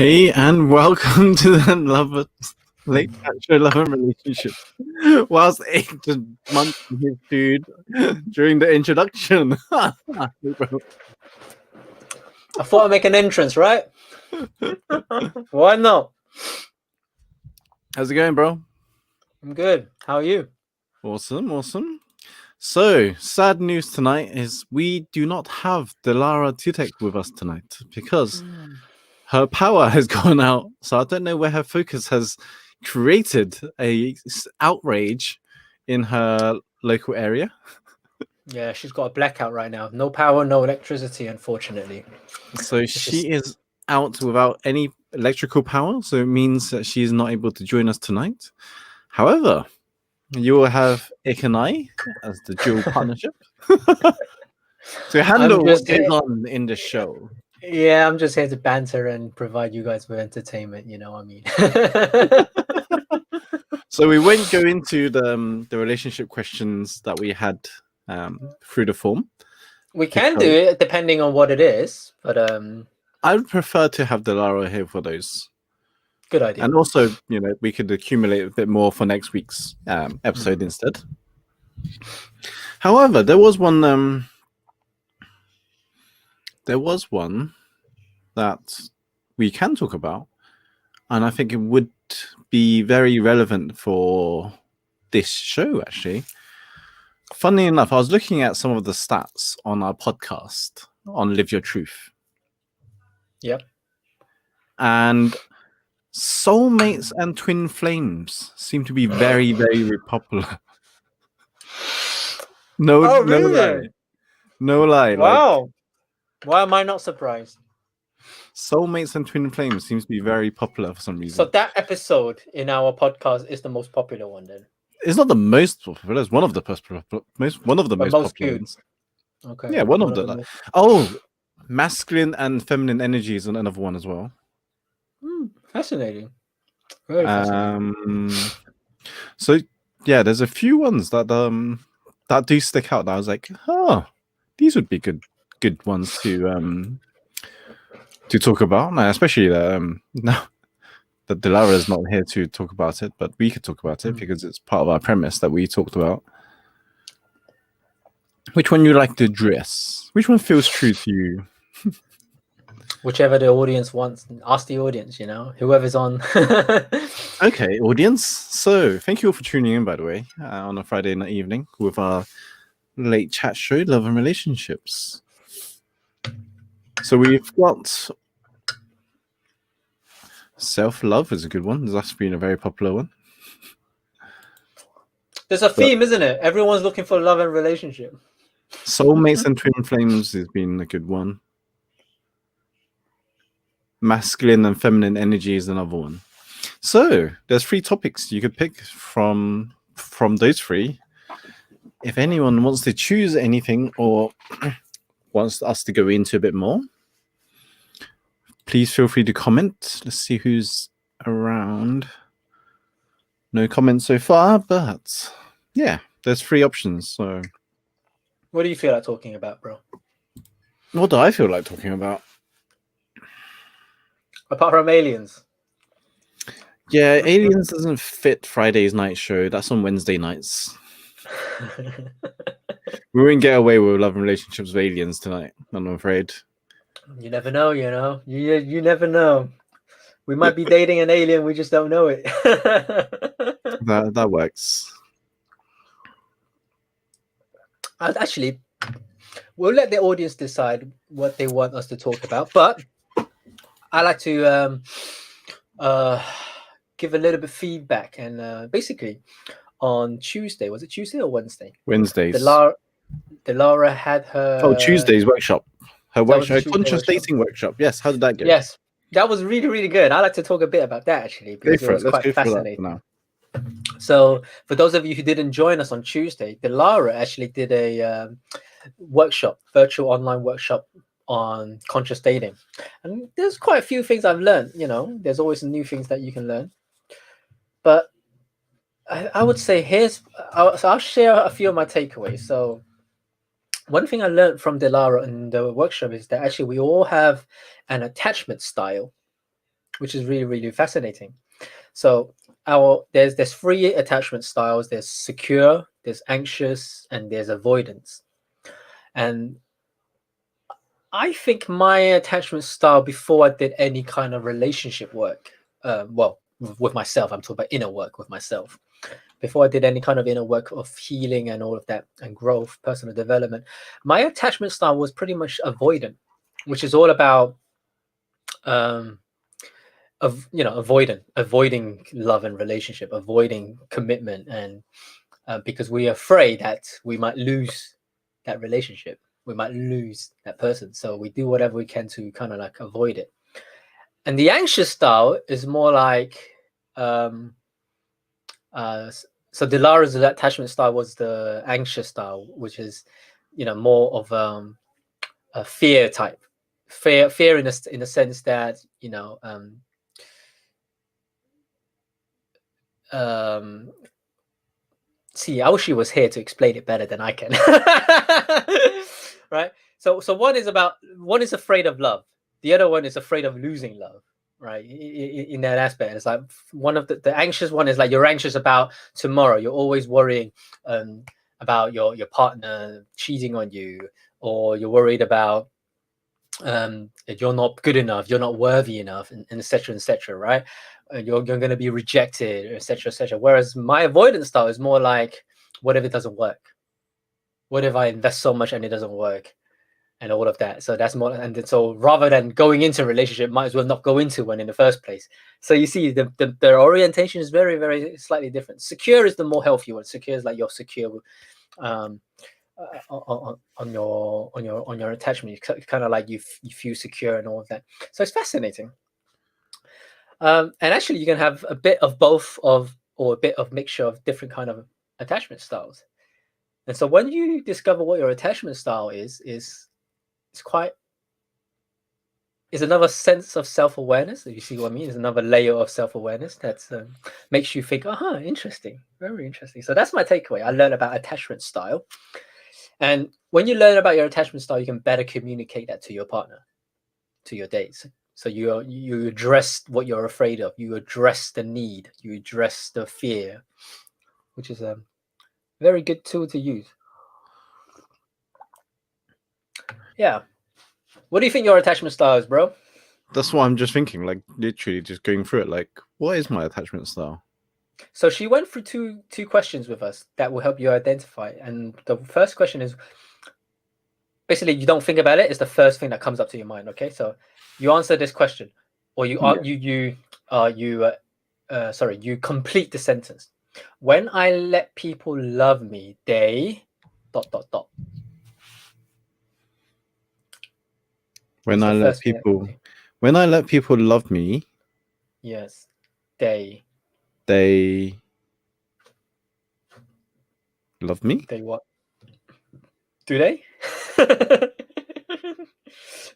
Hey, and welcome to the late show Love and Relationship. Whilst Agent munching his food during the introduction. I thought I'd make an entrance, right? Why not? How's it going, bro? I'm good. How are you? Awesome. So, sad news tonight is we do not have Delara Tutek with us tonight because her power has gone out. So I don't know where her focus has created a outrage in her local area. Yeah, she's got a blackout right now. No power, no electricity, unfortunately. So she is out without any electrical power. So it means that she is not able to join us tonight. However, you will have Ik and I as the dual partnership to handle what goes on in the show. Yeah, I'm just here to banter and provide you guys with entertainment. You know what I mean? So we won't go into the relationship questions that we had through the form. We can do it depending on what it is, but I would prefer to have Delara here for those. Good idea. And also, we could accumulate a bit more for next week's episode instead. However, there was one. There was one that we can talk about, and I think it would be very relevant for this show, actually. Funnily enough, I was looking at some of the stats on our podcast on Live Your Truth. Yep. And soulmates and twin flames seem to be very, very popular. No lie. Wow. Why am I not surprised? Soulmates and twin flames seems to be very popular for some reason. So that episode in our podcast is the most popular one, then? It's not the most popular. It's one of the most popular ones. Okay. Yeah, one of them. Masculine and feminine energy is another one as well. Fascinating. Very fascinating. So yeah, there's a few ones that do stick out. That I was like, these would be good ones to talk about. Now, especially now that Delara is not here to talk about it, but we could talk about it because it's part of our premise that we talked about. Which one you like to address? Which one feels true to you? Whichever the audience wants. Ask the audience, whoever's on. Okay, audience. So thank you all for tuning in, by the way, on a Friday night evening with our late chat show, Love and Relationships. So we've got self-love is a good one. That's been a very popular one. There's a theme, isn't it? Everyone's looking for love and relationship. Soulmates and twin flames has been a good one. Masculine and feminine energy is another one. So there's 3 topics you could pick from those 3. If anyone wants to choose anything or wants us to go into a bit more, please feel free to comment. Let's see who's around. No comments so far, but yeah, there's 3 options. So what do you feel like talking about, bro? What do I feel like talking about? Apart from aliens. Yeah, aliens doesn't fit Friday's night show. That's on Wednesday nights. We won't get away with love and relationships with aliens tonight, I'm afraid. You never know, You never know. We might be dating an alien, we just don't know it. That works. Actually, we'll let the audience decide what they want us to talk about, but I like to give a little bit of feedback. And basically, on Tuesday, was it Tuesday or Wednesday? Wednesdays. Delara had her... Tuesday's workshop. Her workshop, her conscious dating workshop. Yes, how did that go? Yes, that was really, really good. I'd like to talk a bit about that, actually, because it was quite fascinating. Now. So, for those of you who didn't join us on Tuesday, Delara actually did a virtual online workshop on conscious dating. And there's quite a few things I've learned, there's always new things that you can learn. But I would say I'll share a few of my takeaways. So one thing I learned from Delara in the workshop is that actually we all have an attachment style. which is really, really fascinating. So there's three attachment styles. There's secure, there's anxious, and there's avoidance. And I think my attachment style before I did any kind of relationship work, with myself, I'm talking about inner work with myself. Before I did any kind of inner work of healing and all of that and growth, personal development, my attachment style was pretty much avoidant, which is all about avoiding love and relationship, avoiding commitment, and because we're afraid that we might lose that relationship, we might lose that person, so we do whatever we can to kind of like avoid it. And the anxious style is more like so Dilara's attachment style was the anxious style, which is more of a fear type, fear in the sense that see, I wish she was here to explain it better than I can. Right? So one is afraid of love. The other one is afraid of losing love. Right? In that aspect, it's like one of the anxious one is like you're anxious about tomorrow. You're always worrying about your partner cheating on you, or you're worried about you're not good enough, you're not worthy enough, and etc., right? You're going to be rejected, etc. Whereas my avoidance style is more like, what if it doesn't work? What if I invest so much and it doesn't work, and all of that? So that's more, and so rather than going into a relationship, might as well not go into one in the first place. So you see, the orientation is very, very slightly different. Secure is the more healthy one. Secure is like you're secure on your attachment. You kind of like you feel secure and all of that. So it's fascinating. And actually, you can have a bit of both or a bit of mixture of different kind of attachment styles. And so when you discover what your attachment style is another sense of self-awareness. If you see what I mean, it's another layer of self-awareness that makes you think, interesting, very interesting. So that's my takeaway. I learned about attachment style. And when you learn about your attachment style, you can better communicate that to your partner, to your dates. So you address what you're afraid of, you address the need, you address the fear, which is a very good tool to use. Yeah. What do you think your attachment style is, bro? That's what I'm just thinking, like literally just going through it. Like, what is my attachment style? So she went through two questions with us that will help you identify. And the first question is basically, you don't think about it, it's the first thing that comes up to your mind. Okay, so you answer this question, or you complete the sentence. When I let people love me, they ... When I let people love me, yes, they love me. They what? Do they?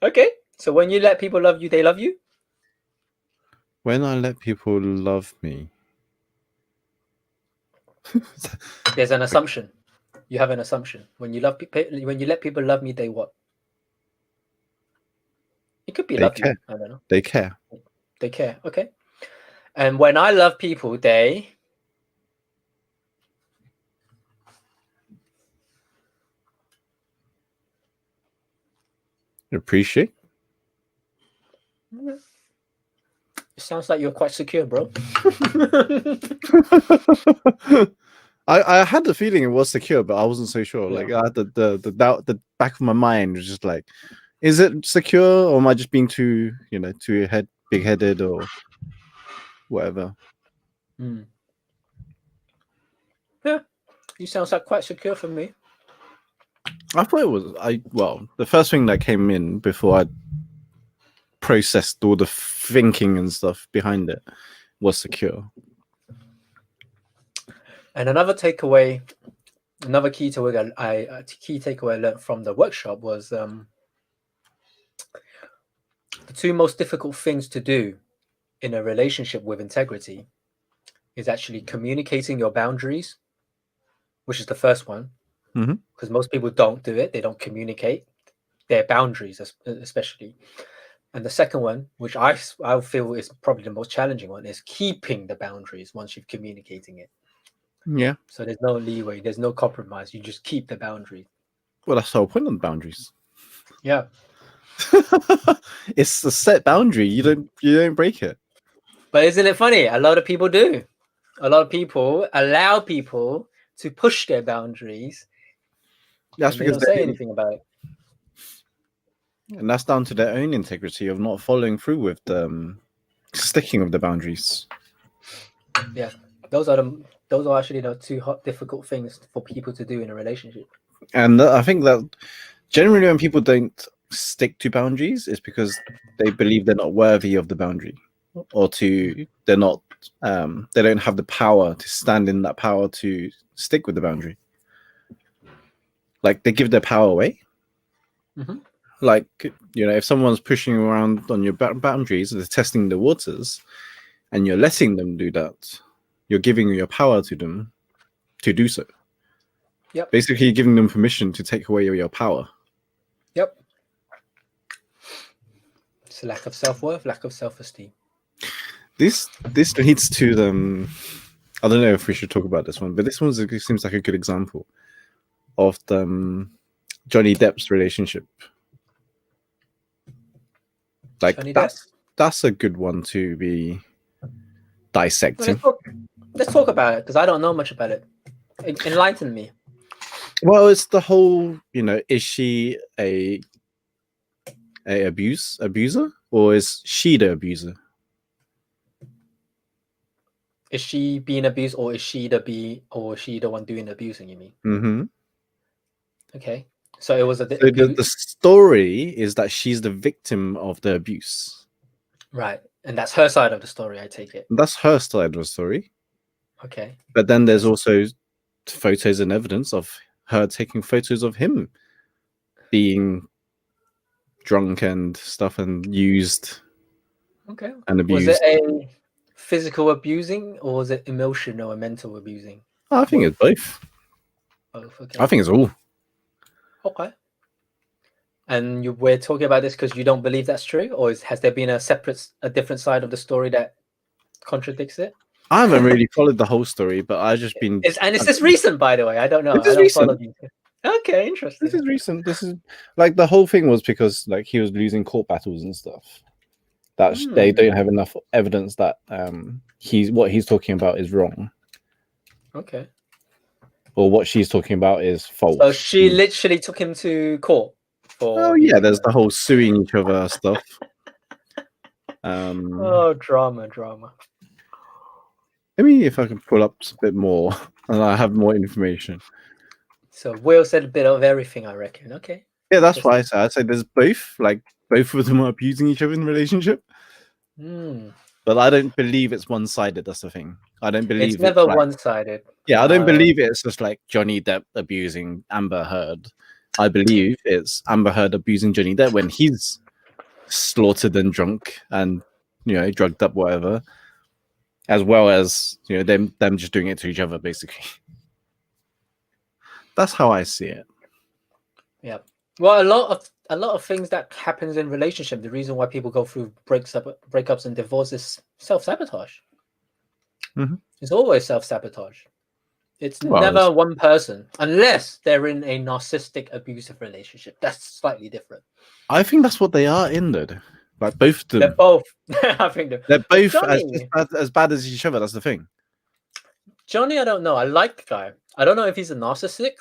Okay, so when you let people love you, they love you. When I let people love me, there's an assumption. You have an assumption. When you let people love me, they what? It could be they love care. you. I don't know. They care. They care. Okay. And when I love people, they Appreciate. It sounds like you're quite secure, bro. I had the feeling it was secure, but I wasn't so sure. Yeah. Like I had the doubt, the back of my mind was just like, is it secure, or am I just being too big headed or whatever? Yeah, you sounds like quite secure for me. I thought it was the first thing that came in before I processed all the thinking and stuff behind it was secure. And another key takeaway I learned from the workshop was the two most difficult things to do in a relationship with integrity is actually communicating your boundaries, which is the first one, because most people don't do it. They don't communicate their boundaries, especially. And the second one, which I feel is probably the most challenging one, is keeping the boundaries once you've communicating it. Yeah. So there's no leeway, there's no compromise. You just keep the boundary. Well, that's the whole point of the boundaries. Yeah. It's a set boundary. You don't break it. But isn't it funny? A lot of people do. A lot of people allow people to push their boundaries. That's And they because don't say anything about it. and that's down to their own integrity of not following through with the sticking of the boundaries. Yeah, those are actually the two difficult things for people to do in a relationship. And I think that generally when people don't stick to boundaries, it's because they believe they're not worthy of the boundary, or they're not they don't have the power to stand in that power to stick with the boundary. Like they give their power away. Mm-hmm. Like, you know, if someone's pushing around on your boundaries, they're testing the waters, and you're letting them do that, you're giving your power to them to do so. Yep. Basically, you're giving them permission to take away your power. Yep. It's a lack of self-worth, lack of self-esteem. This leads to them. I don't know if we should talk about this one, but this one seems like a good example of Johnny Depp's relationship. Like that's a good one to be dissecting. Well, let's talk about it, because I don't know much about it. Enlighten me. Well, it's the whole, you know, is she a abuser, or is she the abuser? Is she being abused, or is she the one doing the abusing? You mean? Mm-hmm. Okay, so it was the story is that she's the victim of the abuse, right? And that's her side of the story, I take it. That's her side of the story. Okay, but then there's also photos and evidence of her taking photos of him being drunk and stuff and used. Okay. And abused. Was it a physical abusing, or was it emotional and mental abusing? I think it's both. Both. Okay. I think it's all. Okay. And we're talking about this because you don't believe that's true, or has there been a different side of the story that contradicts it? I haven't really followed the whole story, but I've just been. Is this recent, by the way? I don't know. This is recent. Okay, interesting. This is recent. This is like the whole thing was because like he was losing court battles and stuff. That they don't have enough evidence that what he's talking about is wrong. Okay. Or what she's talking about is false. So she literally took him to court. Oh yeah, there's the whole suing each other stuff. Oh, drama. Let me if I can pull up a bit more and I have more information. So Will said a bit of everything, I reckon. Okay. Yeah, that's why I said there's both. Like both of them are abusing each other in the relationship. But I don't believe it's one-sided. That's the thing. I don't believe it's never one-sided. Yeah, I don't believe it's just like Johnny Depp abusing Amber Heard. I believe it's Amber Heard abusing Johnny Depp when he's slaughtered and drunk and, you know, drugged up, whatever, as well as, you know, them just doing it to each other, basically. That's how I see it. Yeah. Well, a lot of things that happens in relationship, the reason why people go through breakups and divorces, self-sabotage. It's always self-sabotage. It's never one person, unless they're in a narcissistic, abusive relationship. That's slightly different. I think that's what they are in, though. Like both of them. They're both. I think they're both as bad as each other. That's the thing. Johnny, I don't know. I like the guy. I don't know if he's a narcissistic.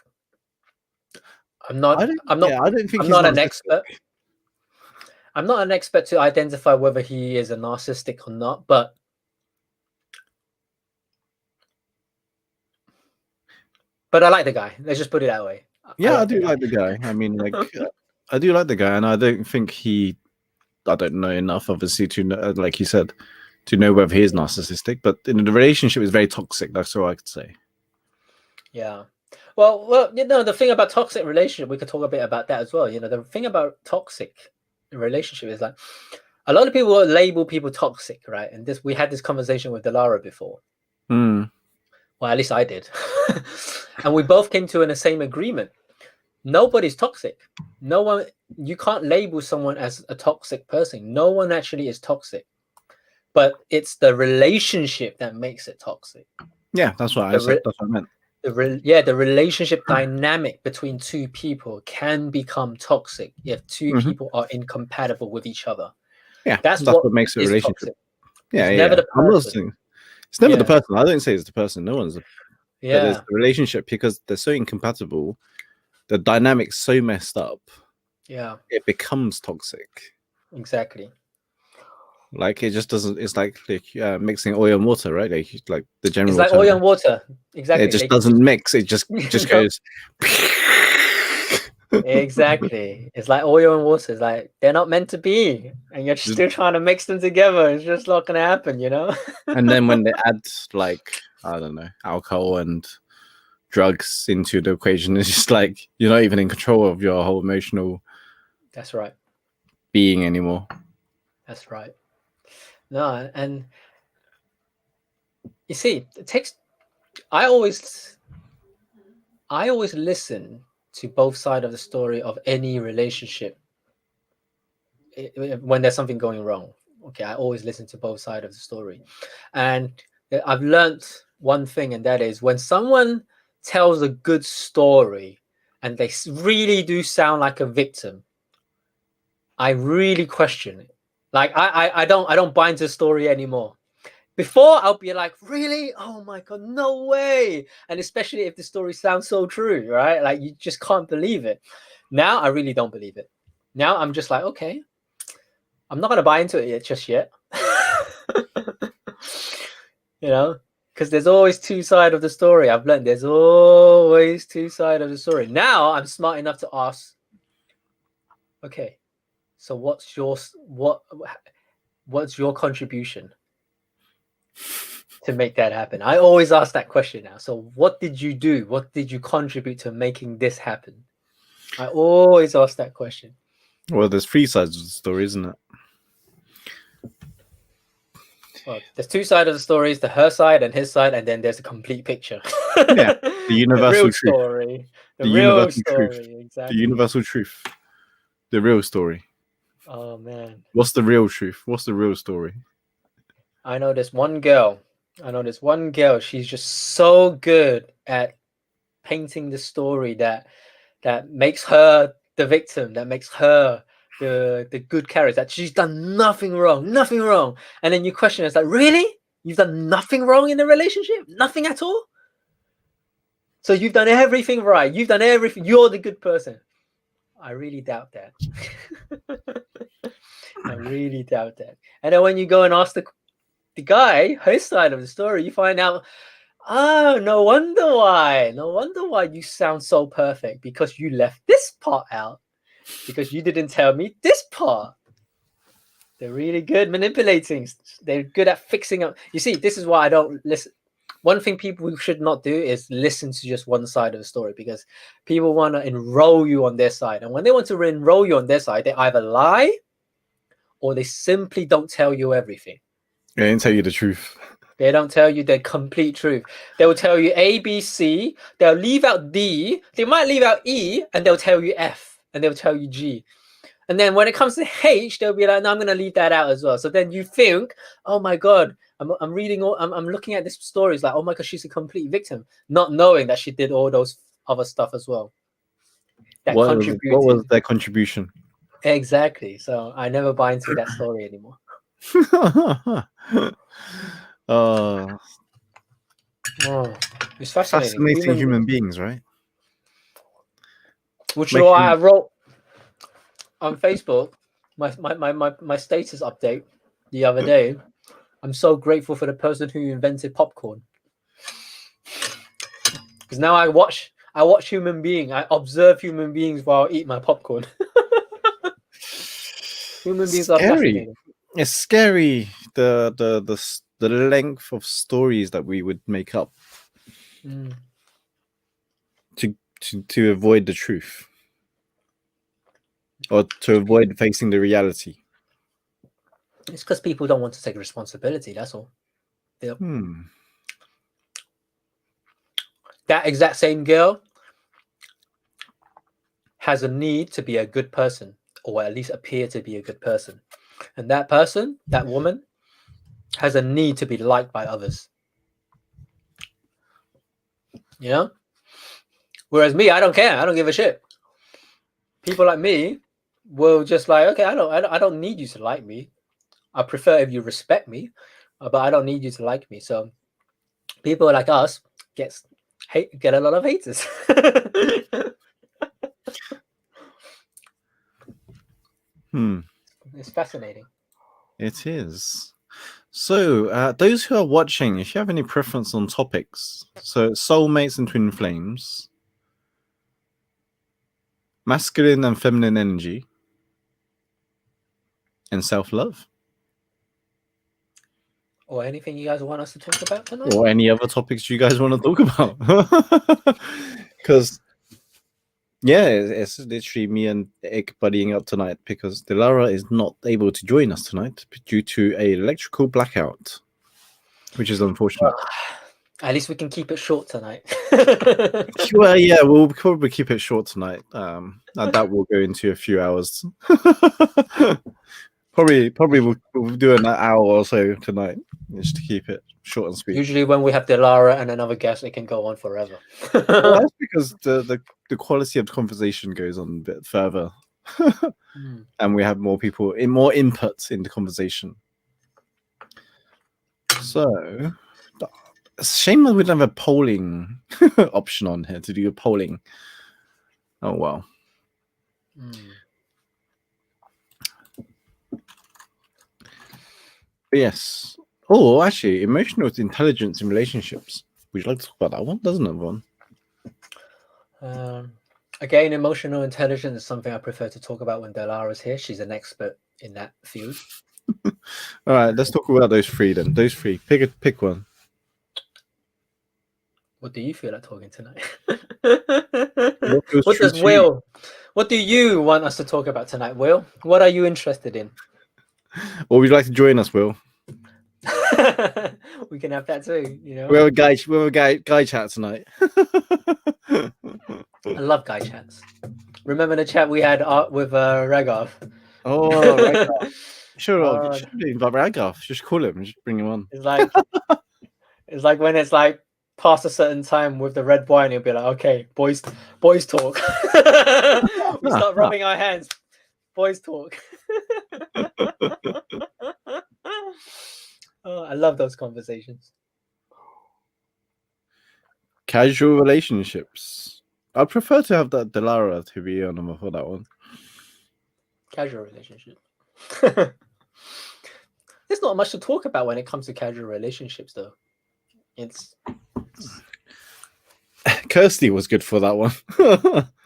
I'm not an expert. I'm not an expert to identify whether he is a narcissistic or not, but I like the guy. Let's just put it that way. Yeah, I do like the guy. I mean, like, I do like the guy, and I don't think I don't know enough, obviously, to know, like he said, to know whether he is narcissistic. But the relationship is very toxic. That's all I could say. Yeah. Well, you know, the thing about toxic relationship, we could talk a bit about that as well. You know, the thing about toxic relationship is like a lot of people label people toxic, right? And we had this conversation with Delara before. Well, at least I did. And we both came to the same agreement Nobody's toxic. No one. You can't label someone as a toxic person. No one actually is toxic, but it's the relationship that makes it toxic. Yeah, that's what I said. That's what I meant. The relationship dynamic between two people can become toxic if two people are incompatible with each other. Yeah, That's what what makes a is relationship. toxic. Yeah, It's never the I'm not person. saying it's never the Yeah. person. I don't say it's the person. No one's. But there's the relationship because they're so incompatible. The dynamic's so messed up. Yeah. It becomes toxic. Exactly. Like it just doesn't. It's like mixing oil and water, right? Like the general. It's like term. oil and water. Exactly. It just doesn't mix. It just goes. Exactly. It's like oil and water. It's like they're not meant to be, and you're still trying to mix them together. It's just not gonna happen, you know. And then when they add like I don't know alcohol and drugs into the equation, it's just like you're not even in control of your whole emotional. That's right. Being anymore. That's right. No, and you see, it takes. I always listen to both sides of the story of any relationship when there's something going wrong. Okay, I always listen to both sides of the story, and I've learned one thing, and that is when someone tells a good story and they really do sound like a victim, I really question it. Like I don't buy into the story anymore. Before I'll be like, really? Oh my god, no way! And especially if the story sounds so true, right? Like you just can't believe it. Now I really don't believe it. Now I'm just like, okay, I'm not gonna buy into it yet, just yet. You know, because there's always two sides of the story. I've learned there's always two sides of the story. Now I'm smart enough to ask, okay, so what's your contribution to make that happen? I always ask that question now. So what did you do? What did you contribute to making this happen? I always ask that question. Well, there's three sides of the story, isn't it? Well, there's two sides of the stories, the her side and his side, and then there's a complete picture. Yeah, the universal real truth. story. The real universal story, truth. exactly. The universal truth. The real story. Oh man. What's the real truth? What's the real story? I know this one girl. She's just so good at painting the story that makes her the victim, that makes her the good character, that she's done nothing wrong. And then you question, it's like, really? You've done nothing wrong in the relationship? Nothing at all? So you've done everything right. You've done everything. You're the good person. I really doubt that. I really doubt that. And then when you go and ask the guy, his side of the story, you find out, oh, no wonder why you sound so perfect, because you left this part out, because you didn't tell me this part. They're really good manipulating. They're good at fixing up. You see, this is why I don't listen. One thing people should not do is listen to just one side of the story, because people want to enroll you on their side. And when they want to enroll you on their side, they either lie or they simply don't tell you everything. They didn't tell you the truth. They don't tell you the complete truth. They will tell you A, B, C. They'll leave out D. They might leave out E, and they'll tell you F, and they'll tell you G. And then when it comes to H, they'll be like, no, I'm going to leave that out as well. So then you think, oh my God, I'm reading, I'm looking at this story. It's like, oh my God, she's a complete victim, not knowing that she did all those other stuff as well. That What contributed. What was their contribution? Exactly. So I never buy into that story anymore. Oh, it's fascinating. fascinating human beings, right? Which is why I wrote on Facebook my status update the other day. I'm so grateful for the person who invented popcorn, because now I watch human beings. I observe human beings while I eat my popcorn. Human beings are fascinating. It's scary the length of stories that we would make up to avoid the truth, or to avoid facing the reality. It's because people don't want to take responsibility. That's all. Yep. That exact same girl has a need to be a good person, or at least appear to be a good person. And that person, that woman, has a need to be liked by others. You know? Whereas me, I don't care. I don't give a shit. People like me will just like, okay, I don't need you to like me. I prefer if you respect me, but I don't need you to like me. So people like us get a lot of haters. It's fascinating. It is. So, those who are watching, if you have any preference on topics, so soulmates and twin flames, masculine and feminine energy, and self-love, or anything you guys want us to talk about tonight, or any other topics you guys want to talk about, because yeah, it's literally me and Ick buddying up tonight because Dilara is not able to join us tonight due to a electrical blackout, which is unfortunate. At least we can keep it short tonight. Well, yeah, we'll probably keep it short tonight. That will go into a few hours. probably we'll do an hour or so tonight just to keep it short and sweet. Usually when we have Dilara and another guest, it can go on forever. Well, that's because the quality of the conversation goes on a bit further. And we have more people, more inputs in the conversation. So, it's a shame that we don't have a polling option on here to do a polling. Oh, well. But yes. Oh, actually, emotional intelligence in relationships. Would you like to talk about that one? Doesn't it, one? Again, emotional intelligence is something I prefer to talk about when Delara's here. She's an expert in that field. All right, let's talk about those three then. Those three. Pick one. What do you feel like talking tonight? What do you want us to talk about tonight, Will? What are you interested in? Or would you like to join us, Will? We can have that too, you know. We're a guy chat tonight. I love guy chats. Remember the chat we had with Ragov? Oh, Ragov. Sure, invite Ragov. Just call him. Just bring him on. It's like when it's like past a certain time with the red wine, it'll be like, okay, boys talk. We start rubbing our hands. Boys talk. Oh, I love those conversations. Casual relationships. I'd prefer to have that Dilara to be on for that one. Casual relationship. There's not much to talk about when it comes to casual relationships, though. It's Kirsty was good for that one.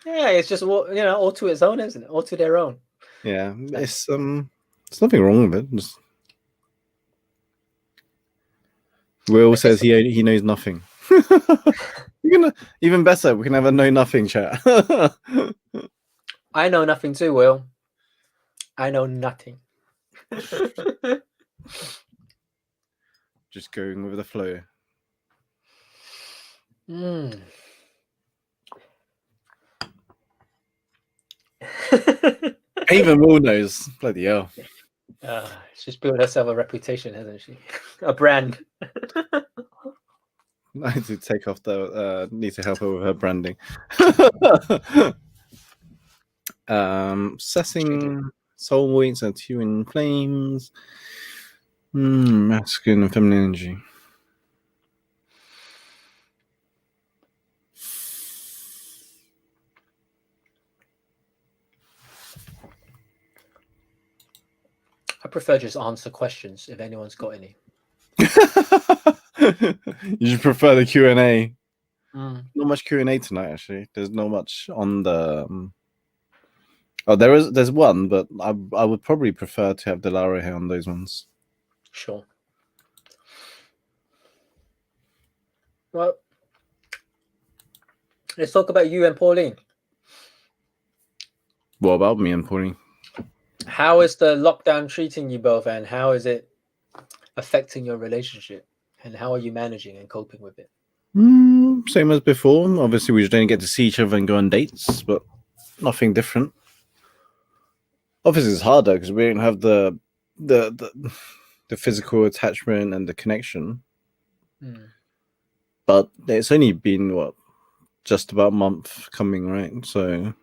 Yeah, it's just all to its own, isn't it? All to their own. Yeah, it's nothing wrong with it. Just... Will says he knows nothing. Even better, we can have a know nothing chat. I know nothing too, Will. I know nothing. Just going with the flow. Even Will knows. Bloody hell. She's built herself a reputation, hasn't she? A brand. I need to take off need to help her with her branding. Assessing soul weights and twin flames. Masculine and feminine energy. I prefer just answer questions if anyone's got any. You should prefer the Q&A. Not much Q&A tonight, actually. There's not much on the... there's one, but I would probably prefer to have Dilara here on those ones. Sure. Well, let's talk about you and Pauline. What about me and Pauline? How is the lockdown treating you both, and how is it affecting your relationship? And how are you managing and coping with it? Same as before. Obviously, we just don't get to see each other and go on dates, but nothing different. Obviously, it's harder because we don't have the the physical attachment and the connection. Mm. But it's only been what, just about a month coming, right? So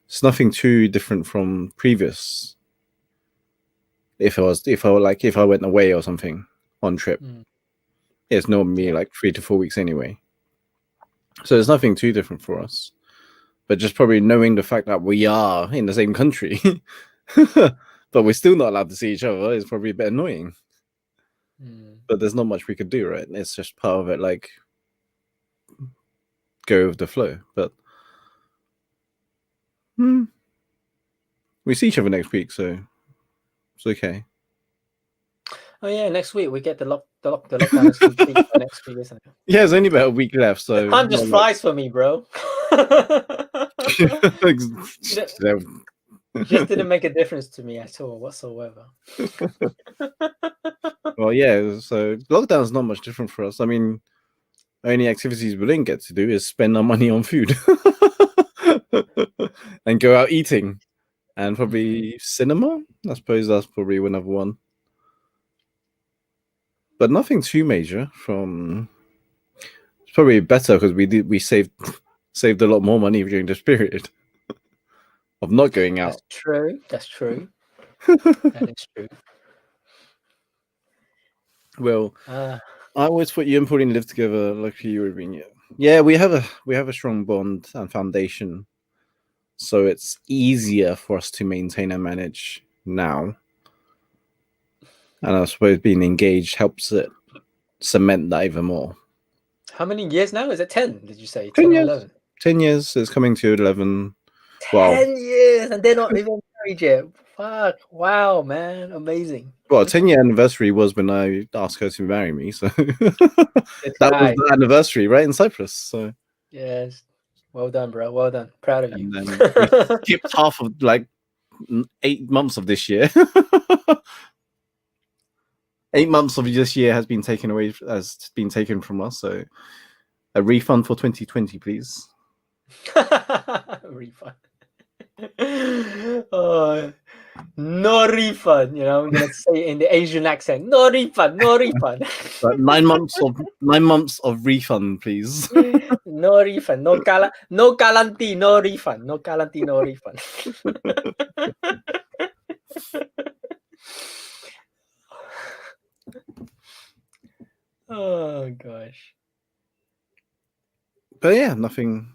it's nothing too different from previous. If I went away or something on trip, Mm. it's normally Yeah. like 3 to 4 weeks anyway. So there's nothing too different for us. But just probably knowing the fact that we are in the same country, but we're still not allowed to see each other is probably a bit annoying. Mm. But there's not much we could do, right? It's just part of it, like go with the flow. But we see each other next week, so it's okay. Oh yeah, next week we get the lockdown is complete by next week, isn't it? Yeah, there's only about a week left, The so time just flies for me, bro. Just didn't make a difference to me at all whatsoever. Well, yeah. So lockdown's not much different for us. I mean, only activities we didn't get to do is spend our money on food and go out eating, and probably cinema. I suppose that's probably another one, but nothing too major. It's probably better because we saved a lot more money during this period of not going out. That's true. That's true. That is true. Well, I always thought you and Pauline lived together. Luckily, you were being yeah. We have a strong bond and foundation, so it's easier for us to maintain and manage now. And I suppose being engaged helps it cement that even more. How many years now? Is it 10? Did you say 10 10 or years. 11? 10 years is coming to 11. 10 Wow. years and they're not even married yet. Fuck. Wow, man. Amazing. Well, 10-year anniversary was when I asked her to marry me. So This that was guy. the anniversary, right, in Cyprus. So Yes. Well done, bro. Well done. Proud of you. and then we skipped half of like 8 months of this year. 8 months of this year has been taken from us. So a refund for 2020, please. Refund. Oh, no refund. You know, I'm gonna say it in the Asian accent. No refund. No refund. But 9 months of refund, please. No refund. No guarantee. No refund. No guarantee. No refund. Oh gosh. But yeah, nothing.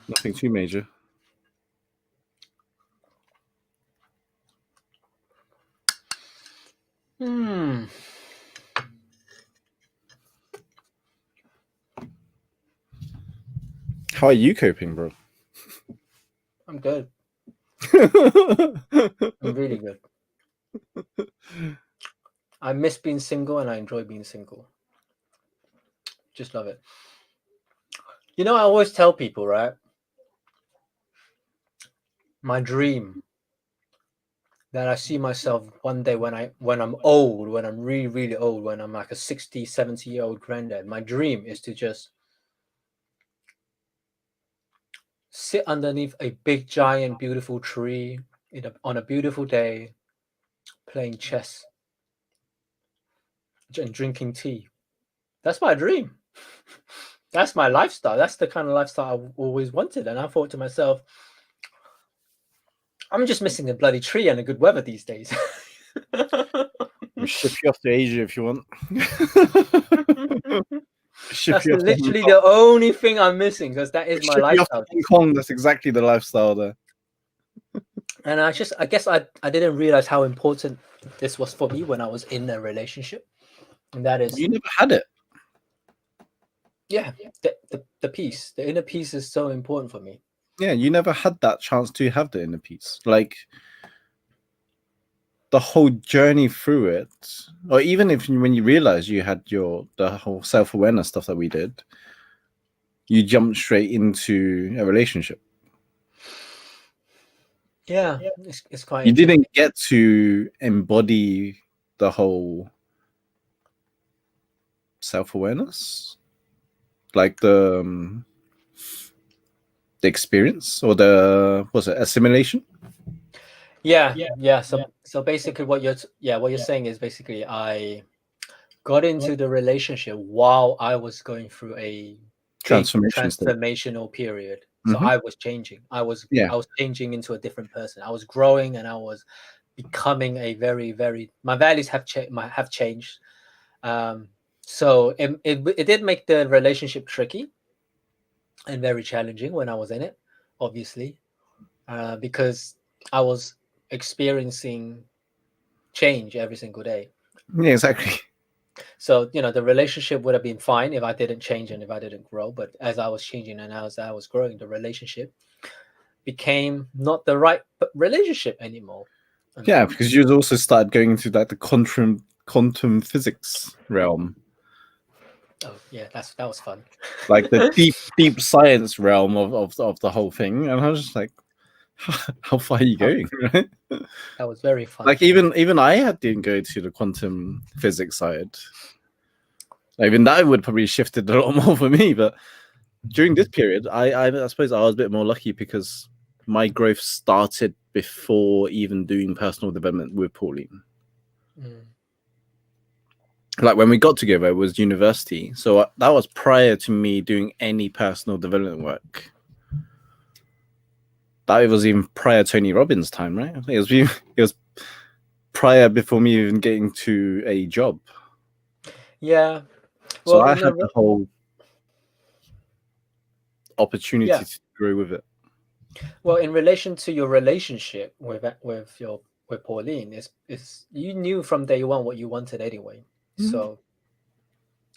Nothing too major. How are you coping, bro? I'm good. I'm really good. I miss being single and I enjoy being single. Just love it. You know, I always tell people, right? My dream that I see myself one day when I'm old, when I'm really, really old, when I'm like a 60, 70-year-old granddad, my dream is to just sit underneath a big, giant, beautiful tree on a beautiful day, playing chess and drinking tea. That's my dream. That's my lifestyle. That's the kind of lifestyle I've always wanted. And I thought to myself, I'm just missing a bloody tree and a good weather these days. We'll ship you off to Asia if you want. That's literally the only thing I'm missing because that is my lifestyle. Hong Kong, that's exactly the lifestyle there. And I guess I didn't realize how important this was for me when I was in a relationship. And that is, you never had it. Yeah, the peace, the inner peace is so important for me. Yeah, you never had that chance to have the inner peace. Like the whole journey through it, or even when you realize you had the whole self-awareness stuff that we did, you jumped straight into a relationship. Yeah, it's quite. You didn't get to embody the whole self-awareness, like the experience or the was it assimilation? Yeah. So basically, what you're saying is basically I got into the relationship while I was going through a big Transformation state. transformational period. So Mhm. I was changing. I was Yeah. changing into a different person. I was growing, and I was becoming a very my values have changed. So it did make the relationship tricky and very challenging when I was in it, obviously, because I was experiencing change every single day. Yeah, exactly. So the relationship would have been fine if I didn't change and if I didn't grow. But as I was changing and as I was growing, the relationship became not the right relationship anymore. Yeah, because you also started going into like the quantum physics realm, Oh yeah, that was fun. like the deep science realm of the whole thing, and I was just like, how far are you going? Right? That was very fun. Like even I didn't go to the quantum physics side. Even that would probably shifted a lot more for me. But during this period, I suppose I was a bit more lucky because my growth started before even doing personal development with Pauline. Like when we got together, it was university, so that was prior to me doing any personal development work. That was even prior to Tony Robbins' time, right? It was prior before me even getting to a job. Yeah. So Well, I had the whole opportunity to grow with it. Well, in relation to your relationship with Pauline, is you knew from day one what you wanted anyway. So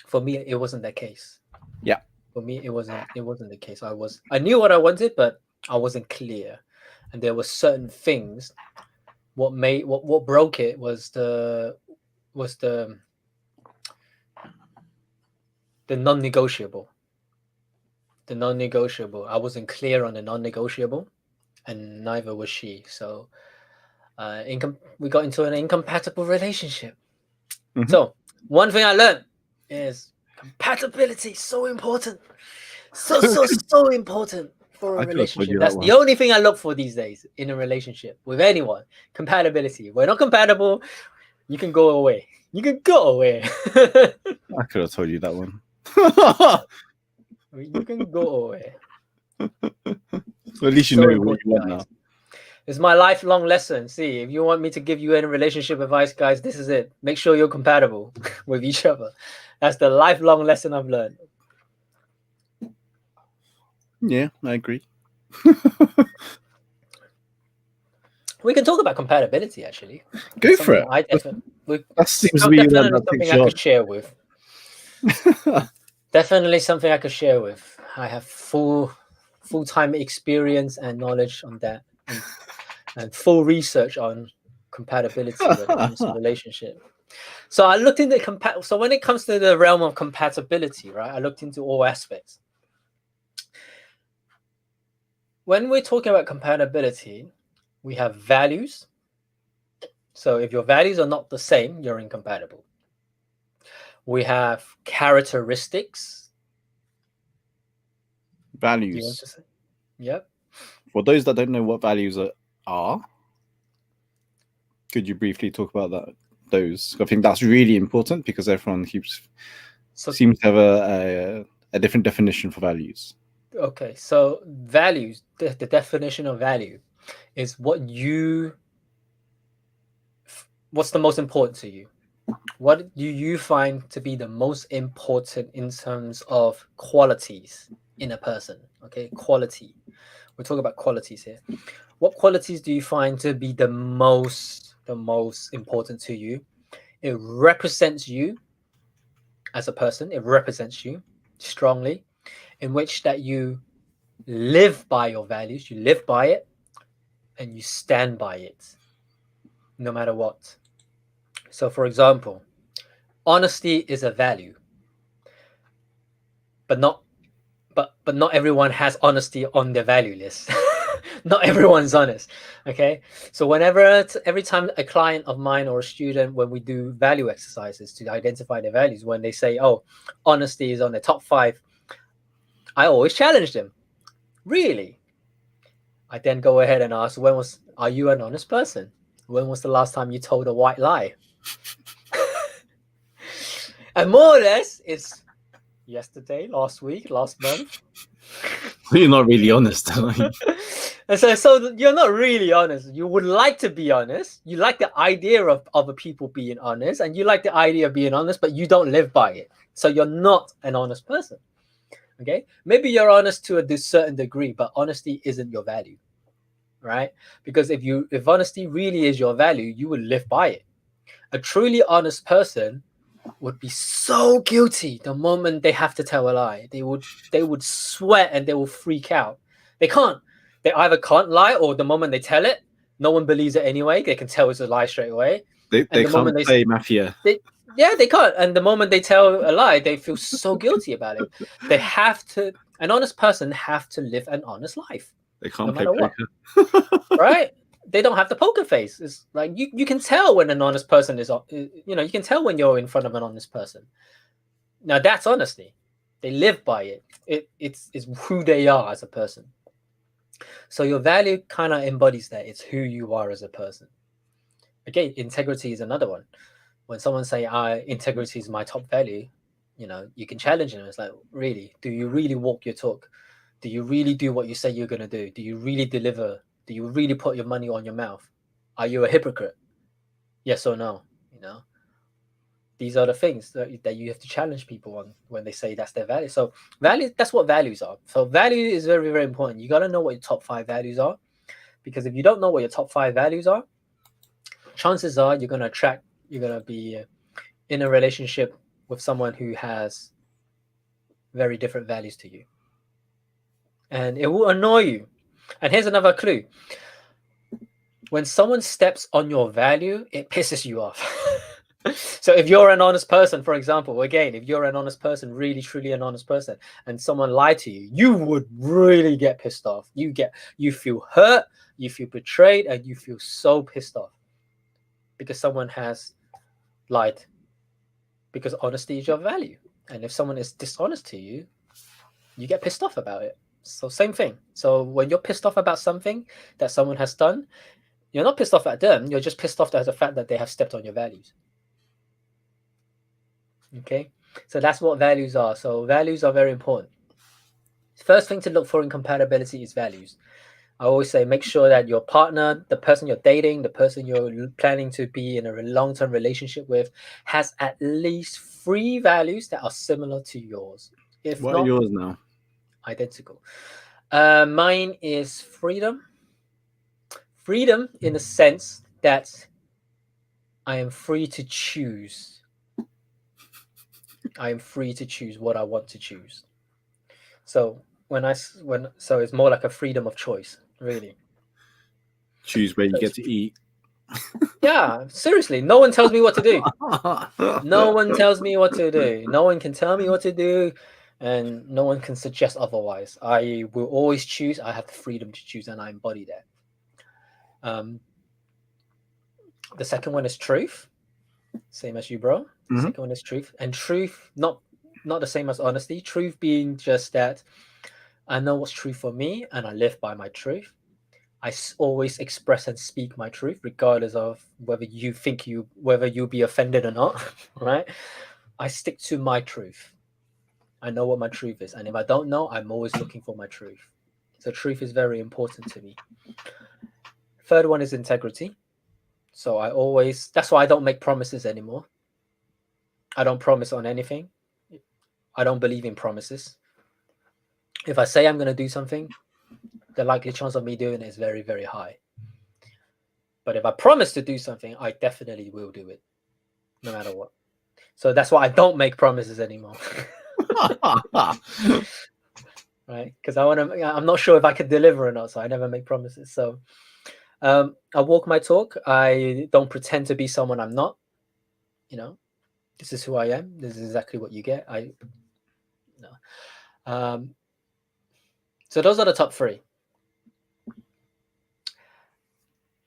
for me, it wasn't that case. Yeah. For me, it wasn't the case. I knew what I wanted, but I wasn't clear, and there were certain things. What broke it was the non-negotiable. The non-negotiable. I wasn't clear on the non-negotiable, and neither was she. So we got into an incompatible relationship. So one thing I learned is compatibility is so important. So important for a relationship. That's the only thing I look for these days in a relationship with anyone. Compatibility. If we're not compatible, you can go away. You can go away. I could have told you that one. You can go away. So at least you know what you want now. It's my lifelong lesson. See, if you want me to give you any relationship advice, guys, this is it. Make sure you're compatible with each other. That's the lifelong lesson I've learned. Yeah, I agree. We can talk about compatibility, actually. Go for it. That seems to be definitely something I could share with. Definitely something I could share with. I have full-time experience and knowledge on that, and full research on compatibility when it comes to relationship. So I looked into So when it comes to the realm of compatibility, right? I looked into all aspects. When we're talking about compatibility, we have values. So if your values are not the same, you're incompatible. We have characteristics. Values. You want to say? Yep. For those that don't know what values are, could you briefly talk about those? I think that's really important because everyone seems to have a different definition for values. Okay, so values, the definition of value is what's the most important to you? What do you find to be the most important in terms of qualities in a person? Okay, quality. We're talking about qualities here. What qualities do you find to be the most important to you? It represents you as a person. It represents you strongly, in which that you live by your values. You live by it, and you stand by it, no matter what. So, for example, honesty is a value, but not everyone has honesty on their value list. Not everyone's honest. Okay. So every time a client of mine or a student, when we do value exercises to identify their values, when they say, oh, honesty is on the top 5, I always challenge them. Really? I then go ahead and ask, are you an honest person? When was the last time you told a white lie? And more or less, it's yesterday, last week, last month. You're not really honest. And so you're not really honest. You would like to be honest. You like the idea of other people being honest, and you like the idea of being honest, but you don't live by it. So you're not an honest person. Okay? Maybe you're honest to a certain degree, but honesty isn't your value. Right? Because if honesty really is your value, you would live by it. A truly honest person would be so guilty the moment they have to tell a lie. They would sweat and they will freak out. They can't. They either can't lie, or the moment they tell it, no one believes it anyway. They can tell it's a lie straight away. They can't play mafia. They can't. And the moment they tell a lie, they feel so guilty about it. They have to. An honest person have to live an honest life. They can't no play matter poker. what. Right? They don't have the poker face. It's like you can tell when an honest person is, you can tell when you're in front of an honest person. Now that's honesty. They live by it. It's who they are as a person. So your value kind of embodies that. It's who you are as a person. Again, integrity is another one. When someone say, integrity is my top value, you can challenge them. It's like, really? Do you really walk your talk? Do you really do what you say you're going to do? Do you really deliver? Do you really put your money on your mouth? Are you a hypocrite? Yes or no? These are the things that you have to challenge people on when they say that's their value. So that's what values are. So value is very, very important. You got to know what your top 5 values are, because if you don't know what your top 5 values are, chances are you're going to be in a relationship with someone who has very different values to you. And it will annoy you. And here's another clue. When someone steps on your value, it pisses you off. So if you're an honest person, for example, again, if you're an honest person, really, truly an honest person, and someone lied to you, you would really get pissed off. You feel hurt, you feel betrayed, and you feel so pissed off because someone has lied. Because honesty is your value. And if someone is dishonest to you, you get pissed off about it. So same thing. So when you're pissed off about something that someone has done, you're not pissed off at them. You're just pissed off at the fact that they have stepped on your values. Okay, so that's what values are. So values are very important. First thing to look for in compatibility is values. I always say make sure that your partner, the person you're dating, the person you're planning to be in a long-term relationship with, has at least 3 values that are similar to yours. If What not, are yours now? Identical. Mine is freedom. Freedom in the sense that I am free to choose. I am free to choose what I want to choose. So so it's more like a freedom of choice, really. Choose where you get to eat. Yeah, seriously, no one tells me what to do. No one tells me what to do. No one can tell me what to do, and no one can suggest otherwise. I will always choose. I have the freedom to choose, and I embody that. The second one is truth, same as you, bro. The second one is truth, and truth not the same as honesty. Truth being just that I know what's true for me, and I live by my truth. I always express and speak my truth, regardless of whether you'll be offended or not, right? I stick to my truth. I know what my truth is. And if I don't know, I'm always looking for my truth. So truth is very important to me. Third one is integrity. So that's why I don't make promises anymore. I don't promise on anything. I don't believe in promises. If I say I'm going to do something, the likely chance of me doing it is very, very high. But if I promise to do something, I definitely will do it, no matter what. So that's why I don't make promises anymore. Right? Because I'm not sure if I can deliver or not, so I never make promises. So I walk my talk. I don't pretend to be someone I'm not. This is who I am. This is exactly what you get. So those are the top 3.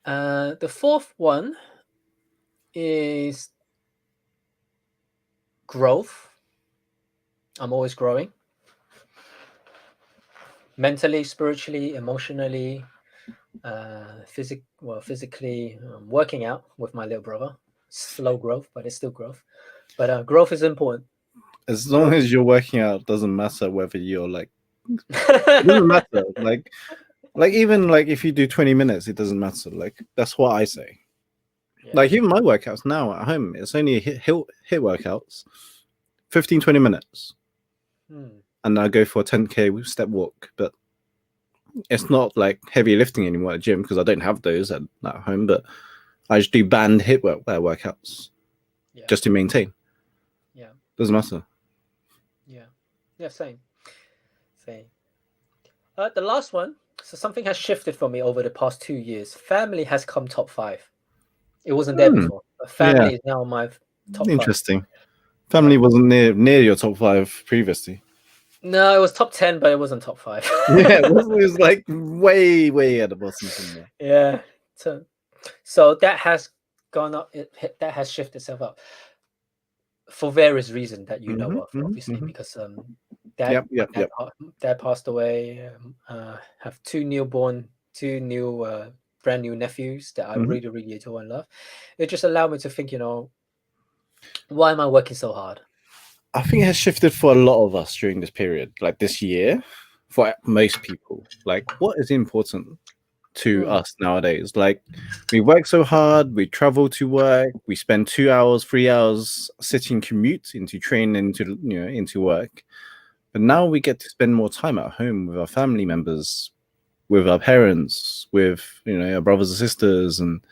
The fourth one is growth. I'm always growing. Mentally, spiritually, emotionally, physically, working out with my little brother. Slow growth, but it's still growth. But growth is important. As long as you're working out, doesn't matter whether you're like. It doesn't matter. Like even like if you do 20 minutes, it doesn't matter. Like that's what I say. Yeah. Like even my workouts now at home, it's only hit workouts, 15, 20 minutes. And I go for a 10K step walk, but it's not like heavy lifting anymore at the gym because I don't have those at home, but I just do band hit workouts just to maintain. Yeah. Doesn't matter. Yeah, same. The last one, so something has shifted for me over the past 2 years. Family has come top 5. It wasn't there before, but family is now my top 5. Interesting. Family wasn't near your top 5 previously. No, it was top 10, but it wasn't top 5. Yeah, it was like way at the bottom somewhere. Yeah. So that has gone up. That has shifted itself up for various reasons that you know of, obviously, because dad passed away. Have two brand new nephews that I really, really adore and love. It just allowed me to think, why am I working so hard? I think it has shifted for a lot of us during this period, like this year, for most people. Like, what is important to us nowadays? Like, we work so hard, we travel to work, we spend 2 hours, 3 hours sitting commute into train, into work. But now we get to spend more time at home with our family members, with our parents, with our brothers and sisters, and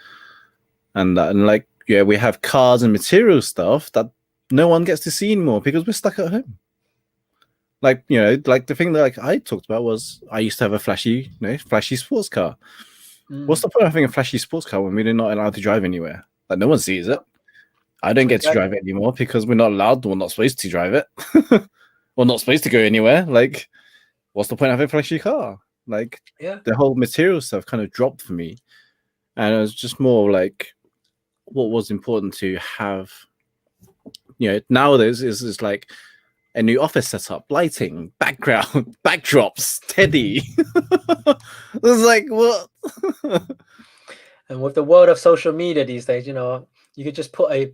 like we have cars and material stuff that no one gets to see anymore because we're stuck at home. Like like the thing that like I talked about was I used to have a flashy sports car. What's the point of having a flashy sports car when we're not allowed to drive anywhere? Like no one sees it. I don't get to drive it anymore because we're not allowed. We're not supposed to drive it. We're not supposed to go anywhere. Like, what's the point of having a flashy car? Like, the whole material stuff kind of dropped for me, and it was just more like what was important to have. Nowadays is like a new office setup, lighting, background, backdrops, Teddy. It's like what? And with the world of social media these days, you could just put a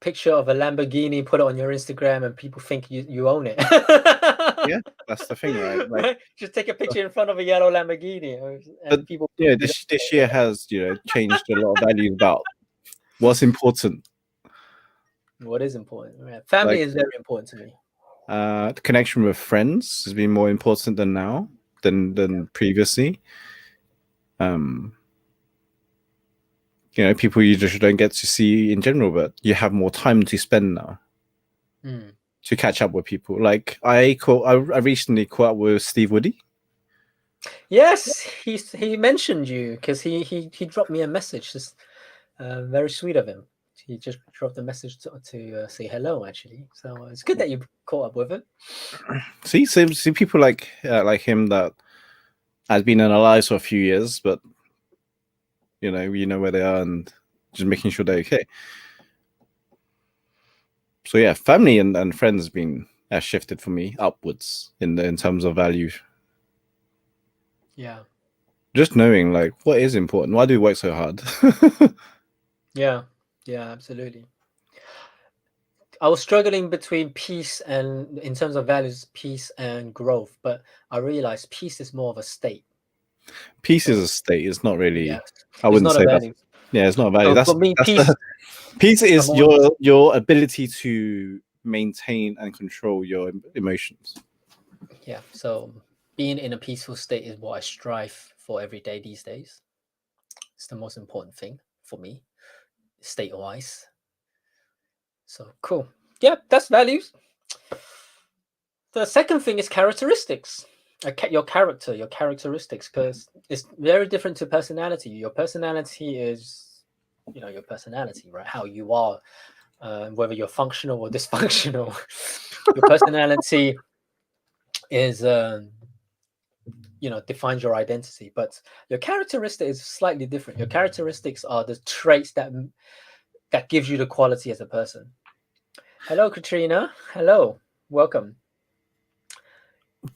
picture of a Lamborghini, put it on your Instagram, and people think you own it. Yeah, that's the thing, right? Like, just take a picture in front of a yellow Lamborghini, and people. This year has changed a lot of values about what's important. What is important? Right. Family is very important to me. The connection with friends has been more important than previously. People you just don't get to see in general, but you have more time to spend now to catch up with people. Like I recently caught up with Steve Woody. Yes, he mentioned you because he dropped me a message. Just very sweet of him. He just dropped a message to say hello, actually. So it's good that you caught up with him. See people like him that has been in our lives for a few years, but you know where they are and just making sure they're okay. So yeah, family and friends has shifted for me upwards in terms of value. Yeah. Just knowing like what is important. Why do we work so hard? Yeah, absolutely. I was struggling between peace and, in terms of values, peace and growth, but I realized peace is more of a state. Peace is a state. It's not really. Yes. I wouldn't say that. Yeah, it's not a value. So for me, peace is your ability to maintain and control your emotions. Yeah. So being in a peaceful state is what I strive for every day these days. It's the most important thing for me, state-wise. So cool. Yeah, that's values. The second thing is characteristics. Your characteristics, because it's very different to personality. Your personality is, your personality, right? How you are, whether you're functional or dysfunctional. Your personality is defines your identity. But your characteristic is slightly different. Your characteristics are the traits that gives you the quality as a person. Hello, Katrina. Hello, welcome.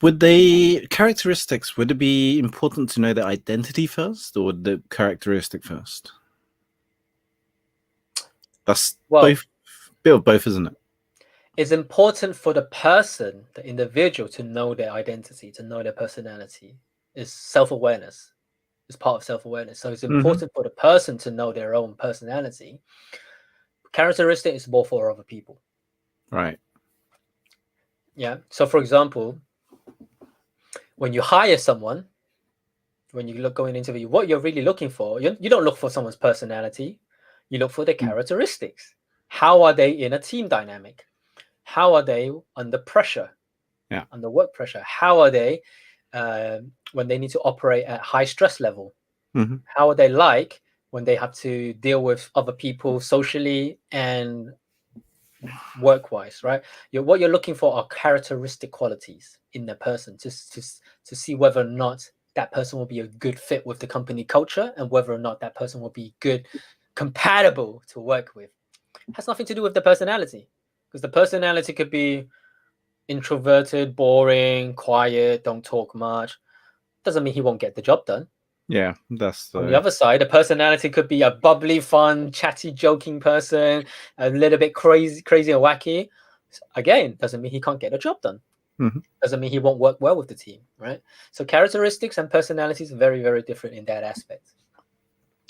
Would it be important to know the identity first or the characteristic first? That's both, bit of both, isn't it? It's important for the person, the individual, to know their identity, to know their personality. Is self-awareness. It's part of self-awareness. So it's important for the person to know their own personality. Characteristic is more for other people. Right. Yeah. So for example, when you hire someone, when you go in an interview, what you're really looking for, you don't look for someone's personality. You look for their characteristics. How are they in a team dynamic? How are they under pressure? Yeah. Under work pressure? How are they when they need to operate at high stress level? How are they like when they have to deal with other people socially and work-wise, right? What you're looking for are characteristic qualities in the person to see whether or not that person will be a good fit with the company culture and whether or not that person will be compatible to work with. It has nothing to do with the personality, because the personality could be introverted, boring, quiet, don't talk much. Doesn't mean he won't get the job done. Yeah, that's on the other side. The personality could be a bubbly, fun, chatty, joking person, a little bit crazy and wacky. Again, doesn't mean he can't get a job done. Doesn't mean he won't work well with the team, right? So characteristics and personalities are very, very different in that aspect.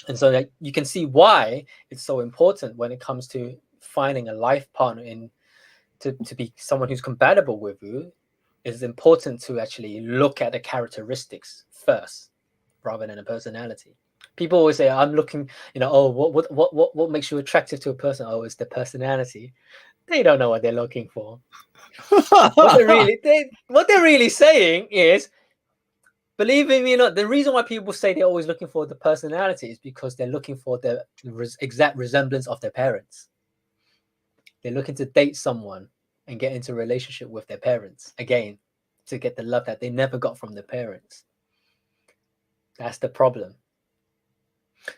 And so you can see why it's so important when it comes to finding a life partner to be someone who's compatible with you. It's important to actually look at the characteristics first rather than a personality. People always say, I'm looking, what makes you attractive to a person? Oh, it's the personality. They don't know what they're looking for. what they're really saying is, believe me or not, the reason why people say they're always looking for the personality is because they're looking for the exact resemblance of their parents. They're looking to date someone and get into a relationship with their parents, again, to get the love that they never got from their parents. That's the problem.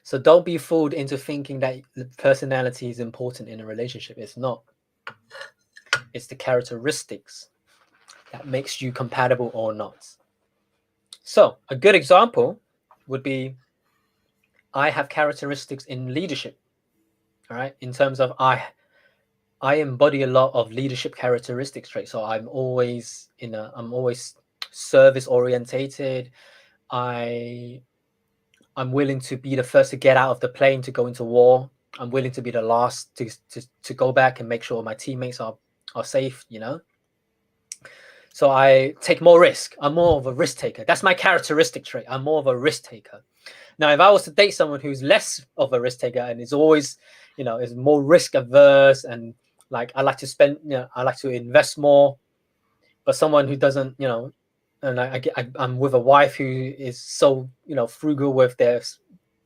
So don't be fooled into thinking that personality is important in a relationship. It's not. It's the characteristics that makes you compatible or not. So a good example would be, I have characteristics in leadership. All right, in terms of I embody a lot of leadership characteristics traits. So I'm always service orientated. I'm willing to be the first to get out of the plane to go into war. I'm willing to be the last to go back and make sure my teammates are safe, So I take more risk. I'm more of a risk taker. That's my characteristic trait. I'm more of a risk taker. Now, if I was to date someone who's less of a risk taker and is always, is more risk averse and like I like to spend, I like to invest more, but someone who doesn't, and I'm with a wife who is so, frugal with their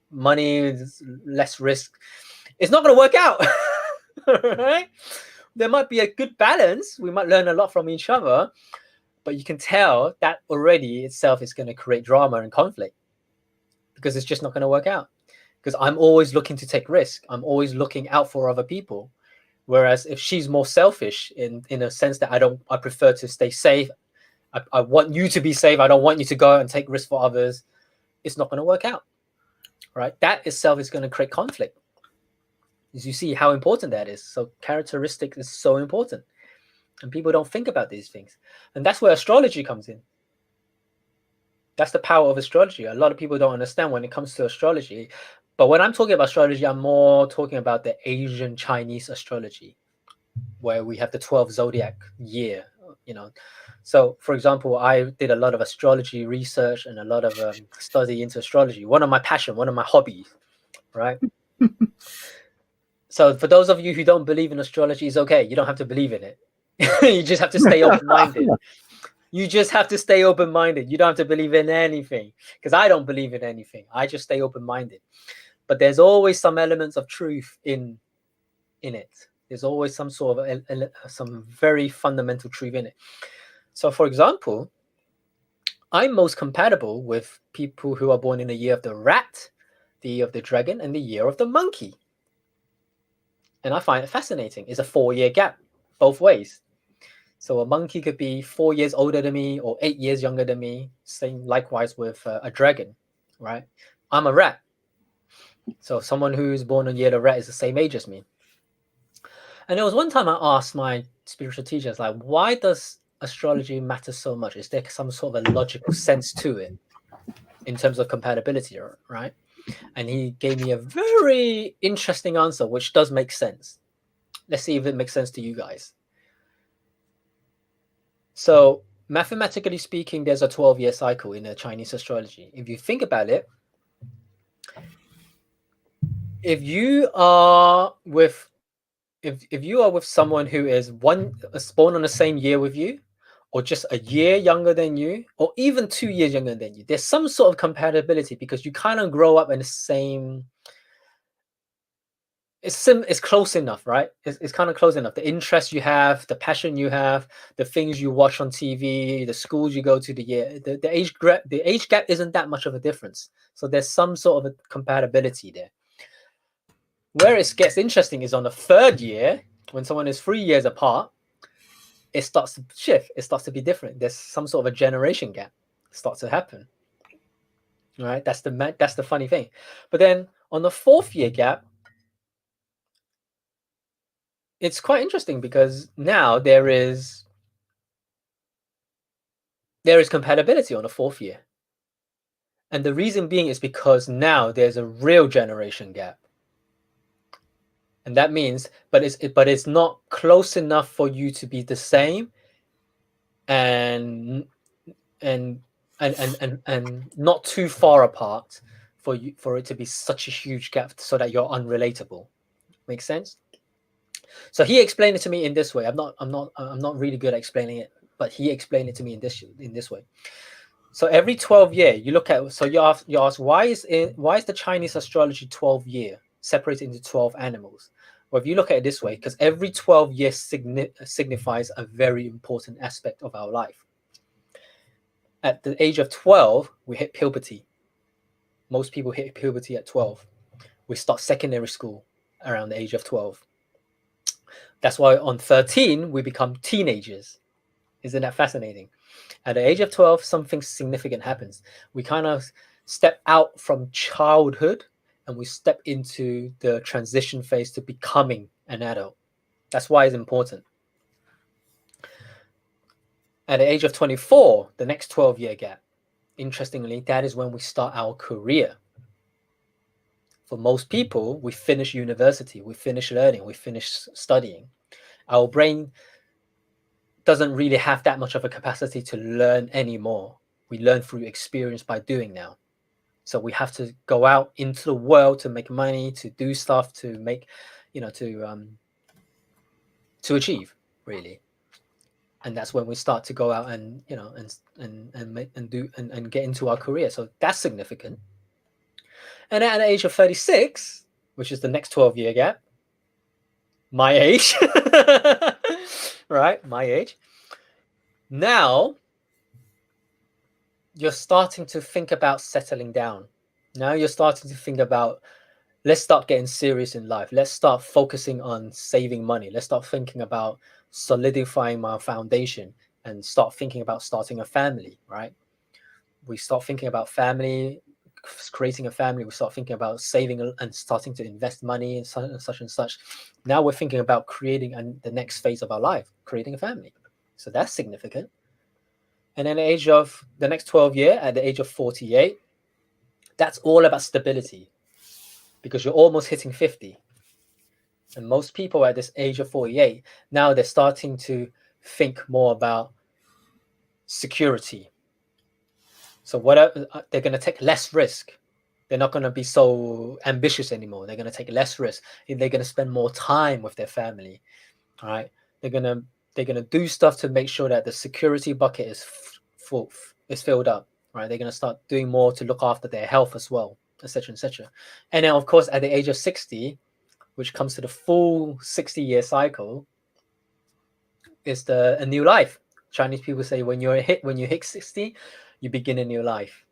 money, less risk, it's not going to work out. Right? There might be a good balance. We might learn a lot from each other, but you can tell that already itself is going to create drama and conflict because it's just not going to work out. Because I'm always looking to take risk. I'm always looking out for other people. Whereas if she's more selfish in a sense that I prefer to stay safe. I want you to be safe. I don't want you to go out and take risks for others. It's not going to work out, right? That itself is going to create conflict. As you see how important that is. So characteristic is so important. And people don't think about these things. And that's where astrology comes in. That's the power of astrology. A lot of people don't understand when it comes to astrology. But when I'm talking about astrology, I'm more talking about the Asian Chinese astrology, where we have the 12 zodiac year, So, for example, I did a lot of astrology research and a lot of study into astrology. One of my passion, one of my hobbies, right? So for those of you who don't believe in astrology, it's okay. You don't have to believe in it. You just have to stay open-minded. You just have to stay open-minded. You don't have to believe in anything, because I don't believe in anything. I just stay open-minded. But there's always some elements of truth in it. There's always some sort of some very fundamental truth in it. So, for example, I'm most compatible with people who are born in the year of the rat, the year of the dragon, and the year of the monkey. And I find it fascinating. It's a 4-year gap both ways. So a monkey could be 4 years older than me or 8 years younger than me. Same likewise with a dragon, right? I'm a rat. So someone who's born in the year of the rat is the same age as me. And there was one time I asked my spiritual teachers, like, why does astrology matter so much? Is there some sort of a logical sense to it in terms of compatibility, right? And he gave me a very interesting answer, which does make sense. Let's see if it makes sense to you guys. So, mathematically speaking, there's a 12-year cycle in the Chinese astrology. If you think about it, if you are with if you are with someone who is born on the same year with you, or just a year younger than you, or even 2 years younger than you, there's some sort of compatibility because you kind of grow up in the same. It's close enough, right? It's kind of close enough. The interest you have, the passion you have, the things you watch on TV, the schools you go to, the age gap isn't that much of a difference. So there's some sort of a compatibility there. Where it gets interesting is on the 3rd year, when someone is 3 years apart, it starts to shift. It starts to be different. There's some sort of a generation gap starts to happen. All right, that's the funny thing. But then on the 4th year gap, it's quite interesting because now there is compatibility on the 4th year. And the reason being is because now there's a real generation gap. And that means, but it's not close enough for you to be the same and not too far apart for it to be such a huge gap so that you're unrelatable. Make sense? So he explained it to me in this way. I'm not really good at explaining it, but he explained it to me in this way. So every 12 year, you look at, so you ask why is the Chinese astrology 12 year separated into 12 animals? Well, if you look at it this way, because every 12 years signifies a very important aspect of our life. At the age of 12, we hit puberty. Most people hit puberty at 12. We start secondary school around the age of 12. That's why on 13, we become teenagers. Isn't that fascinating? At the age of 12, something significant happens. We kind of step out from childhood and we step into the transition phase to becoming an adult. That's why it's important. At the age of 24, the next 12-year gap, interestingly, that is when we start our career. For most people, we finish university, we finish learning, we finish studying. Our brain doesn't really have that much of a capacity to learn anymore. We learn through experience by doing now. So we have to go out into the world to make money, to do stuff, to make, to achieve, really. And that's when we start to go out and and get into our career. So that's significant. And at the age of 36, which is the next 12-year gap, my age, right? My age. Now you're starting to think about settling down. Now you're starting to think about, let's start getting serious in life. Let's start focusing on saving money. Let's start thinking about solidifying my foundation and start thinking about starting a family, right? We start thinking about family, creating a family. We start thinking about saving and starting to invest money and such and such. Now we're thinking about creating the next phase of our life, creating a family. So that's significant. And then the next 12 year, at the age of 48, that's all about stability because you're almost hitting 50. And most people at this age of 48, now they're starting to think more about security. So they're going to take less risk. They're not going to be so ambitious anymore. They're going to take less risk. They're going to spend more time with their family. All right. They're going to do stuff to make sure that the security bucket is filled up. Right. They're going to start doing more to look after their health as well, etc., etc. And then, of course, at the age of 60, which comes to the full 60-year cycle, is a new life. Chinese people say when you hit 60, you begin a new life.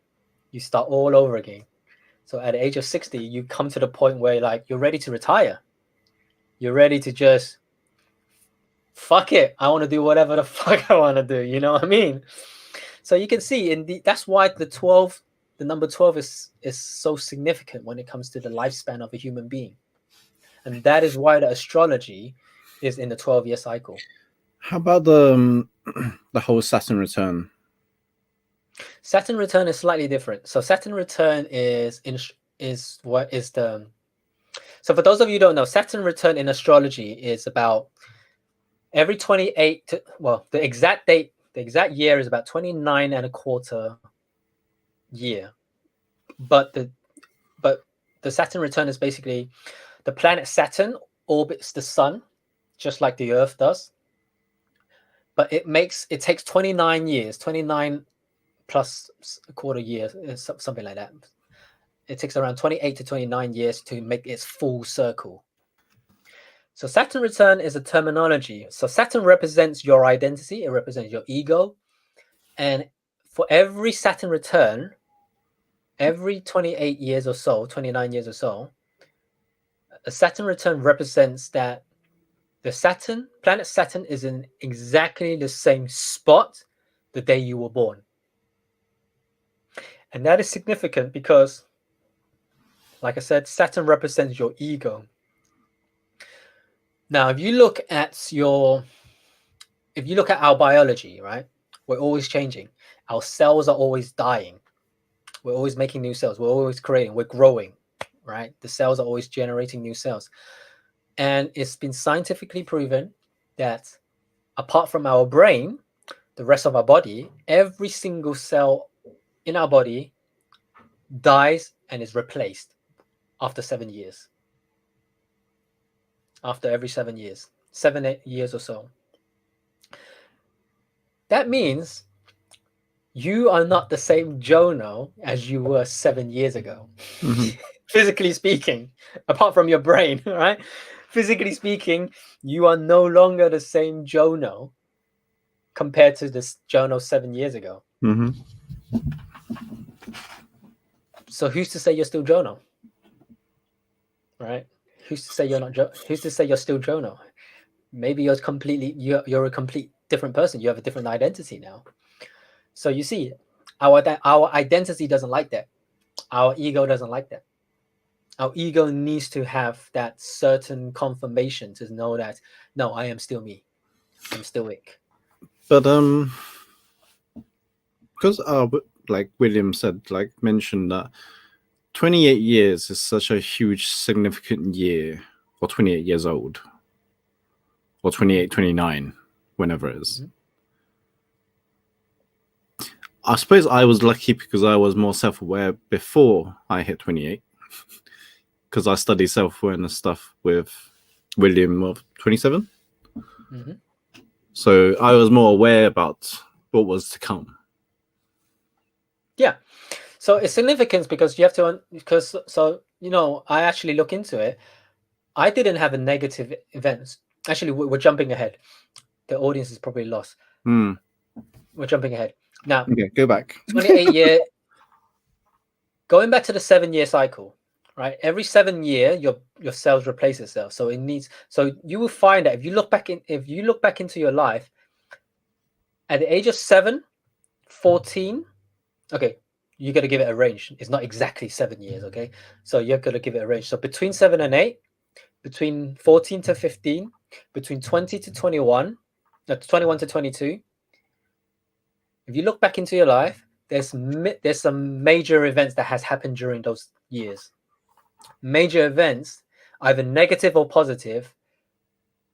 You start all over again. So at the age of 60, you come to the point where like you're ready to retire. You're ready to just fuck it. I want to do whatever the fuck I want to do. You know what I mean? So you can see that's why the number 12 is so significant when it comes to the lifespan of a human being. And that is why the astrology is in the 12-year cycle. How about the whole Saturn return? Saturn return is slightly different. So Saturn return is what is the so for those of you who don't know, Saturn return in astrology is about every 28 to, well, the exact year is about 29 and a quarter year. But the Saturn return is basically the planet Saturn orbits the sun just like the Earth does. But it takes 29 years, 29 plus a quarter year, something like that. It takes around 28 to 29 years to make its full circle. So Saturn return is a terminology. So Saturn represents your identity, it represents your ego. And for every Saturn return, every 28 years or so, 29 years or so, a Saturn return represents that the planet Saturn is in exactly the same spot the day you were born. And that is significant because, like I said, Saturn represents your ego. Now, if you look at our biology, right? We're always changing. Our cells are always dying. We're always making new cells. We're always creating. We're growing, right? The cells are always generating new cells. And it's been scientifically proven that apart from our brain, the rest of our body, every single cell in our body dies and is replaced after 7 years. After every 7 years, 8 years or so. That means you are not the same Jono as you were 7 years ago. Mm-hmm. Physically speaking, apart from your brain, right? Physically speaking, you are no longer the same Jono compared to this Jono 7 years ago. Mm-hmm. So who's to say you're still Jono? Right? Who's to say you're not who's to say you're still Jono? Maybe you're a complete different person. You have a different identity now. So you see, our identity doesn't like that. Our ego doesn't like that. Our ego needs to have that certain confirmation to know that, no, I am still me. I'm still Ick. But because like William said, like mentioned that 28 years is such a huge, significant year, or 28 years old, or 28, 29, whenever it is. Mhm. I suppose I was lucky because I was more self-aware before I hit 28, because I studied self-awareness stuff with William of 27. Mhm. So I was more aware about what was to come. Yeah. So it's significant because you have to, I actually look into it. I didn't have a negative events. Actually, we're jumping ahead. The audience is probably lost. Hmm. We're jumping ahead. Now, Okay, go back. 28 year, going back to the 7-year cycle, right? Every 7 year, your cells replace itself. So you will find that if you look back into your life, at the age of 7, 14, okay, you got to give it a range. It's not exactly 7 years, okay? So you're going to give it a range. So between 7 and 8, between 14 to 15, between 20 to 21, 21 to 22. If you look back into your life, there's some major events that has happened during those years. Major events, either negative or positive,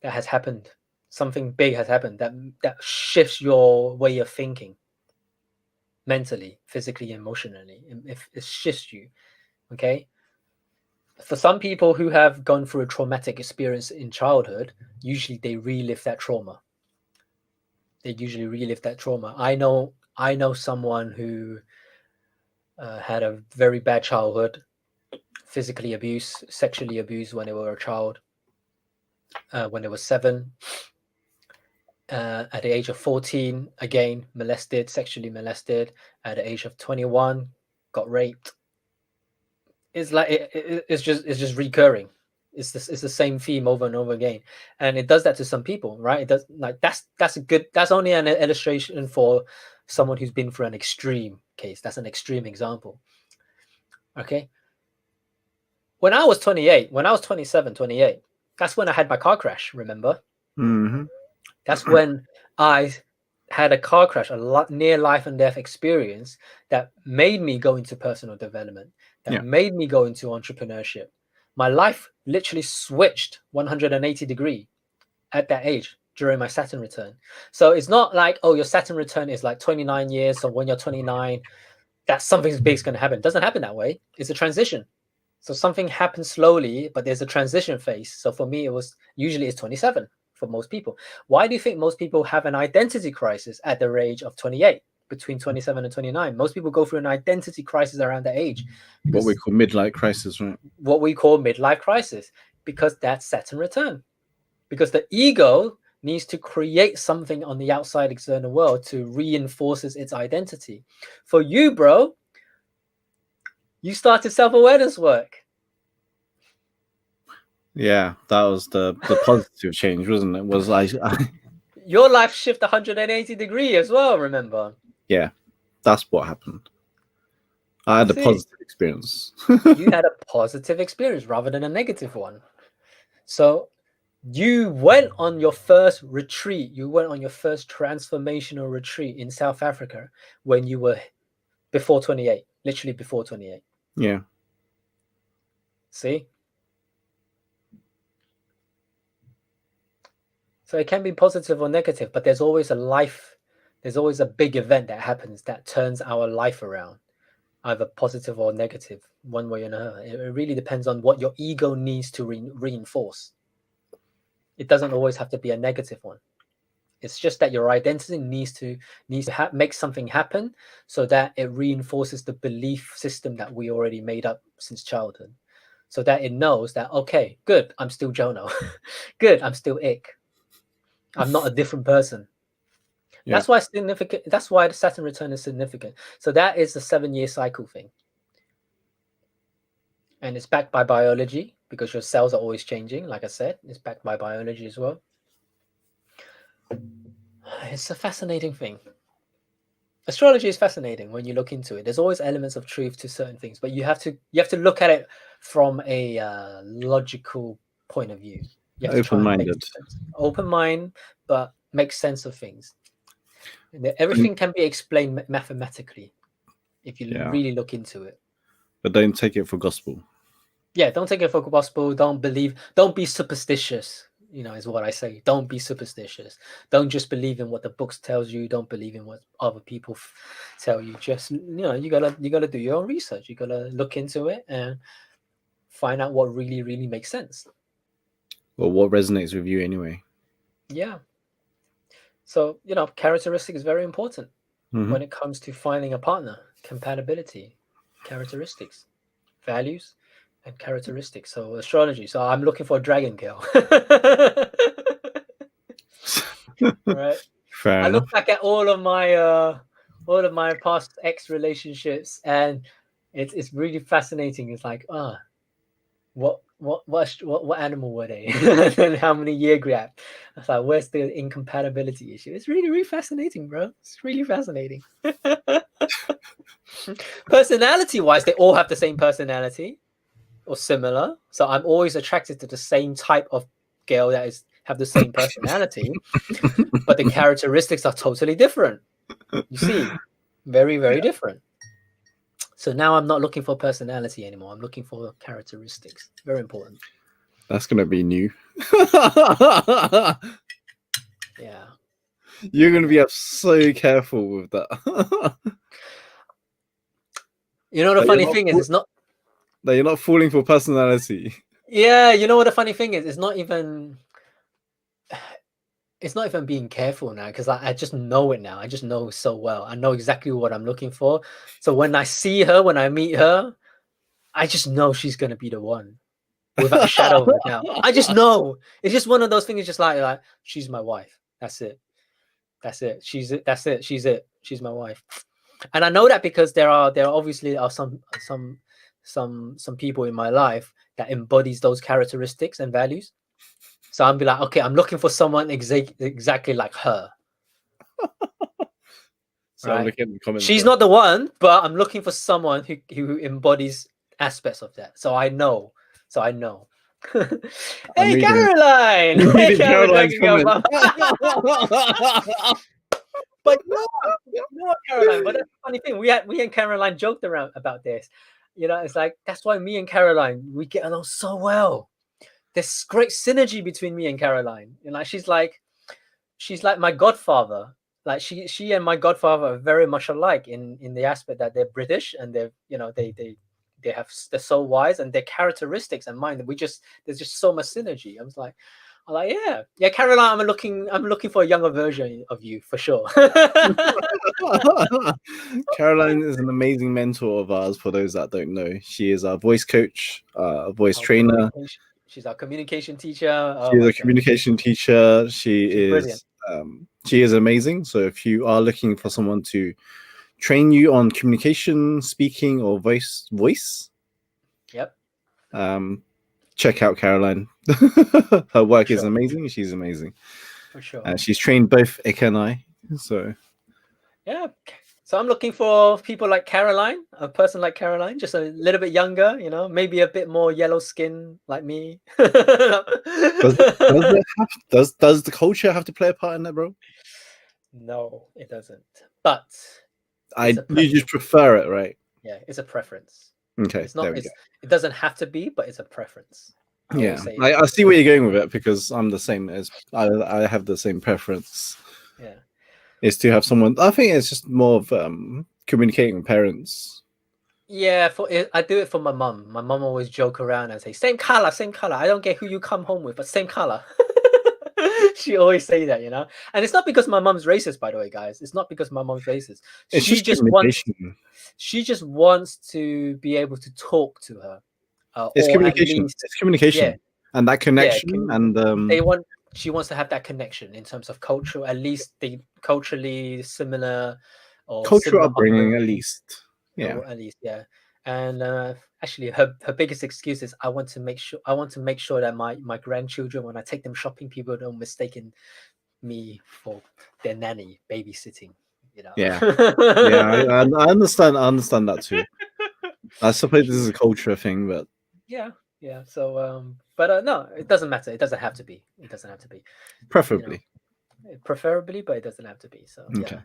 that has happened. Something big has happened that shifts your way of thinking. Mentally, physically, emotionally. It shifts you. Okay. For some people who have gone through a traumatic experience in childhood, usually they relive that trauma. I know someone who had a very bad childhood, physically abused, sexually abused when they were a child, when they were 7. At the age of 14, again molested, sexually molested. At the age of 21, got raped. It's like it's just recurring. It's the same theme over and over again, and it does that to some people, right? It does, like that's a good, that's only an illustration for someone who's been through an extreme case. That's an extreme example. Okay. When I was 28, when I was 27, 28, that's when I had my car crash, remember? Mm-hmm. That's when I had a car crash, a near life and death experience that made me go into personal development, that made me go into entrepreneurship. My life literally switched 180 degree at that age during my Saturn return. So it's not like, oh, your Saturn return is like 29 years. So when you're 29, that something big's going to happen. It doesn't happen that way. It's a transition. So something happens slowly, but there's a transition phase. So for me, it was usually it's 27 for most people. Why do you think most people have an identity crisis at the age of 28? Between 27 and 29, most people go through an identity crisis around that age. What we call midlife crisis, right? What we call midlife crisis, because that's Saturn return. Because the ego needs to create something on the outside external world to reinforces its identity. For you, bro, you started self-awareness work. Yeah, that was the positive change, wasn't it? Was I Your life shift 180 degree as well, remember? Yeah, that's what happened. I had a positive experience. You had a positive experience rather than a negative one. So you went on your first retreat. You went on your first transformational retreat in South Africa when you were before 28, literally before 28. Yeah. See? So it can be positive or negative, but there's always a big event that happens that turns our life around, either positive or negative, one way or another. It really depends on what your ego needs to reinforce. It doesn't always have to be a negative one. It's just that your identity needs to make something happen so that it reinforces the belief system that we already made up since childhood, so that it knows that, okay, good, I'm still Jono. Good, I'm still Ick. I'm not a different person. Yeah. That's why it's significant. That's why the Saturn return is significant. So that is the 7-year cycle thing. And it's backed by biology because your cells are always changing. Like I said, it's backed by biology as well. It's a fascinating thing. Astrology is fascinating when you look into it. There's always elements of truth to certain things, but you have to look at it from a logical point of view. Open-minded. Open mind, but make sense of things. Everything can be explained mathematically if you really look into it. But don't take it for gospel. Yeah, don't take it for gospel. Don't be superstitious, is what I say. Don't be superstitious. Don't just believe in what the books tells you. Don't believe in what other people tell you. Just, you gotta do your own research. You gotta look into it and find out what really, really makes sense. Well, what resonates with you anyway. Yeah. So, characteristic is very important when it comes to finding a partner. Compatibility, characteristics, values, and characteristics. So astrology. So I'm looking for a dragon girl. Right. Fair enough. I look back at all of my past ex relationships, and it's really fascinating. It's like, what animal were they? And how many year gap? I was like, where's the incompatibility issue? It's really, really fascinating, bro. It's really fascinating. Personality wise, they all have the same personality or similar. So I'm always attracted to the same type of girl that have the same personality, but the characteristics are totally different. You see, very, very different. So now I'm not looking for personality anymore. I'm looking for characteristics. Very important. That's going to be new. Yeah. You're going to be so careful with that. The funny thing is, it's not... that you're not falling for personality. Yeah, what the funny thing is? It's not even being careful now, because I just know it now. I just know so well. I know exactly what I'm looking for. So when I see her, when I meet her, I just know she's going to be the one. Without a shadow of a doubt. I just know. It's just one of those things. Just like she's my wife. That's it. That's it. That's it. She's it. She's my wife. And I know that because there are obviously some people in my life that embodies those characteristics and values. So I'm be like, okay, I'm looking for someone exactly like her. So I'm Right? looking at the comments. She's There. not the one, but I'm looking for someone who embodies aspects of that. So I know. I'm Hey, reading. Caroline! I'm Hey, reading Caroline, Caroline's joking your comment. mum. But no, Caroline. But that's the funny thing. We and Caroline joked around about this. It's like that's why me and Caroline we get along so well. There's great synergy between me and Caroline. She's like my godfather. Like she and my godfather are very much alike in the aspect that they're British and they're so wise and their characteristics and mine. There's just so much synergy. I'm like, yeah, Caroline. I'm looking for a younger version of you for sure. Caroline is an amazing mentor of ours. For those that don't know, she is our voice coach, voice trainer. She's our communication teacher. She Oh is my a god, communication teacher. she's brilliant. She is amazing. So if you are looking for someone to train you on communication, speaking, or voice, Yep, check out Caroline. Her work for is sure, amazing. She's amazing. for sure. She's trained both Ike and I. So Yeah. So I'm looking for people like Caroline, a person like Caroline, just a little bit younger, maybe a bit more yellow skin like me. does the culture have to play a part in that, bro? No, it doesn't. But You just prefer it, right? Yeah, it's a preference. Okay, It's not. there we go. It doesn't have to be, but it's a preference. I see where you're going with it because I'm the same as I have the same preference. Yeah. Is to have someone. I think it's just more of communicating with parents. Yeah, I do it for my mum. My mum always joke around and say, same color, same color. I don't get who you come home with, but same color. She always say that, and it's not because my mum's racist, by the way, guys. It's not because my mum's racist. It's She just just communication. she just wants to be able to talk to her, It's or at communication. least, It's communication, yeah, and that connection, and she wants to have that connection in terms of culture, at least the culturally similar or cultural similar upbringing, at least. Yeah. or at least, yeah. And actually, her biggest excuse is I want to make sure that my grandchildren, when I take them shopping, people don't mistaken me for their nanny babysitting. Yeah, I understand. I understand that too. I suppose this is a culture thing, but yeah. So, but no, it doesn't matter. It doesn't have to be. It doesn't have to be. preferably, preferably, but it doesn't have to be. So okay.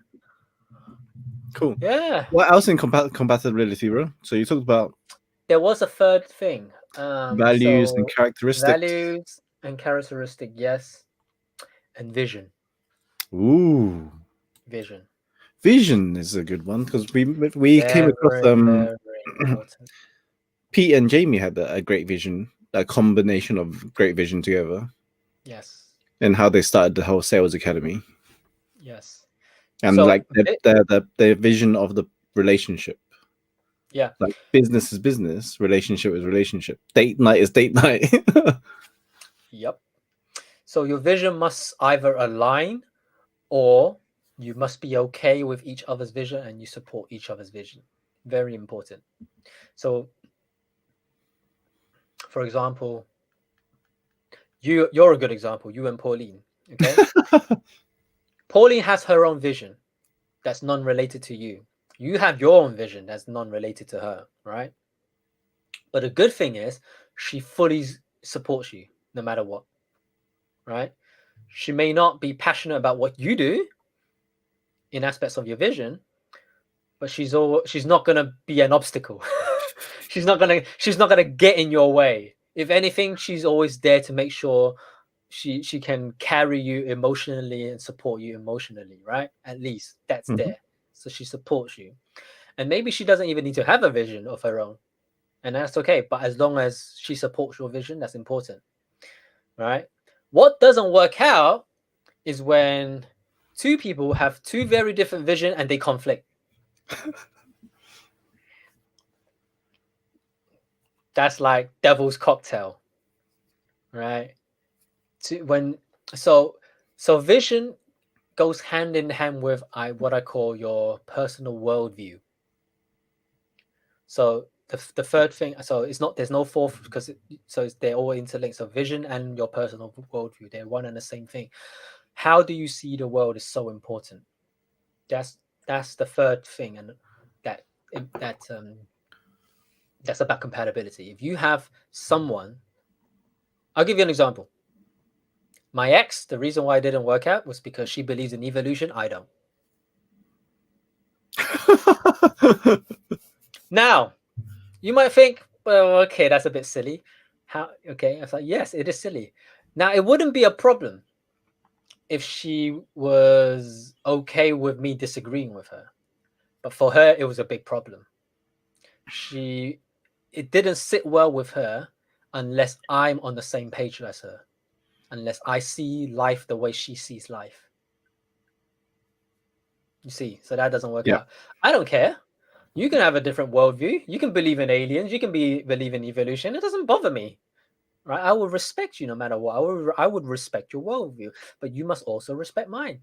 Cool. Yeah. What else in compatibility, bro? So you talked about There was a third thing. values and characteristics. Values and characteristic, yes, and vision. Ooh, vision is a good one because we came across very important. Pete and Jamie had a great vision, a combination of great vision together. Yes. And how they started the whole sales academy. Yes. And so, like their vision of the relationship. Yeah. Like business is business, relationship is relationship. Date night is date night. Yep. So your vision must either align or you must be okay with each other's vision and you support each other's vision. Very important. So, for example, you're a good example, you and Pauline, okay? Pauline has her own vision that's non-related to you. You have your own vision that's non-related to her, right? But the good thing is she fully supports you no matter what, right? She may not be passionate about what you do in aspects of your vision, but she's not gonna be an obstacle. she's not gonna get in your way. If anything, she's always there to make sure she can carry you emotionally and support you emotionally, right? At least that's there. So she supports you. And maybe she doesn't even need to have a vision of her own. And that's okay. But as long as she supports your vision, that's important. Right? What doesn't work out is when two people have two very different vision and they conflict. That's like devil's cocktail. Right? So vision goes hand in hand with what I call your personal worldview. So the third thing, so it's not, there's no fourth, because they're all interlinked. So vision and your personal worldview, they're one and the same thing. How do you see the world is so important. That's the third thing, and that's about compatibility. If you have someone, I'll give you an example. My ex, the reason why it didn't work out was because she believes in evolution. I don't. Now, you might think, well, okay, that's a bit silly. How? Okay, I was like, yes, it is silly. Now, it wouldn't be a problem if she was okay with me disagreeing with her, but for her, it was a big problem. It didn't sit well with her unless I'm on the same page as her, unless I see life the way she sees life. You see, so that doesn't work out. I don't care. You can have a different worldview. You can believe in aliens. You can believe in evolution. It doesn't bother me, right? I will respect you no matter what. I would respect your worldview, but you must also respect mine.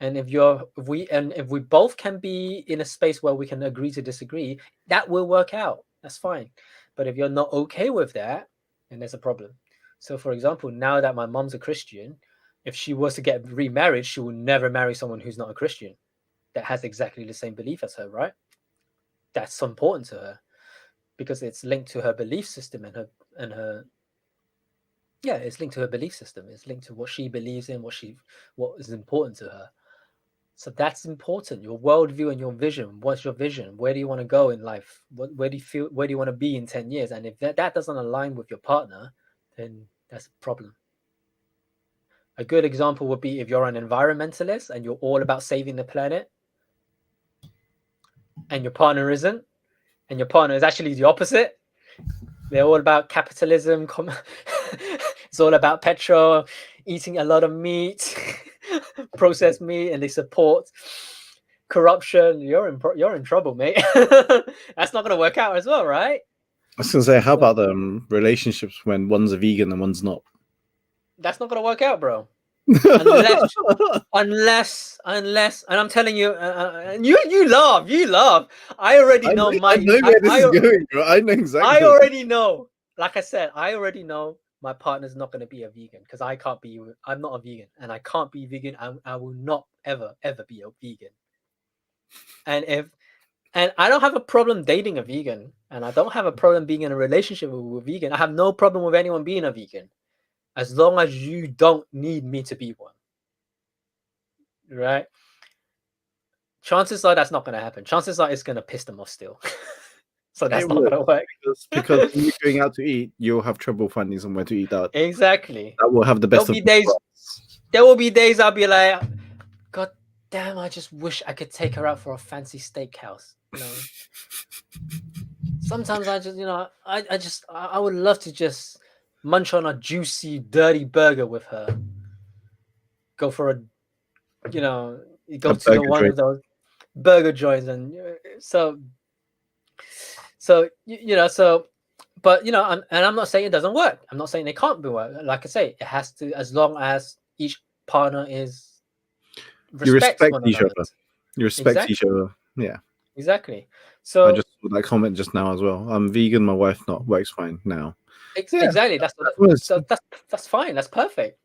And if we both can be in a space where we can agree to disagree, that will work out. That's fine. But if you're not okay with that, then there's a problem. So, for example, now that my mom's a Christian, if she was to get remarried, she will never marry someone who's not a Christian, that has exactly the same belief as her, right? That's important to her because it's linked to her belief system and her yeah, it's linked to her belief system. It's linked to what she believes in, what is important to her. So that's important. Your worldview and your vision. What's your vision? Where do you want to go in life? Where do you want to be in 10 years? And if that doesn't align with your partner, then that's a problem. A good example would be if you're an environmentalist and you're all about saving the planet, and your partner isn't, and your partner is actually the opposite. They're all about capitalism. It's all about petrol, eating a lot of meat, processed meat, and they support corruption. You're in trouble, mate. That's not going to work out as well, right? I was going to say, how about relationships when one's a vegan and one's not? That's not going to work out, bro. unless, and I'm telling you, you laugh. I already know I know where this is going, bro. I know exactly. I already know. Like I said, I already know my partner's not going to be a vegan because I'm not a vegan, and I can't be vegan. I will not ever be a vegan. And I don't have a problem dating a vegan, and I don't have a problem being in a relationship with a vegan. I have no problem with anyone being a vegan, as long as you don't need me to be one. Right? Chances are that's not going to happen. Chances are it's going to piss them off still. So that's not going to work. Because when you're going out to eat, you'll have trouble finding somewhere to eat out. Exactly. That will have the best of days. There will be days I'll be like, God damn, I just wish I could take her out for a fancy steakhouse. You know. Sometimes I just, I would love to just munch on a juicy, dirty burger with her. Go for go to one of those burger joints, and but I'm not saying it doesn't work. I'm not saying it can't be work. Like I say, it has to, as long as each partner you respect each other. You respect each other. Yeah. Exactly. So I just saw that comment just now as well. I'm vegan, my wife not. Works fine now. Exactly. That's fine. That's perfect.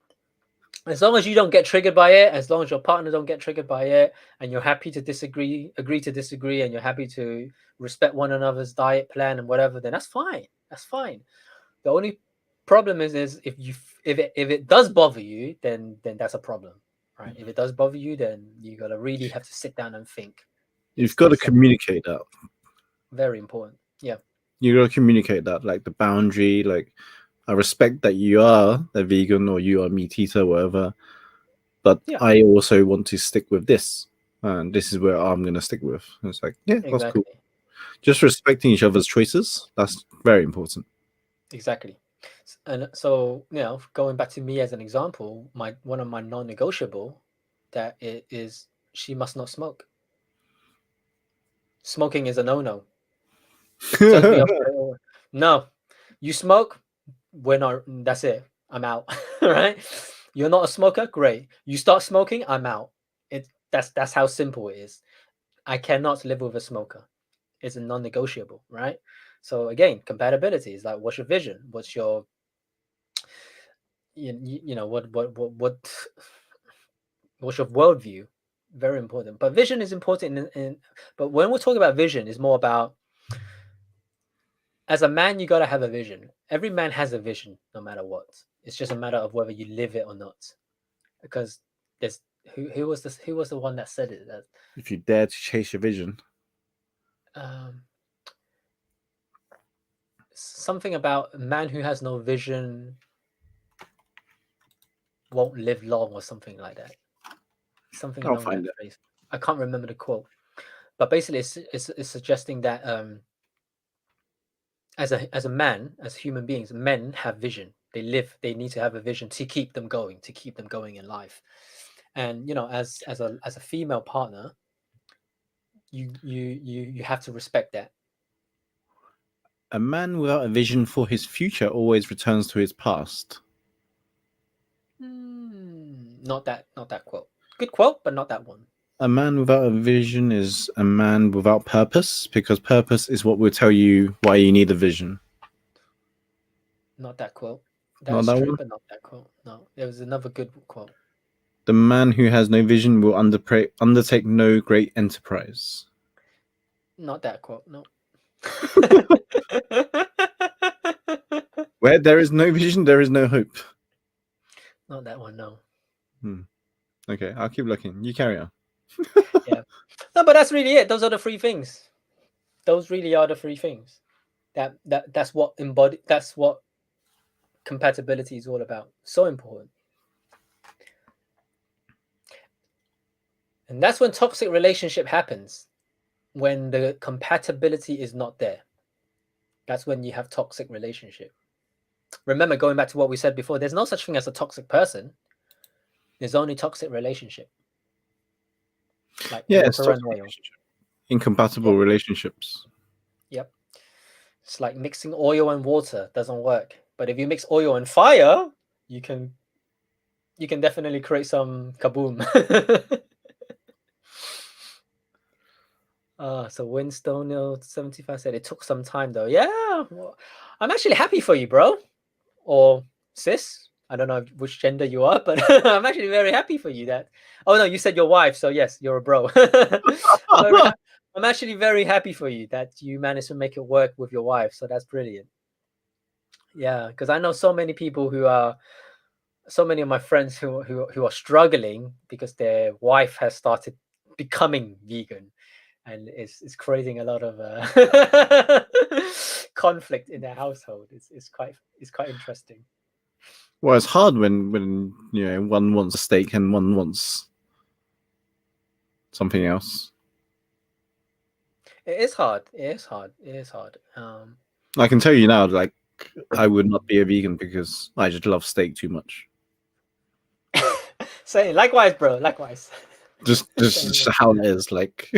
As long as you don't get triggered by it, as long as your partner don't get triggered by it, and you're happy to agree to disagree, and you're happy to respect one another's diet plan and whatever, then that's fine. That's fine. The only problem is if it does bother you, then that's a problem, right? If it does bother you, then you gotta really have to sit down and think. You've got to communicate that. Very important. Yeah. You got to communicate that, like the boundary, like I respect that you are a vegan or you are meat eater, whatever, but I also want to stick with this, and this is where I'm going to stick with. And it's like, that's cool. Just respecting each other's choices, that's very important. Exactly. And so, going back to me as an example, one of my non-negotiable that it is she must not smoke. Smoking is a no-no. No, you smoke, we're not. That's it. I'm out. Right? You're not a smoker? Great. You start smoking, I'm out. That's how simple it is. I cannot live with a smoker. It's a non-negotiable, right? So again, compatibility is like, what's your vision? What's your you know what's your worldview? Very important. But vision is important but when we're talking about vision, it's more about, as a man, you got to have a vision. Every man has a vision, no matter what. It's just a matter of whether you live it or not. Because there's who was this? Who was the one that said it? That If you dare to chase your vision, something about a man who has no vision won't live long, or something like that. Something I'll along that find it. phrase. I can't remember the quote, but basically, it's suggesting that as a man, as human beings, men have vision. They live. They need to have a vision to keep them going in life. And as a female partner, you have to respect that. A man without a vision for his future always returns to his past. Not that quote. Good quote, but not that one. A man without a vision is a man without purpose, because purpose is what will tell you why you need a vision. Not that quote. Not That's that true, one? but not that quote. No, there was another good quote. The man who has no vision will undertake no great enterprise. Not that quote. No. Where there is no vision, there is no hope. Not that one. No. Okay, I'll keep looking. You carry on. Yeah. No, but that's really it. Those are the three things. Those really are the three things. That's what compatibility is all about. So important. And that's when toxic relationship happens. When the compatibility is not there. That's when you have toxic relationship. Remember, going back to what we said before, there's no such thing as a toxic person. There's only toxic relationship. Like water and oil. Incompatible relationships. Yep. It's like mixing oil and water. Doesn't work. But if you mix oil and fire, you can definitely create some kaboom. So Winstone 75 said it took some time though. Yeah, well, I'm actually happy for you, bro, or sis. I don't know which gender you are, but I'm actually very happy for you. That no, you said your wife, so yes, you're a bro. I'm actually very happy for you that you managed to make it work with your wife. So that's brilliant. Yeah, because I know so many people so many of my friends who are struggling because their wife has started becoming vegan, and it's creating a lot of conflict in their household. It's quite interesting. Well, it's hard when one wants a steak and one wants something else. It is hard. It is hard. I can tell you now, like, I would not be a vegan because I just love steak too much. Say likewise, bro. Likewise. Just how it is. Like,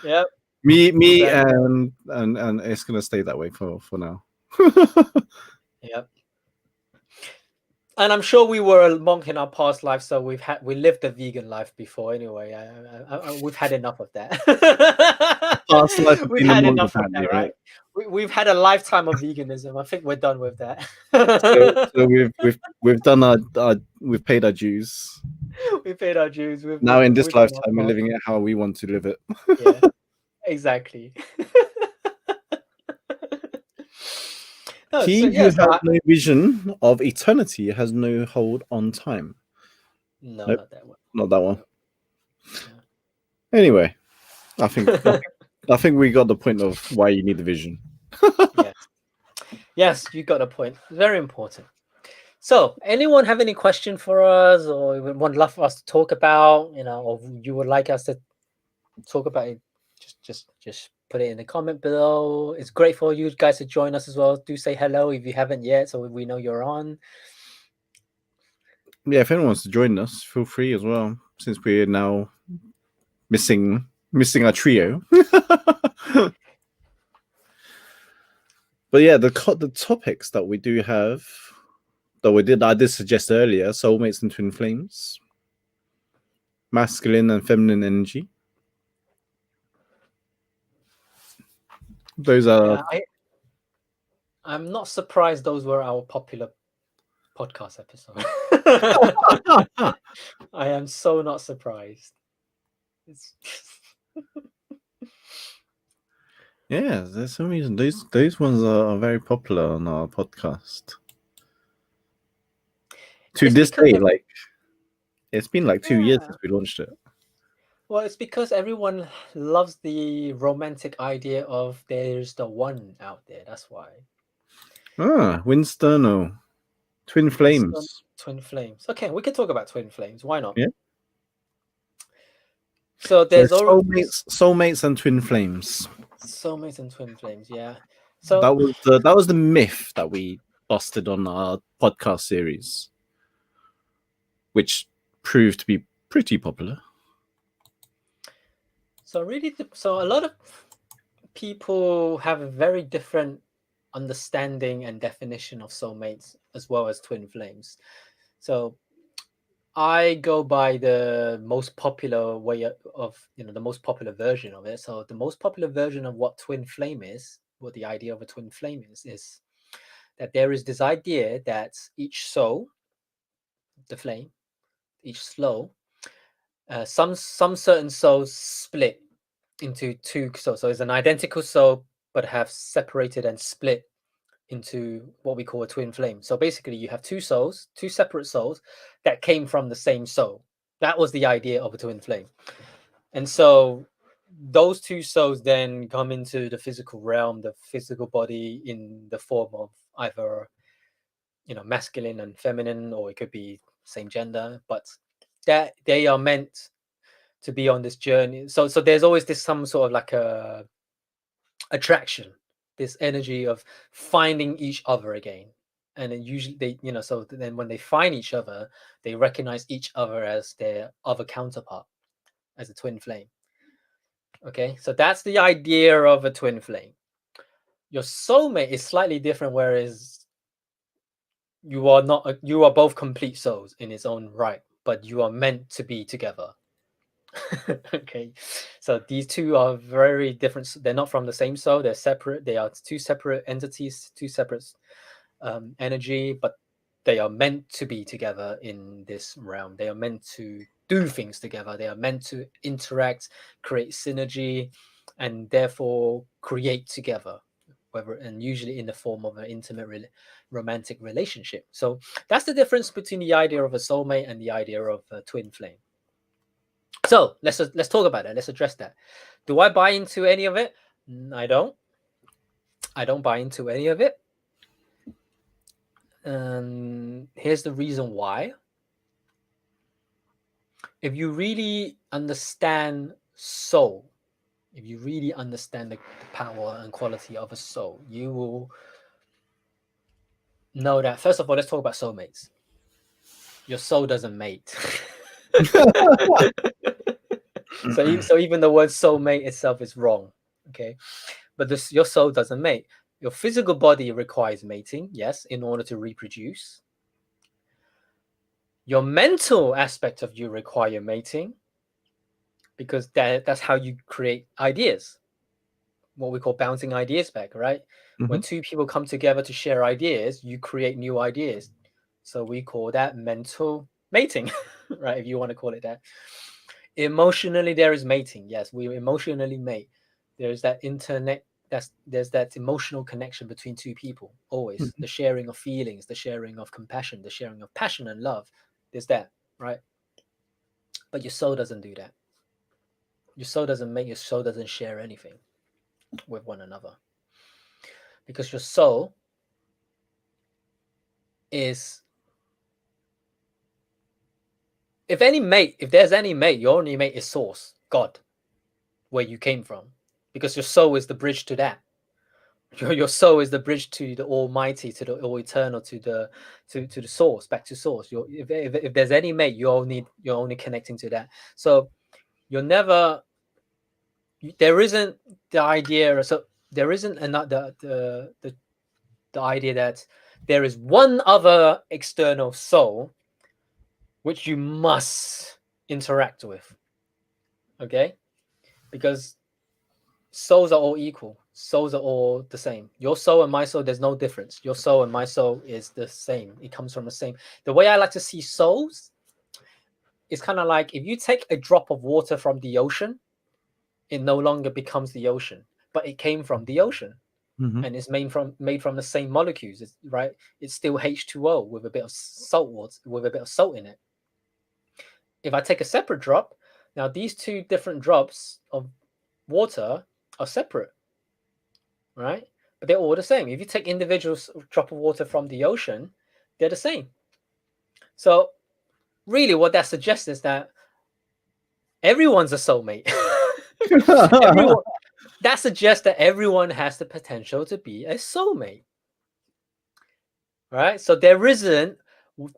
yeah. Me, exactly. and it's gonna stay that way for now. Yep. And I'm sure we were a monk in our past life, so we lived a vegan life before. Anyway, we've had enough of that. Past life we've had enough of that, right? We've had a lifetime of veganism. I think we're done with that. so we've done we've paid our dues. We paid our dues. Now in this lifetime, we're living it how we want to live it. Yeah, exactly. He who has no vision of eternity has no hold on time. No, nope. Not that one. Not that one. Yeah. Anyway, I think we got the point of why you need the vision. Yes, you got a point. Very important. So, anyone have any question for us, or would love for us to talk about, or you would like us to talk about it? Just put it in the comment below. It's great for you guys to join us as well. Do say hello if you haven't yet, so we know you're on. Yeah, if anyone wants to join us, feel free as well. Since we're now missing our trio. But yeah, the topics that we do have though I did suggest earlier, soulmates and twin flames, masculine and feminine energy. Those are I'm not surprised those were our popular podcast episode. I am so not surprised. It's yeah. There's some reason those ones are very popular on our podcast. To It's this because day, like it's been like 2 years yeah. since we launched it. Well, it's because everyone loves the romantic idea of there's the one out there. That's why. Winsterno, twin flames. Twin flames. Okay, we can talk about twin flames. Why not? Yeah. So So there's already soulmates and twin flames. soulmates and twin flames. Yeah. That So was the myth that we busted on our podcast series, which proved to be pretty popular. so really, so a lot of people have a very different understanding and definition of soulmates as well as twin flames. So I go by the most popular way of, the most popular version of it. So the most popular version of what twin flame is, what the idea of a twin flame is that there is this idea that each soul, the flame, each soul, some certain souls split into two souls. So it's an identical soul, but have separated and split into what we call a twin flame. So basically, you have two souls, two separate souls that came from the same soul. That was the idea of a twin flame. And so those two souls then come into the physical realm, the physical body in the form of either, masculine and feminine, or it could be same gender, but that they are meant to be on this journey. So there's always this some sort of like a attraction, this energy of finding each other again. And then usually they, so then when they find each other, they recognize each other as their other counterpart, as a twin flame. Okay, so that's the idea of a twin flame. Your soulmate is slightly different, whereas you are not you are both complete souls in its own right, but you are meant to be together. Okay, so these two are very different. They're not from the same soul. They're separate. They are two separate entities, two separate energy, but they are meant to be together in this realm. They are meant to do things together. They are meant to interact, create synergy, and therefore create together. And usually in the form of an intimate, romantic relationship. So that's the difference between the idea of a soulmate and the idea of a twin flame. So let's talk about that. Let's address that. Do I buy into any of it? I don't. I don't buy into any of it. And here's the reason why. If you really understand soul, if you really understand the power and quality of a soul, you will know that, first of all, let's talk about soulmates. Your soul doesn't mate. So even the word soulmate itself is wrong. Okay, but your soul doesn't mate. Your physical body requires mating, yes, in order to reproduce. Your mental aspect of you require mating, because that's how you create ideas, what we call bouncing ideas back, right? When two people come together to share ideas, you create new ideas. So we call that mental mating, right? If you want to call it that. Emotionally, there is mating. Yes, we emotionally mate. There's that there's that emotional connection between two people, always. The sharing of feelings, the sharing of compassion, the sharing of passion and love. There's that, right? But your soul doesn't do that. Your soul doesn't mate, your soul doesn't share anything with one another. Because your soul is, if there's any mate, your only mate is source, God, where you came from. Because your soul is the bridge to that. Your soul is the bridge to the Almighty, to the all eternal, to the source, back to source. If there's any mate, you're only connecting to that. So you're never, there isn't the idea. So there isn't another the idea that there is one other external soul which you must interact with. Okay? Because souls are all equal. Souls are all the same. Your soul and my soul, there's no difference. Your soul and my soul is the same. It comes from the same. The way I like to see souls is kind of like if you take a drop of water from the ocean, it no longer becomes the ocean, but it came from the ocean. Mhm. And it's made from the same molecules, right? It's still H2O with a bit of salt water, with a bit of salt in it. If I take a separate drop, now these two different drops of water are separate, right? But they're all the same. If you take individual drop of water from the ocean, they're the same. So really what that suggests is that everyone's a soulmate. Everyone, that suggests that everyone has the potential to be a soulmate. Right? So there isn't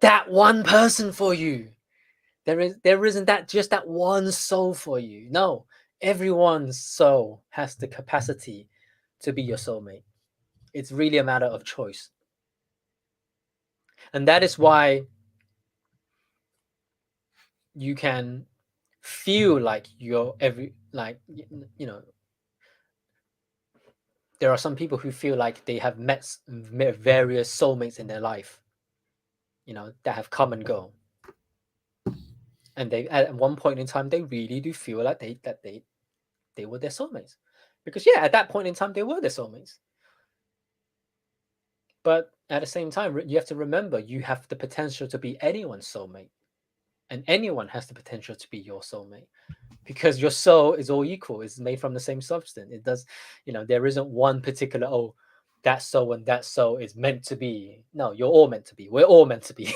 that one person for you. There isn't that just that one soul for you. No, everyone's soul has the capacity to be your soulmate. It's really a matter of choice. And that is why you can feel like you're there are some people who feel like they have met various soulmates in their life, that have come and go. And they at one point in time they really do feel like they were their soulmates. Because at that point in time they were their soulmates. But at the same time, you have to remember you have the potential to be anyone's soulmate. And anyone has the potential to be your soulmate. Because your soul is all equal. It's made from the same substance. It does, there isn't one particular, that soul and that soul is meant to be. No, you're all meant to be. We're all meant to be.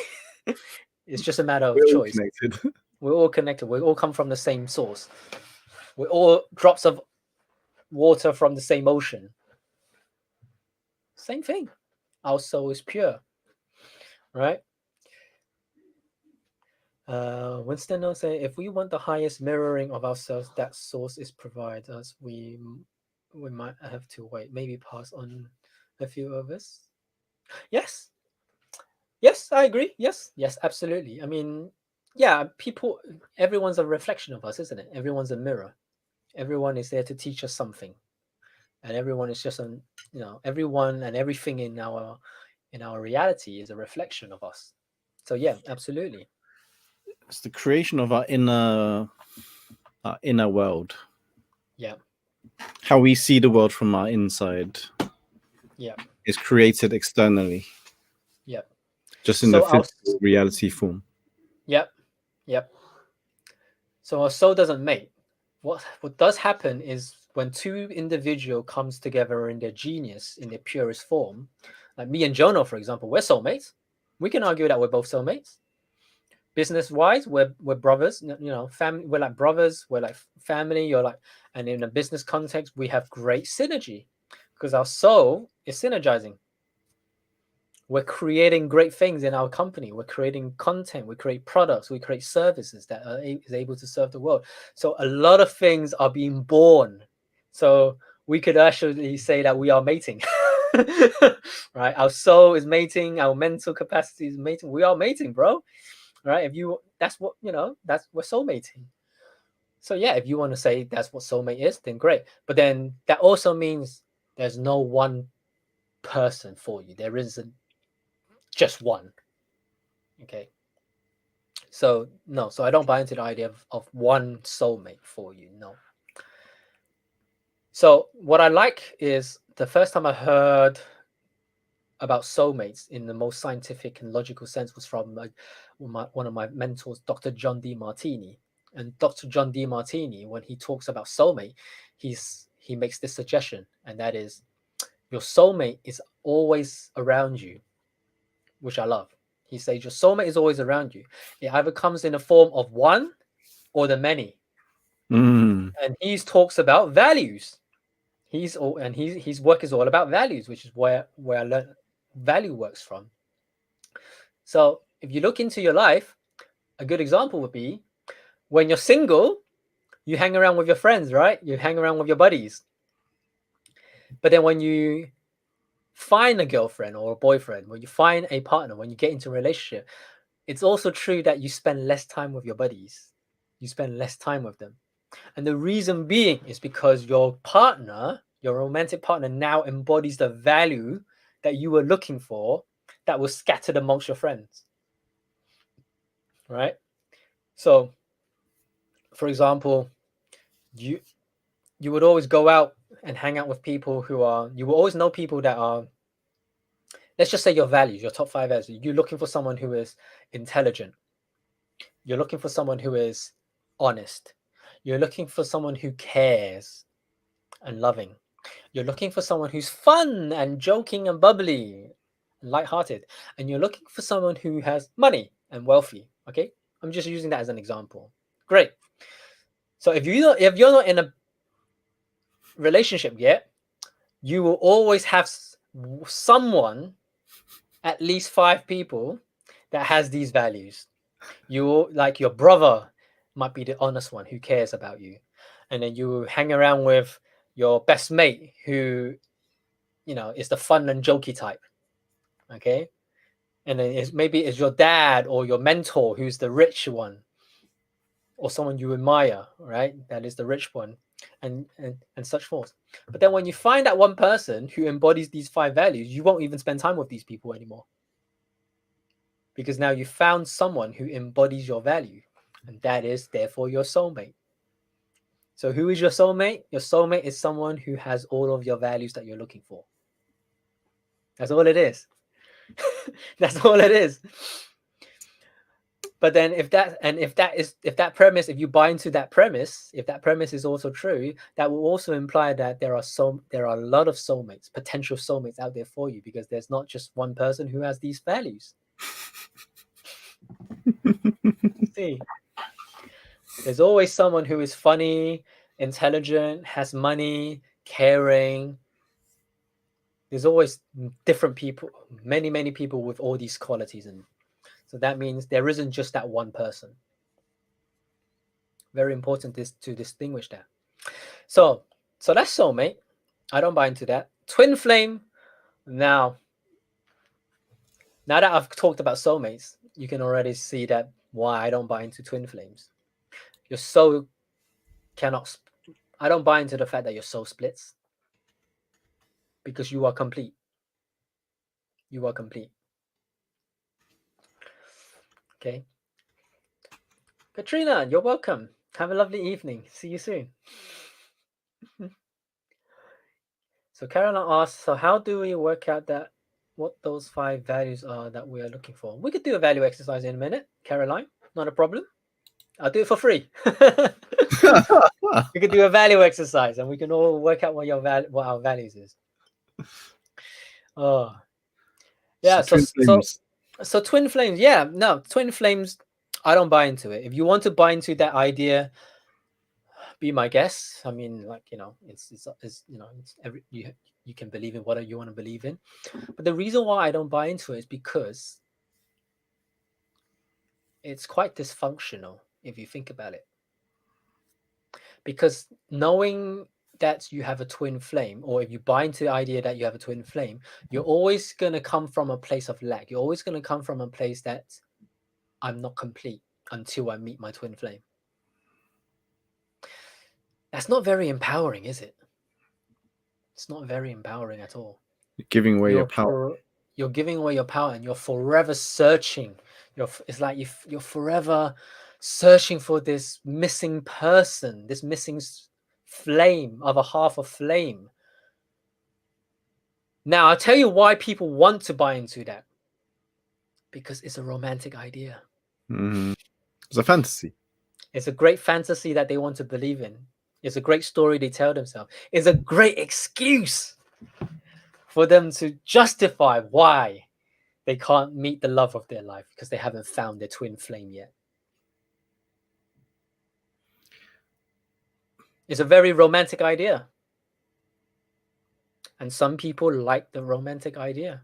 It's just a matter of We're all choice. connected. We're all connected. We all come from the same source. We're all drops of water from the same ocean. Same thing. Our soul is pure, right? Winston will say, if we want the highest mirroring of ourselves, that source is provided us. We might have to wait, maybe pass on a few of us. Yes, I agree. Yes, absolutely. I mean, everyone's a reflection of us, isn't it? Everyone's a mirror. Everyone is there to teach us something, and everyone is just everyone and everything in our reality is a reflection of us. So yeah, absolutely. It's the creation of our inner world. Yeah. How we see the world from our inside. Yeah. Is created externally. Yeah. Just in the physical reality form. Yep. So our soul doesn't mate. What does happen is when two individuals comes together in their genius, in their purest form, like me and Jono, for example, we're soulmates. We can argue that we're both soulmates. Business wise, we're brothers. Family. We're like brothers. We're like family. You're like, and in a business context, we have great synergy because our soul is synergizing. We're creating great things in our company. We're creating content. We create products. We create services that is able to serve the world. So a lot of things are being born. So we could actually say that we are mating, right? Our soul is mating. Our mental capacity is mating. We are mating, bro. Right? That's what we're soul mating. So yeah, if you want to say that's what soulmate is, then great. But then that also means there's no one person for you. There isn't just one. Okay. So no, so I don't buy into the idea of one soulmate for you. No. So what I like is the first time I heard about soulmates in the most scientific and logical sense was from one of my mentors, Dr. John Demartini. And Dr. John Demartini, when he talks about soulmate, he makes this suggestion, and that is your soulmate is always around you, which I love. He says your soulmate is always around you. It either comes in the form of one or the many. Mm. And he talks about values. His work is all about values, which is where I learned value works from. So if you look into your life, a good example would be when you're single, you hang around with your friends, right? You hang around with your buddies. But then when you find a girlfriend or a boyfriend, when you find a partner, when you get into a relationship, it's also true that you spend less time with your buddies. You spend less time with them. And the reason being is because your partner, your romantic partner, now embodies the value that you were looking for that was scattered amongst your friends. Right? So, for example, you would always go out and hang out with people who are, you will always know people that are, let's just say your values, your top 5 values. You're looking for someone who is intelligent. You're looking for someone who is honest. You're looking for someone who cares and loving. You're looking for someone who's fun and joking and bubbly and lighthearted. And you're looking for someone who has money and wealthy. Okay? I'm just using that as an example. Great. So if you're not in a relationship yet, you will always have someone, at least 5 people, that has these values. You, like your brother might be the honest one who cares about you, and then you hang around with your best mate who, is the fun and jokey type. Okay. And then maybe it's your dad or your mentor who's the rich one, or someone you admire, right? That is the rich one, and such forth. But then when you find that one person who embodies these 5 values, you won't even spend time with these people anymore, because now you found someone who embodies your value, and that is therefore your soulmate. So who is your soulmate? Your soulmate is someone who has all of your values that you're looking for. That's all it is. That's all it is. But then if you buy into that premise, if that premise is also true, that will also imply that there are a lot of soulmates, potential soulmates out there for you, because there's not just one person who has these values. See, there's always someone who is funny, intelligent, has money, caring. There's always different people, many people with all these qualities, and so that means there isn't just that one person. Very important to distinguish that. So that's soulmate. I don't buy into that. Twin flame. Now that I've talked about soulmates, you can already see that why I don't buy into twin flames. Your soul cannot. I don't buy into the fact that your soul splits, because you are complete. You are complete. Okay. Katrina, you're welcome. Have a lovely evening. See you soon. So Caroline asks, so how do we work out what those 5 values are that we are looking for? We could do a value exercise in a minute, Caroline. Not a problem. I'll do it for free. We could do a value exercise, and we can all work out what our values is. Oh, yeah. So twin flames. Yeah, no, twin flames. I don't buy into it. If you want to buy into that idea, be my guest. I mean, like, it's you can believe in whatever you want to believe in. But the reason why I don't buy into it is because it's quite dysfunctional if you think about it. Because knowing that you have a twin flame, or if you buy into the idea that you have a twin flame, you're always going to come from a place of lack. You're always going to come from a place that I'm not complete until I meet my twin flame. That's not very empowering, is it? It's not very empowering at all. You're giving away your power. You're giving away your power, and you're forever searching. It's like you're forever searching for this missing person, this missing flame of a half of flame. Now, I'll tell you why people want to buy into that. Because it's a romantic idea. Mm-hmm. It's a fantasy. It's a great fantasy that they want to believe in. It's a great story they tell themselves. It's a great excuse for them to justify why they can't meet the love of their life, because they haven't found their twin flame yet. It's a very romantic idea. And some people like the romantic idea,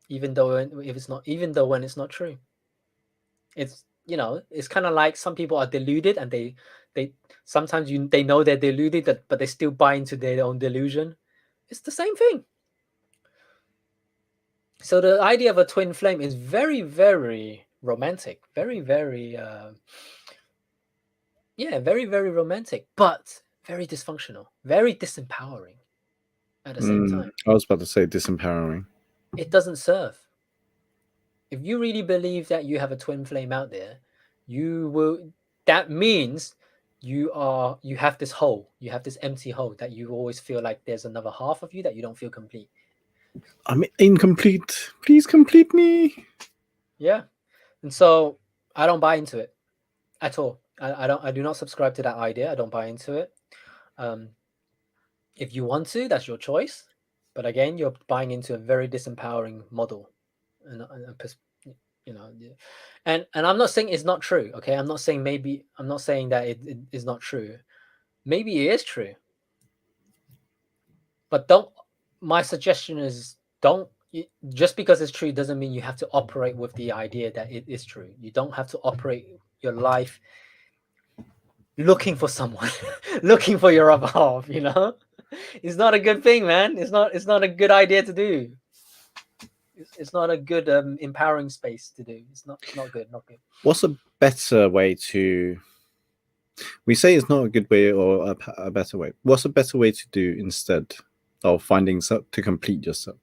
even though when it's not true. It's it's kind of like some people are deluded, and they sometimes they know they're deluded, but they still buy into their own delusion. It's the same thing. So the idea of a twin flame is very, very romantic, very, very, very, very romantic, but very dysfunctional, very disempowering at the same time. I was about to say disempowering. It doesn't serve. If you really believe that you have a twin flame out there, you will. That means you have this hole, you have this empty hole that you always feel like there's another half of you that you don't feel complete. I'm incomplete. Please complete me. Yeah, and so I don't buy into it at all. I do not subscribe to that idea. I don't buy into it. Um, if you want to, that's your choice. But again, you're buying into a very disempowering model, and you know, and I'm not saying it's not true. Okay, I'm not saying that it is not true. Maybe it is true, but don't. My suggestion is don't. Just because it's true doesn't mean you have to operate with the idea that it is true. You don't have to operate your life looking for someone, looking for your other half. It's not a good thing, man. It's not a good idea to do. It's not a good empowering space to do. It's not good. Not good. What's a better way to? We say it's not a good way or a better way. What's a better way to do instead of finding to complete yourself?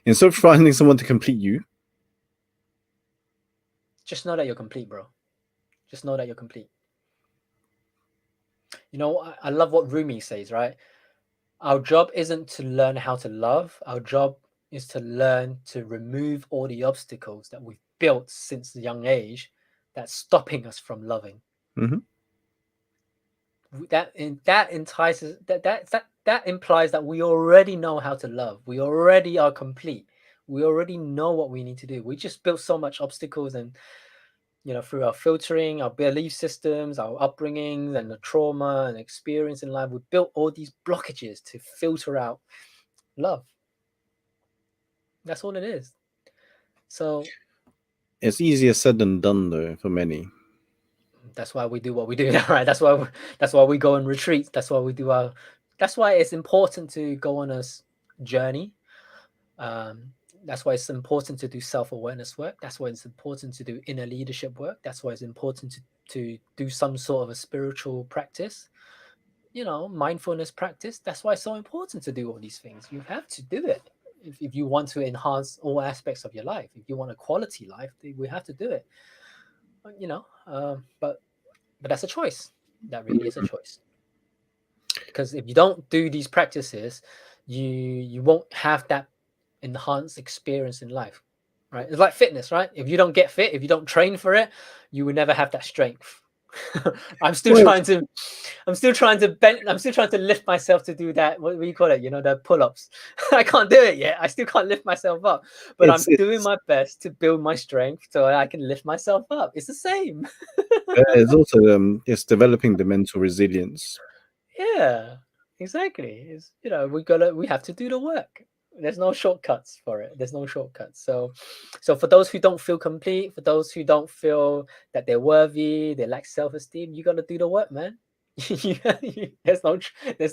Instead of finding someone to complete you, just know that you're complete, bro. Just know that you're complete. I love what Rumi says, right? Our job isn't to learn how to love. Our job is to learn to remove all the obstacles that we've built since a young age that's stopping us from loving. mm-hmm. That entices that implies that we already know how to love. We already are complete. We already know what we need to do. We just built so much obstacles, and through our filtering, our belief systems, our upbringings, and the trauma and experience in life, we built all these blockages to filter out love. That's all it is. So it's easier said than done, though, for many. That's why we do what we do, right? That's why we go on retreats. That's why we do That's why it's important to go on a journey. That's why it's important to do self-awareness work. That's why it's important to do inner leadership work. That's why it's important to do some sort of a spiritual practice, mindfulness practice. That's why it's so important to do all these things. You have to do it if you want to enhance all aspects of your life. If you want a quality life, we have to do it. But that's a choice. That really is a choice. Because if you don't do these practices, you won't have that enhanced experience in life, right? It's like fitness, right? If you don't get fit, if you don't train for it, you will never have that strength. I'm still trying to bend. I'm still trying to lift myself to do that. What do you call it? The pull-ups. I can't do it yet. I still can't lift myself up, but I'm doing my best to build my strength so I can lift myself up. It's the same. It's also it's developing the mental resilience. Yeah, exactly. It's we have to do the work. There's no shortcuts for it. There's no shortcuts. So for those who don't feel complete, for those who don't feel that they're worthy, they lack self-esteem, you got to do the work, man. There's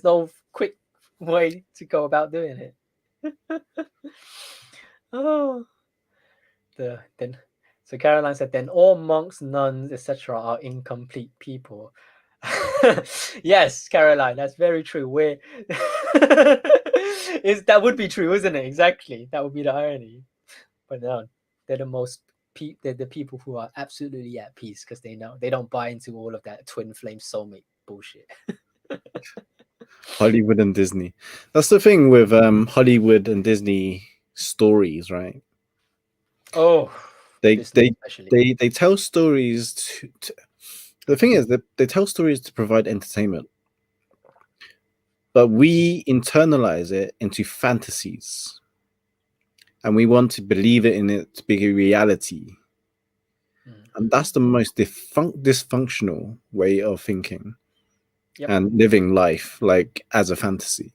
no quick way to go about doing it. Oh, so Caroline said, then all monks, nuns, etc. are incomplete people. Yes, Caroline, that's very true. That would be true, isn't it? Exactly. That would be the irony. But no, they're they're the people who are absolutely at peace because they know they don't buy into all of that twin flame soulmate bullshit. Hollywood and Disney. That's the thing with Hollywood and Disney stories, right? Oh, they Disney especially. they tell stories to the thing is that they tell stories to provide entertainment, but we internalize it into fantasies and we want to believe it in it to be a reality. And that's the most dysfunctional way of thinking and living life, like as a fantasy.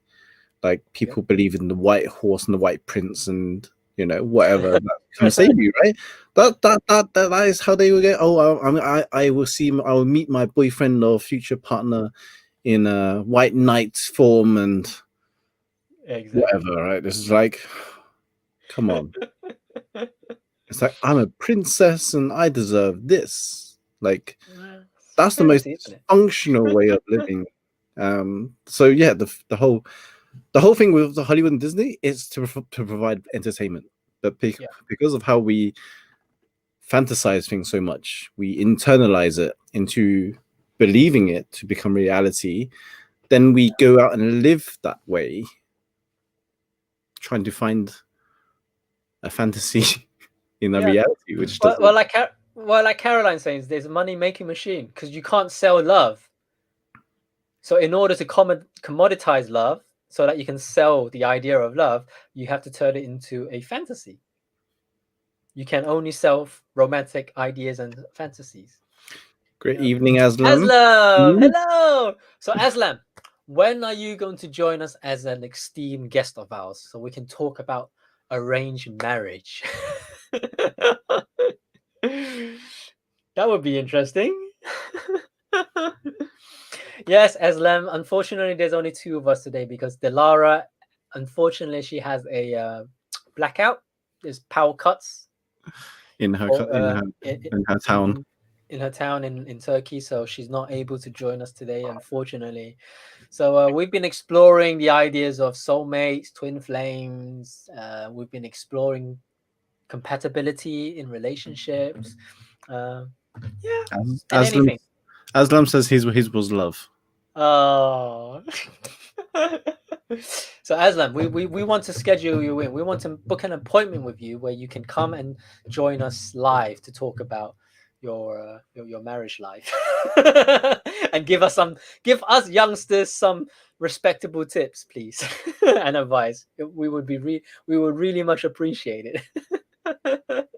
Like people believe in the white horse and the white prince and whatever that can save you, right? That is how they will get. Oh, I will meet my boyfriend or future partner in a white knight form and whatever, right? This is like, come on. It's like, I'm a princess and I deserve this. Like, It's that's the most fantasy, isn't it? functional way of living. So yeah, the whole thing with the Hollywood and Disney is to provide entertainment, but Yeah. because of how we fantasize things so much, we internalize it into believing it to become reality. Then we go out and live that way, trying to find a fantasy in a Yeah. reality, which Well, doesn't. like Caroline says, there's a money making machine because you can't sell love. So in order to commoditize love, so that you can sell the idea of love, you have to turn it into a fantasy. You can only sell romantic ideas and fantasies. Great Yeah. evening, Aslam. Aslam, Mm. hello. So Aslam, when are you going to join us as an esteemed guest of ours so we can talk about arranged marriage? That would be interesting. Yes, Aslam. Unfortunately, there's only two of us today because Delara, unfortunately, she has a blackout. There's power cuts In her or in her town. in her town in Turkey, so she's not able to join us today, unfortunately. So we've been exploring the ideas of soulmates, twin flames. We've been exploring compatibility in relationships. Uh, yeah, and Aslam anything. Aslam says his was love. Oh. So Aslam, we want to schedule you in. We want to book an appointment with you where you can come and join us live to talk about your marriage life and give us youngsters some respectable tips, please, and advice. We would really much appreciate it.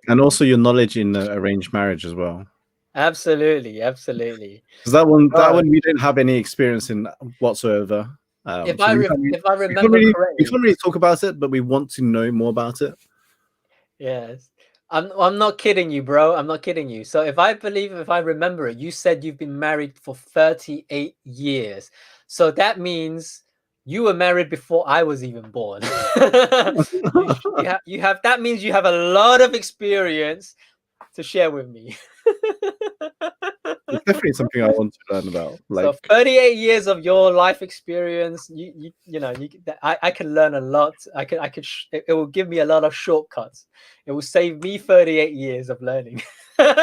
And also your knowledge in arranged marriage as well. Absolutely, absolutely. Because that one we don't have any experience in whatsoever. So If I we can't remember really we correctly, can't really talk about it, but we want to know more about it. yes. I'm not kidding you, bro. I'm not kidding you. So if I remember it, you said you've been married for 38 years. So that means you were married before I was even born. You have that means you have a lot of experience to share with me. It's definitely something I want to learn about. So Like 38 years of your life experience, I can learn a lot. It will give me a lot of shortcuts. It will save me 38 years of learning. cut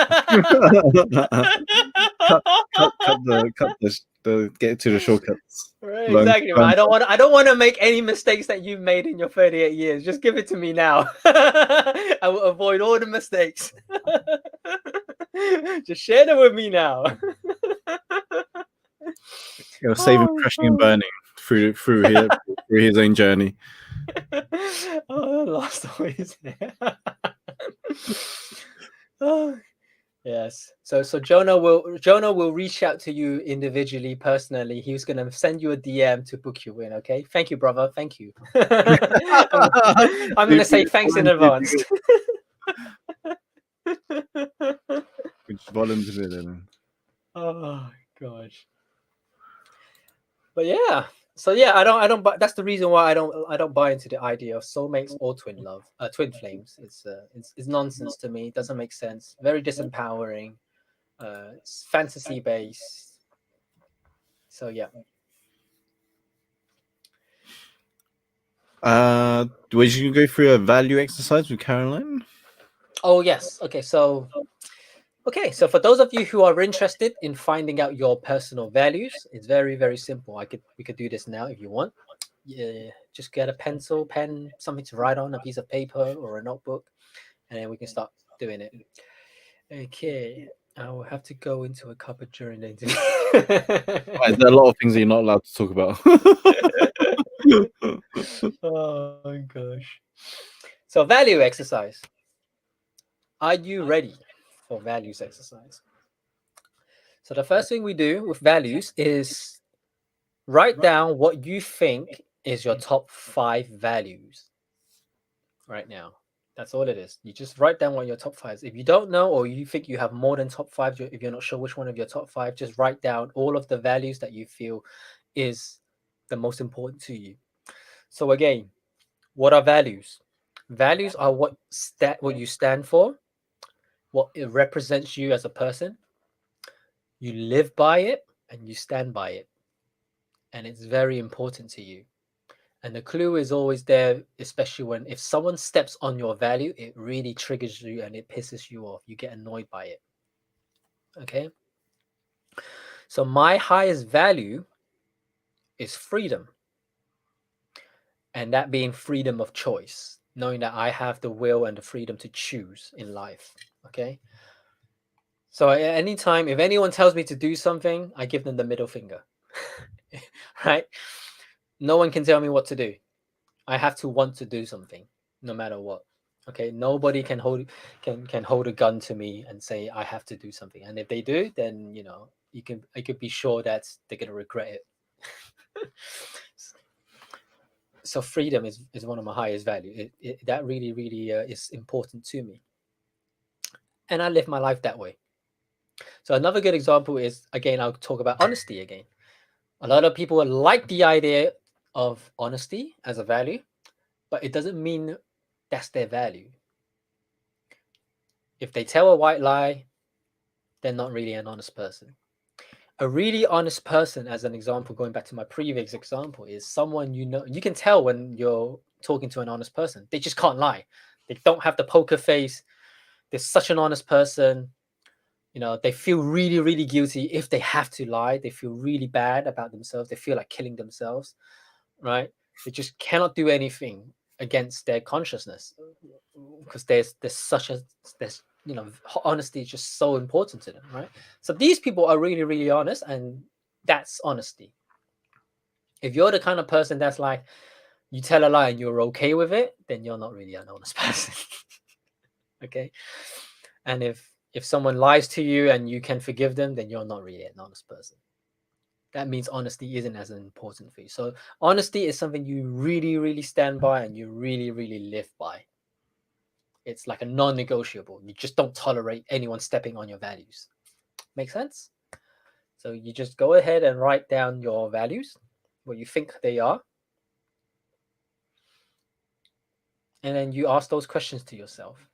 the get to the shortcuts. Right, Learn, exactly. learn I don't want to make any mistakes that you've made in your 38 years. Just give it to me now. I will avoid all the mistakes. Just share them with me now. It'll save him Oh, crashing and God. burning through his own journey. Oh, lost always there. Oh, yes. So Jono will reach out to you individually, personally. He's gonna send you a DM to book you in. Okay. Thank you, brother. Thank you. I'm gonna say thanks in advance. Which volunteer. Oh gosh. But yeah. So yeah, I don't buy, that's the reason why I don't buy into the idea of soulmates or twin flames. It's nonsense to me. It doesn't make sense. Very disempowering. It's fantasy based. So yeah. Was you go through a value exercise with Caroline? Oh yes. Okay, so for those of you who are interested in finding out your personal values, it's very, very simple. We could do this now if you want. Yeah, just get a pencil, pen, something to write on, a piece of paper or a notebook, and then we can start doing it. Okay, I will have to go into a cupboard during the interview. Right, there are a lot of things that you're not allowed to talk about. Oh my gosh. So value exercise. Are you ready for values exercise? So the first thing we do with values is write down what you think is your top 5 values right now. That's all it is. You just write down what your top 5 is. If you don't know or you think you have more than top 5, if you're not sure which one of your top 5, just write down all of the values that you feel is the most important to you. So again, what are values? Values are what you stand for, what it represents you as a person. You live by it and you stand by it, and it's very important to you. And the clue is always there, especially when if someone steps on your value, it really triggers you and it pisses you off. You get annoyed by it. Okay. So my highest value is freedom. And that being freedom of choice, knowing that I have the will and the freedom to choose in life. Okay. So at any time, if anyone tells me to do something, I give them the middle finger. Right? No one can tell me what to do. I have to want to do something, no matter what. Okay, nobody can hold a gun to me and say I have to do something. And if they do, then I could be sure that they're gonna regret it. So freedom is one of my highest value. That really is important to me, and I live my life that way. So another good example is, again, I'll talk about honesty again. A lot of people like the idea of honesty as a value, but it doesn't mean that's their value. If they tell a white lie, they're not really an honest person. A really honest person, as an example, going back to my previous example, is someone you can tell when you're talking to an honest person. They just can't lie. They don't have the poker face. They're such an honest person. They feel really guilty if they have to lie. They feel really bad about themselves. They feel like killing themselves, right? They just cannot do anything against their consciousness because there's honesty is just so important to them, right? So these people are really honest, and that's honesty. If you're the kind of person that's like, you tell a lie and you're okay with it, then you're not really an honest person. Okay. And if someone lies to you and you can forgive them, then you're not really an honest person. That means honesty isn't as important for you. So honesty is something you really stand by and you really live by. It's like a non-negotiable. You just don't tolerate anyone stepping on your values. Make sense? So you just go ahead and write down your values, what you think they are. And then you ask those questions to yourself.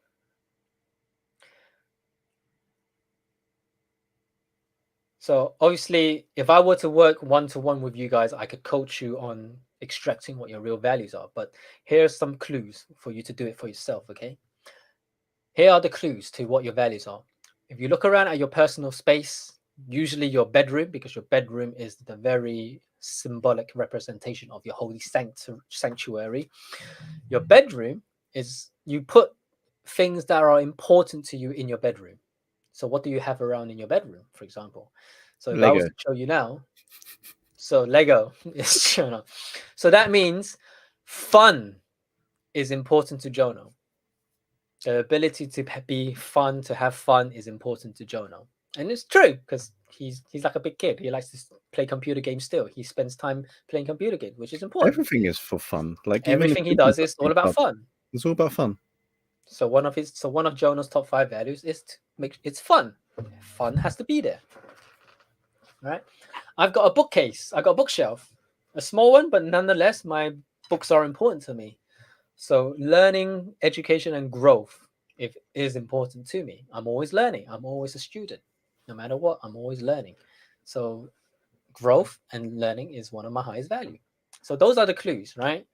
So obviously, if I were to work one-to-one with you guys, I could coach you on extracting what your real values are. But here's some clues for you to do it for yourself, okay? Here are the clues to what your values are. If you look around at your personal space, usually your bedroom, because your bedroom is the very symbolic representation of your holy sanctuary. Your bedroom is, you put things that are important to you in your bedroom. So what do you have around in your bedroom, for example? So if I was Lego. to show you now, so Lego is Jono. So that means fun is important to Jono. The ability to be fun, to have fun, is important to Jono. And it's true, because he's like a big kid. He likes to play computer games still. He spends time playing computer games, which is important. Everything is for fun. Like Everything he does is all about fun. It's all about fun. So one of Jono's top 5 values is to make it's fun. Fun has to be there. Right? I've got a bookcase. I've got a bookshelf. A small one, but nonetheless, my books are important to me. So learning, education, and growth is important to me. I'm always learning. I'm always a student. No matter what, I'm always learning. So growth and learning is one of my highest value. So those are the clues, right?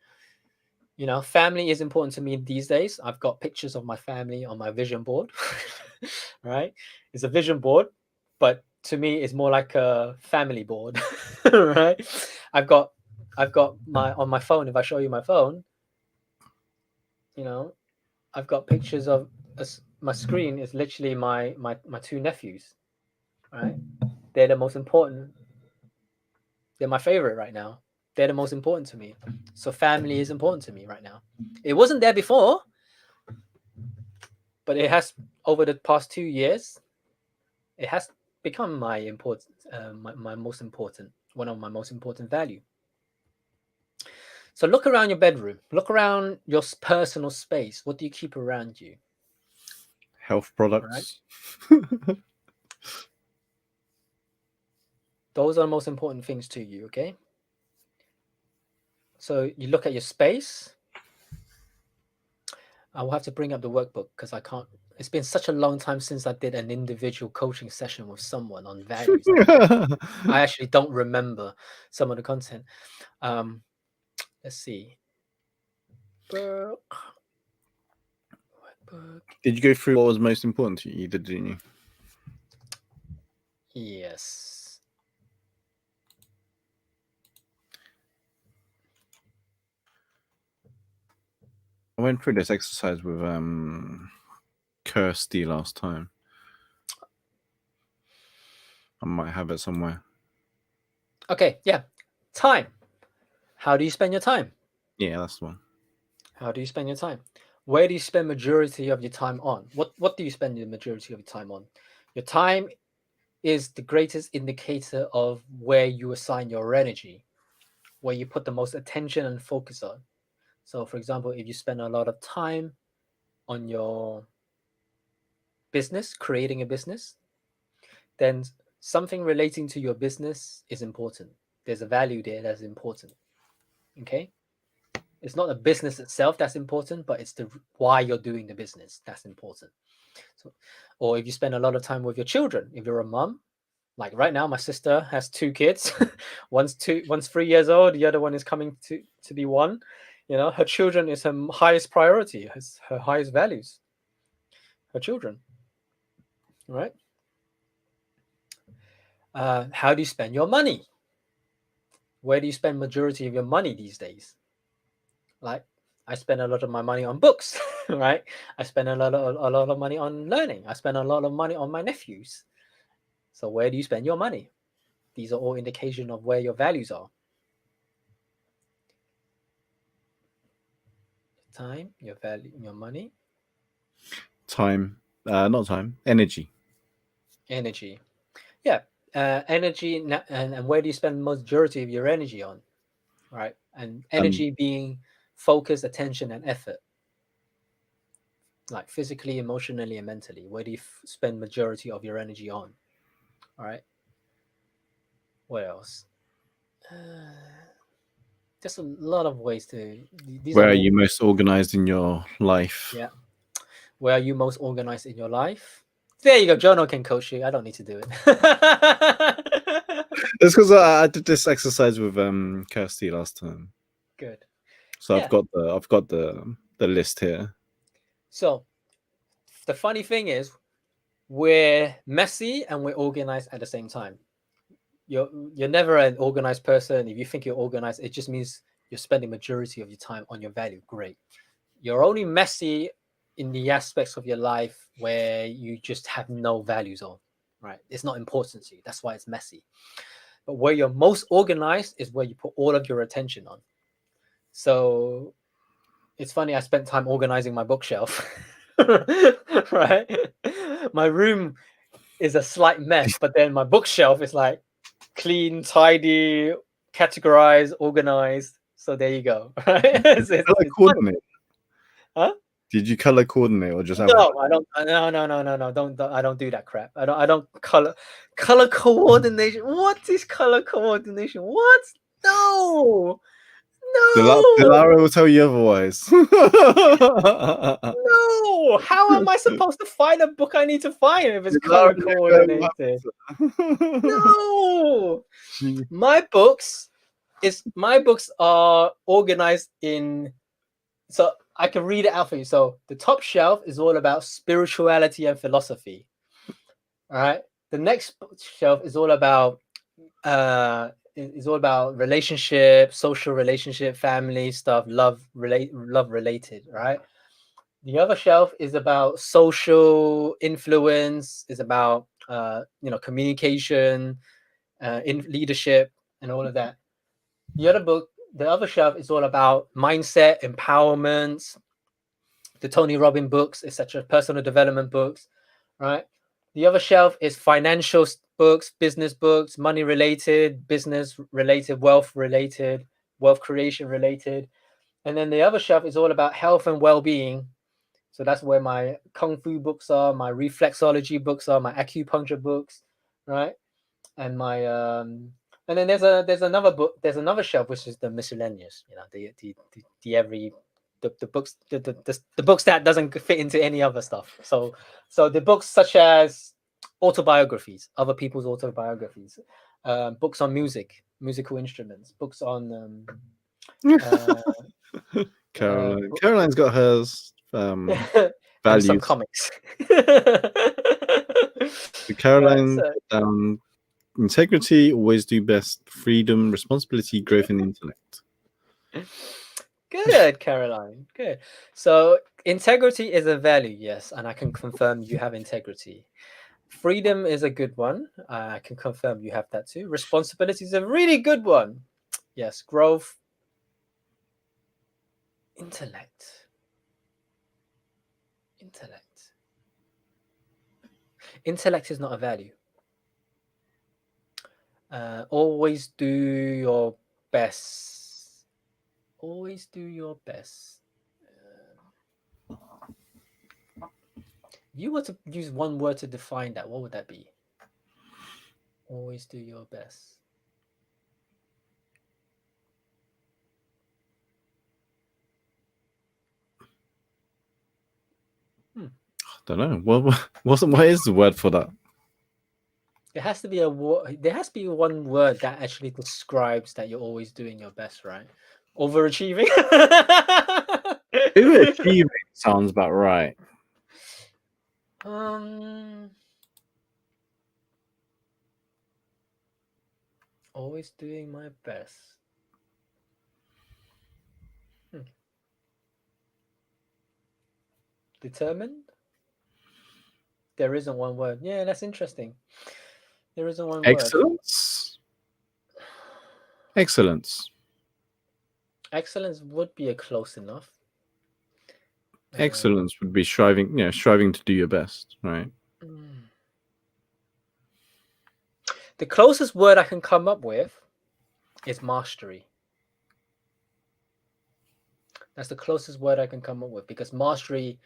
Family is important to me these days. I've got pictures of my family on my vision board, right? It's a vision board, but to me, it's more like a family board, right? I've got on my phone. If I show you my phone, I've got pictures of my screen is literally my 2 nephews, right? They're the most important. They're my favorite right now. They're the most important to me. So family is important to me right now. It wasn't there before, but it has, over the past 2 years, it has become my important, my most important, one of my most important value. So look around your bedroom. Look around your personal space. What do you keep around you? Health products. Right? Those are the most important things to you, okay? So you look at your space. I will have to bring up the workbook because I can't. It's been such a long time since I did an individual coaching session with someone on values. I actually don't remember some of the content. Let's see. Workbook. Did you go through what was most important to you? Didn't you? Yes. I went through this exercise with Kirsty last time. I might have it somewhere. Okay, yeah. Time. How do you spend your time? Yeah, that's the one. How do you spend your time? Where do you spend majority of your time on? What do you spend the majority of your time on? Your time is the greatest indicator of where you assign your energy, where you put the most attention and focus on. So, for example, if you spend a lot of time on your business, creating a business, then something relating to your business is important. There's a value there that's important. Okay? It's not the business itself that's important, but it's the why you're doing the business that's important. So, or if you spend a lot of time with your children, if you're a mom, like right now, my sister has two kids. One's 3 years old. The other one is coming to be one. You know, her children is her highest priority, her highest values. Her children, right? How do you spend your money? Where do you spend majority of your money these days? Like, I spend a lot of my money on books, right? I spend a lot of money on learning. I spend a lot of money on my nephews. So where do you spend your money? These are all indication of where your values are. Time, your value, your money, Time, not time, energy. energy. Yeah, energy, and where do you spend majority of your energy on, right? And energy being focus, attention, and effort, like physically, emotionally, and mentally. Where do you spend majority of your energy on? All right. What else? There's a lot of ways to. These Where are are more. you most organized in your life? Yeah. Where are you most organized in your life? There you go. Jono can coach you. I don't need to do it. It's because I did this exercise with Kirsty last time, Good. so Yeah. I've got the list here. So the funny thing is, we're messy and we're organized at the same time. You're never an organized person. If you think you're organized, it just means you're spending majority of your time on your value. Great. You're only messy in the aspects of your life where you just have no values on, right? It's not important to you. That's why it's messy. But where you're most organized is where you put all of your attention on. So it's funny, I spent time organizing my bookshelf. Right? My room is a slight mess, but then my bookshelf is like clean, tidy, categorized, organized. So there you go. Right? Color It's fun. coordinate. Huh? Did you color coordinate or just have? No, I don't. No. Don't. I don't do that crap. I don't color coordination. What is color coordination? What? No. No. Dilara will tell you otherwise. No. How am I supposed to find a book I need to find if it's color coordinated? No. My books are organized in, so I can read it out for you. So the top shelf is all about spirituality and philosophy. All right. The next shelf is all about relationship, social relationship, family stuff, love related, right? The other shelf is about social influence, is about communication, in leadership and all of that. The other shelf is all about mindset, empowerment, the Tony Robbins books, etc., personal development books, right? The other shelf is financial books, business books, money related, business related, wealth creation related. And then the other shelf is all about health and well-being. So that's where my kung fu books are, my reflexology books are, my acupuncture books, right? And my and then there's another shelf which is the miscellaneous, the every the books the books that doesn't fit into any other stuff. So the books such as autobiographies, other people's autobiographies, books on musical instruments, books on Caroline's got hers and some values. comics. Caroline put down integrity, always do best, freedom, responsibility, growth, and intellect. Good, Caroline. Good. So integrity is a value, yes, and I can confirm you have integrity. Freedom is a good one. I can confirm you have that too. Responsibility is a really good one. Yes. Growth. Intellect. Intellect is not a value. Always do your best. Always do your best. If you were to use one word to define that, what would that be? Always do your best. I don't know. What is the word for that? There has to be a word. There has to be one word that actually describes that you're always doing your best, right? Overachieving. Overachieving sounds about right. Always doing my best. Determined? There isn't one word. Yeah, that's interesting. There isn't one Excellence? word. Excellence. Excellence would be a close enough. Excellence would be striving to do your best, right? The closest word I can come up with is mastery. That's the closest word I can come up with, because mastery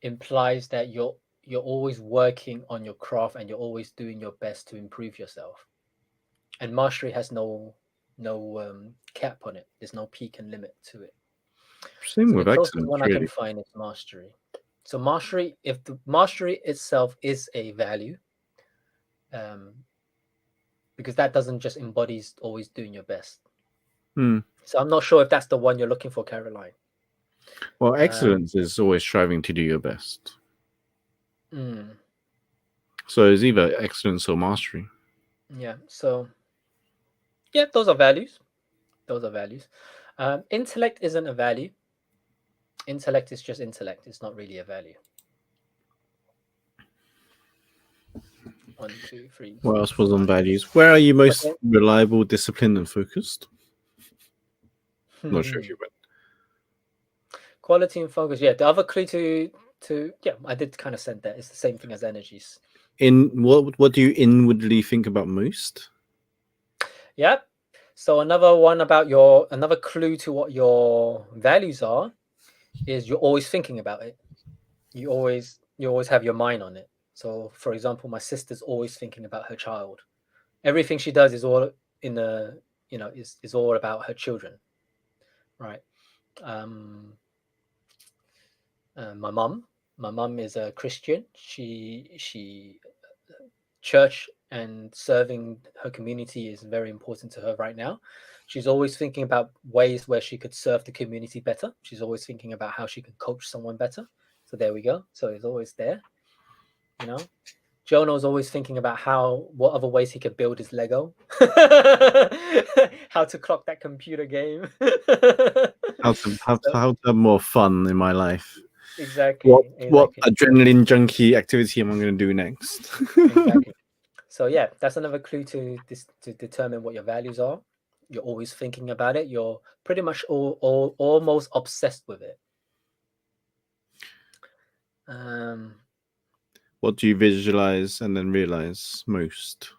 implies that you're always working on your craft and you're always doing your best to improve yourself. And mastery has no cap on it. There's no peak and limit to it. Same So with the closest excellence, one really. I can find is mastery. So mastery, if the mastery itself is a value, because that doesn't just embodies always doing your best. So I'm not sure if that's the one you're looking for, Caroline. Well, excellence is always striving to do your best. So it's either excellence or mastery. Yeah. So yeah, those are values. Intellect isn't a value. Intellect is just intellect. It's not really a value. 1, 2, 3. What else was on values? Where are you most reliable, disciplined, and focused? Not sure if you went. Quality and focus. Yeah, the other clue to yeah, I did kind of send that. It's the same thing as energies. What do you inwardly think about most? Yeah. So another clue to what your values are is you're always thinking about it. You always have your mind on it. So for example, my sister's always thinking about her child. Everything she does is all in the is all about her children, right? My mum is a Christian. She church and serving her community is very important to her right now. She's always thinking about ways where she could serve the community better. She's always thinking about how she can coach someone better. So there we go. So it's always there. Jono's always thinking about what other ways he could build his Lego, how to clock that computer game, how to have more fun in my life. Exactly. What adrenaline junkie activity am I going to do next? Exactly. So yeah, that's another clue to determine what your values are. You're always thinking about it. You're pretty much almost obsessed with it. What do you visualize and then realize most?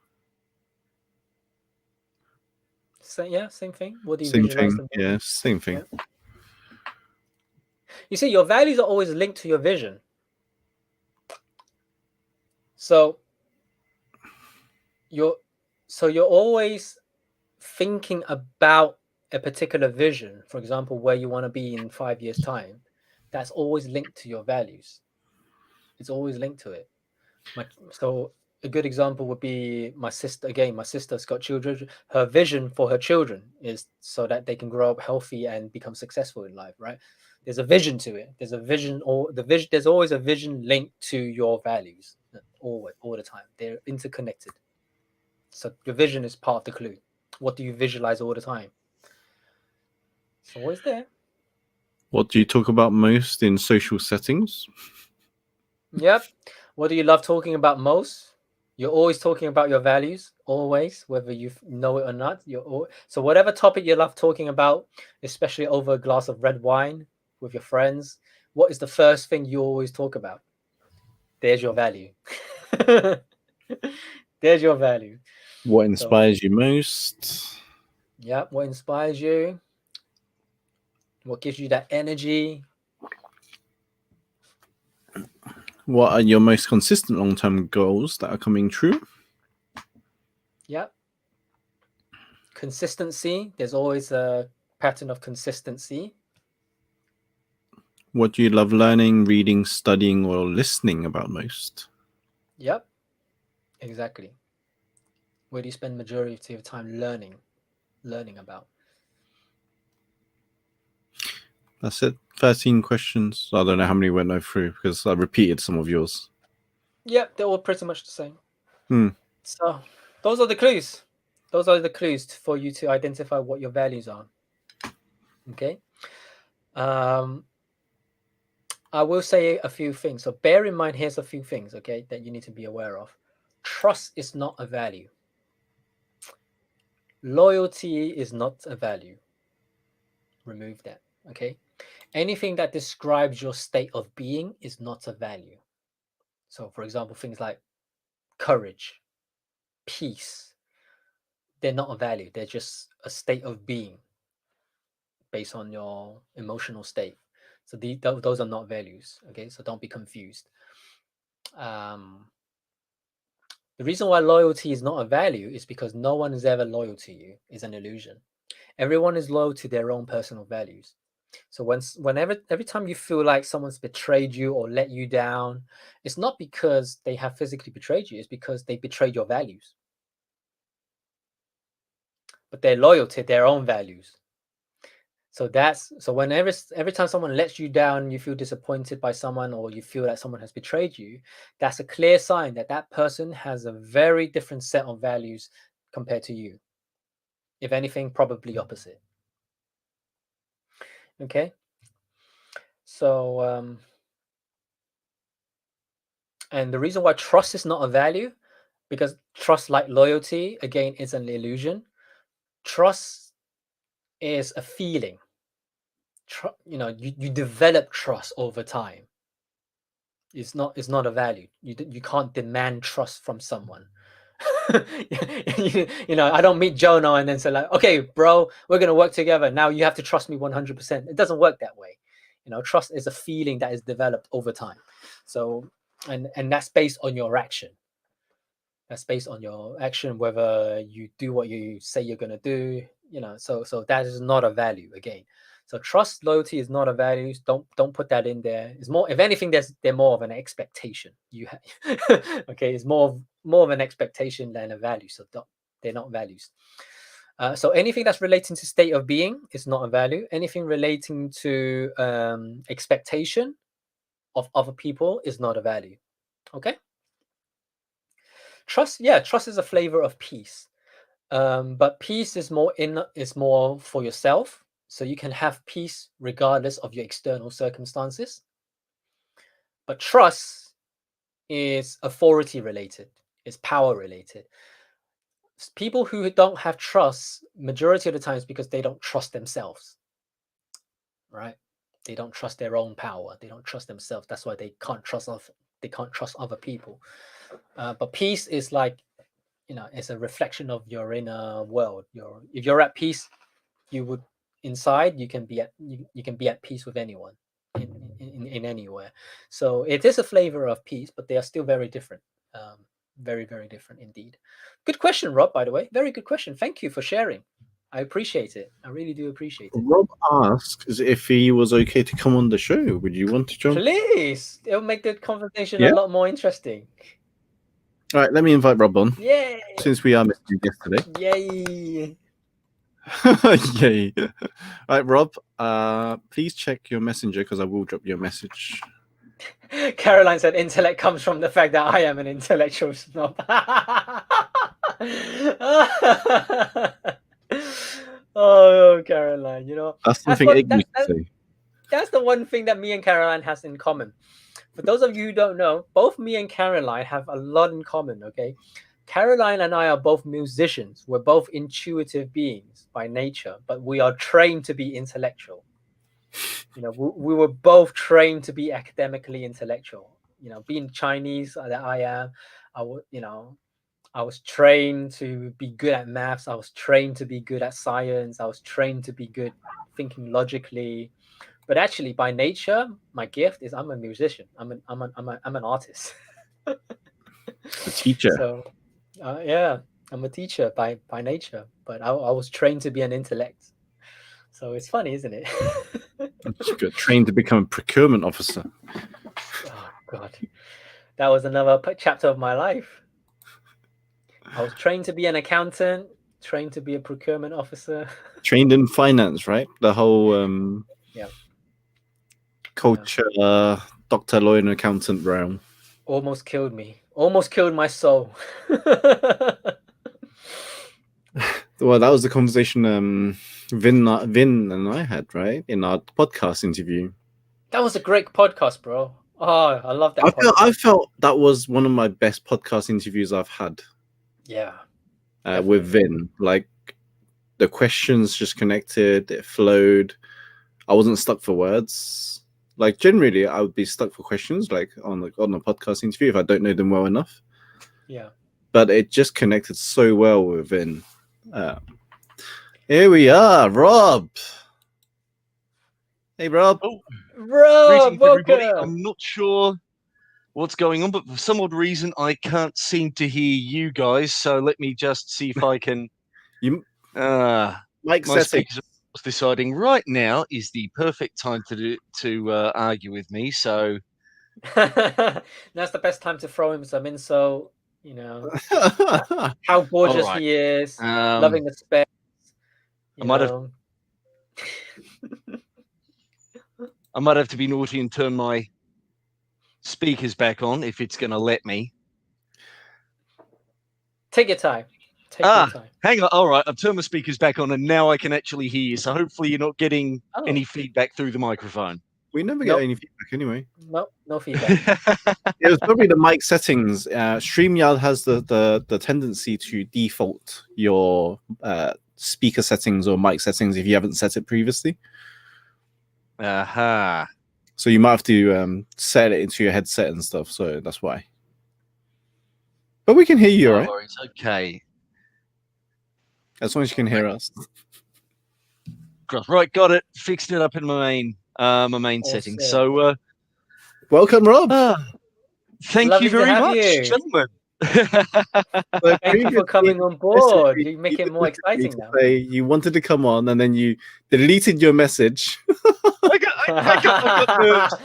So yeah, same thing. What do you same visualize? Thing. Yeah, same thing. Yeah. You see, your values are always linked to your vision. So you're always thinking about a particular vision, for example, where you want to be in 5 years' time, that's always linked to your values. It's always linked to it. So a good example would be my sister. Again, my sister's got children. Her vision for her children is so that they can grow up healthy and become successful in life, right? There's a vision to it. There's a vision, or the vision. There's always a vision linked to your values. Always, all the time. They're interconnected. So your vision is part of the clue. What do you visualize all the time? It's always there. What do you talk about most in social settings? Yep. What do you love talking about most? You're always talking about your values, always, whether you know it or not. So whatever topic you love talking about, especially over a glass of red wine with your friends, what is the first thing you always talk about? There's your value. There's your value. What inspires you most? Yeah, what inspires you? What gives you that energy? What are your most consistent long-term goals that are coming true? Yeah. Consistency. There's always a pattern of consistency. What do you love learning, reading, studying, or listening about most? Yep. Exactly. Where do you spend majority of your time learning about? That's it. 13 questions. I don't know how many went through because I repeated some of yours. Yep, they're all pretty much the same. Hmm. So those are the clues. Those are the clues for you to identify what your values are. Okay. I will say a few things. So bear in mind, here's a few things, okay, that you need to be aware of. Trust is not a value. Loyalty is not a value. Remove that. Okay. Anything that describes your state of being is not a value. So, for example, things like courage, peace, they're not a value. They're just a state of being based on your emotional state. So those are not values. Okay. So don't be confused. The reason why loyalty is not a value is because no one is ever loyal to you. It's an illusion. Everyone is loyal to their own personal values. So every time you feel like someone's betrayed you or let you down, it's not because they have physically betrayed you, it's because they betrayed your values. But they're loyal to their own values. So every time someone lets you down, you feel disappointed by someone or you feel that someone has betrayed you, that's a clear sign that that person has a very different set of values compared to you. If anything, probably opposite. Okay. So and the reason why trust is not a value, because trust, like loyalty, again, is an illusion. Trust is a feeling. You develop trust over time. It's not a value. You can't demand trust from someone. I don't meet Jono and then say like, okay, bro, we're gonna work together. Now you have to trust me 100%. It doesn't work that way. Trust is a feeling that is developed over time. So, and that's based on your action. That's based on your action, whether you do what you say you're gonna do. So that is not a value again. So trust, loyalty is not a value. Don't put that in there. It's more, if anything, they're more of an expectation. Okay, it's more of an expectation than a value. So they're not values. So anything that's relating to state of being is not a value. Anything relating to expectation of other people is not a value. Okay. Trust is a flavor of peace. But peace is more for yourself. So you can have peace regardless of your external circumstances. But trust is authority related, is power related. People who don't have trust, majority of the times, because they don't trust themselves, right? They don't trust their own power. They don't trust themselves. That's why they can't trust other people. But peace is like, it's a reflection of your inner world. If you're at peace, you would inside you can be at peace with anyone in anywhere. So it is a flavor of peace, but they are still very different. Very, very different indeed. Good question, Rob, by the way. Very good question. Thank you for sharing. I appreciate it. I really do appreciate it. Rob asks if he was okay to come on the show. Would you want to join? Please, it'll make the conversation Yeah? a lot more interesting. All right, let me invite Rob on. Yay! Since we are missing yesterday. Yay! Yay. All right, Rob, please check your messenger because I will drop you a message. Caroline said intellect comes from the fact that I am an intellectual snob. Oh, Caroline, you know, That's something what- ignorant to say. that's the one thing that me and Caroline has in common. For those of you who don't know, both me and Caroline have a lot in common, okay? Caroline and I are both musicians. We're both intuitive beings by nature, but we are trained to be intellectual. You know, we were both trained to be academically intellectual. You know, being Chinese that I am, I was trained to be good at maths. I was trained to be good at science. I was trained to be good thinking logically. But actually, by nature, my gift is I'm a musician. I'm an artist. A teacher. So, yeah, I'm a teacher by nature. But I was trained to be an intellect. So it's funny, isn't it? You got trained to become a procurement officer. Oh God, that was another chapter of my life. I was trained to be an accountant, trained to be a procurement officer. Trained in finance, right? The whole Yeah. culture, doctor, lawyer, and accountant realm. Almost killed me. Almost killed my soul. Well, that was the conversation Vin and I had, right, in our podcast interview. That was a great podcast, bro. Oh, I love that. I felt that was one of my best podcast interviews I've had. Yeah. With Vin, like the questions just connected, it flowed. I wasn't stuck for words. Like generally, I would be stuck for questions, like on a podcast interview if I don't know them well enough. Yeah. But it just connected so well with Vin. Here we are, Rob. Hey, Rob. Oh, Rob, greetings, everybody. welcome. I'm not sure what's going on, but for some odd reason, I can't seem to hear you guys. So let me just see if I can. You my settings. speakers are deciding right now is the perfect time to argue with me. So That's the best time to throw him some insult. You know how gorgeous right. he is, loving the space. I might have to be naughty and turn my speakers back on if it's going to let me. Take your time. Take your time. Hang on. All right, I've turned my speakers back on, and now I can actually hear you. So hopefully, you're not getting any feedback through the microphone. We never get any feedback anyway. No feedback. It was probably the mic settings. StreamYard has the tendency to default your speaker settings or mic settings if you haven't set it previously. Aha. So you might have to set it into your headset and stuff. So that's why. But we can hear you, right? It's okay. As long as you can hear us. Right, got it. Fixed it up in my main settings. So, welcome, Rob. Thank you very much, gentlemen. Thank you for coming on board. You make it more exciting now. You wanted to come on, and then you deleted your message. I got nerves.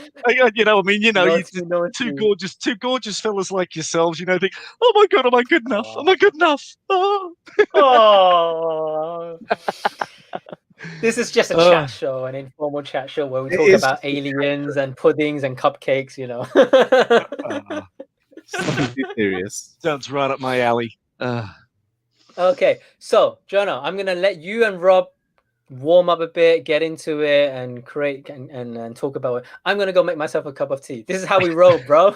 Two gorgeous fellas like yourselves, think, oh my god, am I good enough? Am I good enough? Oh. This is just a chat show, an informal chat show where we talk about aliens and puddings and cupcakes, Something too serious. Sounds right up my alley. Okay, so Jono, I'm gonna let you and Rob warm up a bit, get into it, and create and talk about it. I'm gonna go make myself a cup of tea. This is how we roll, bro.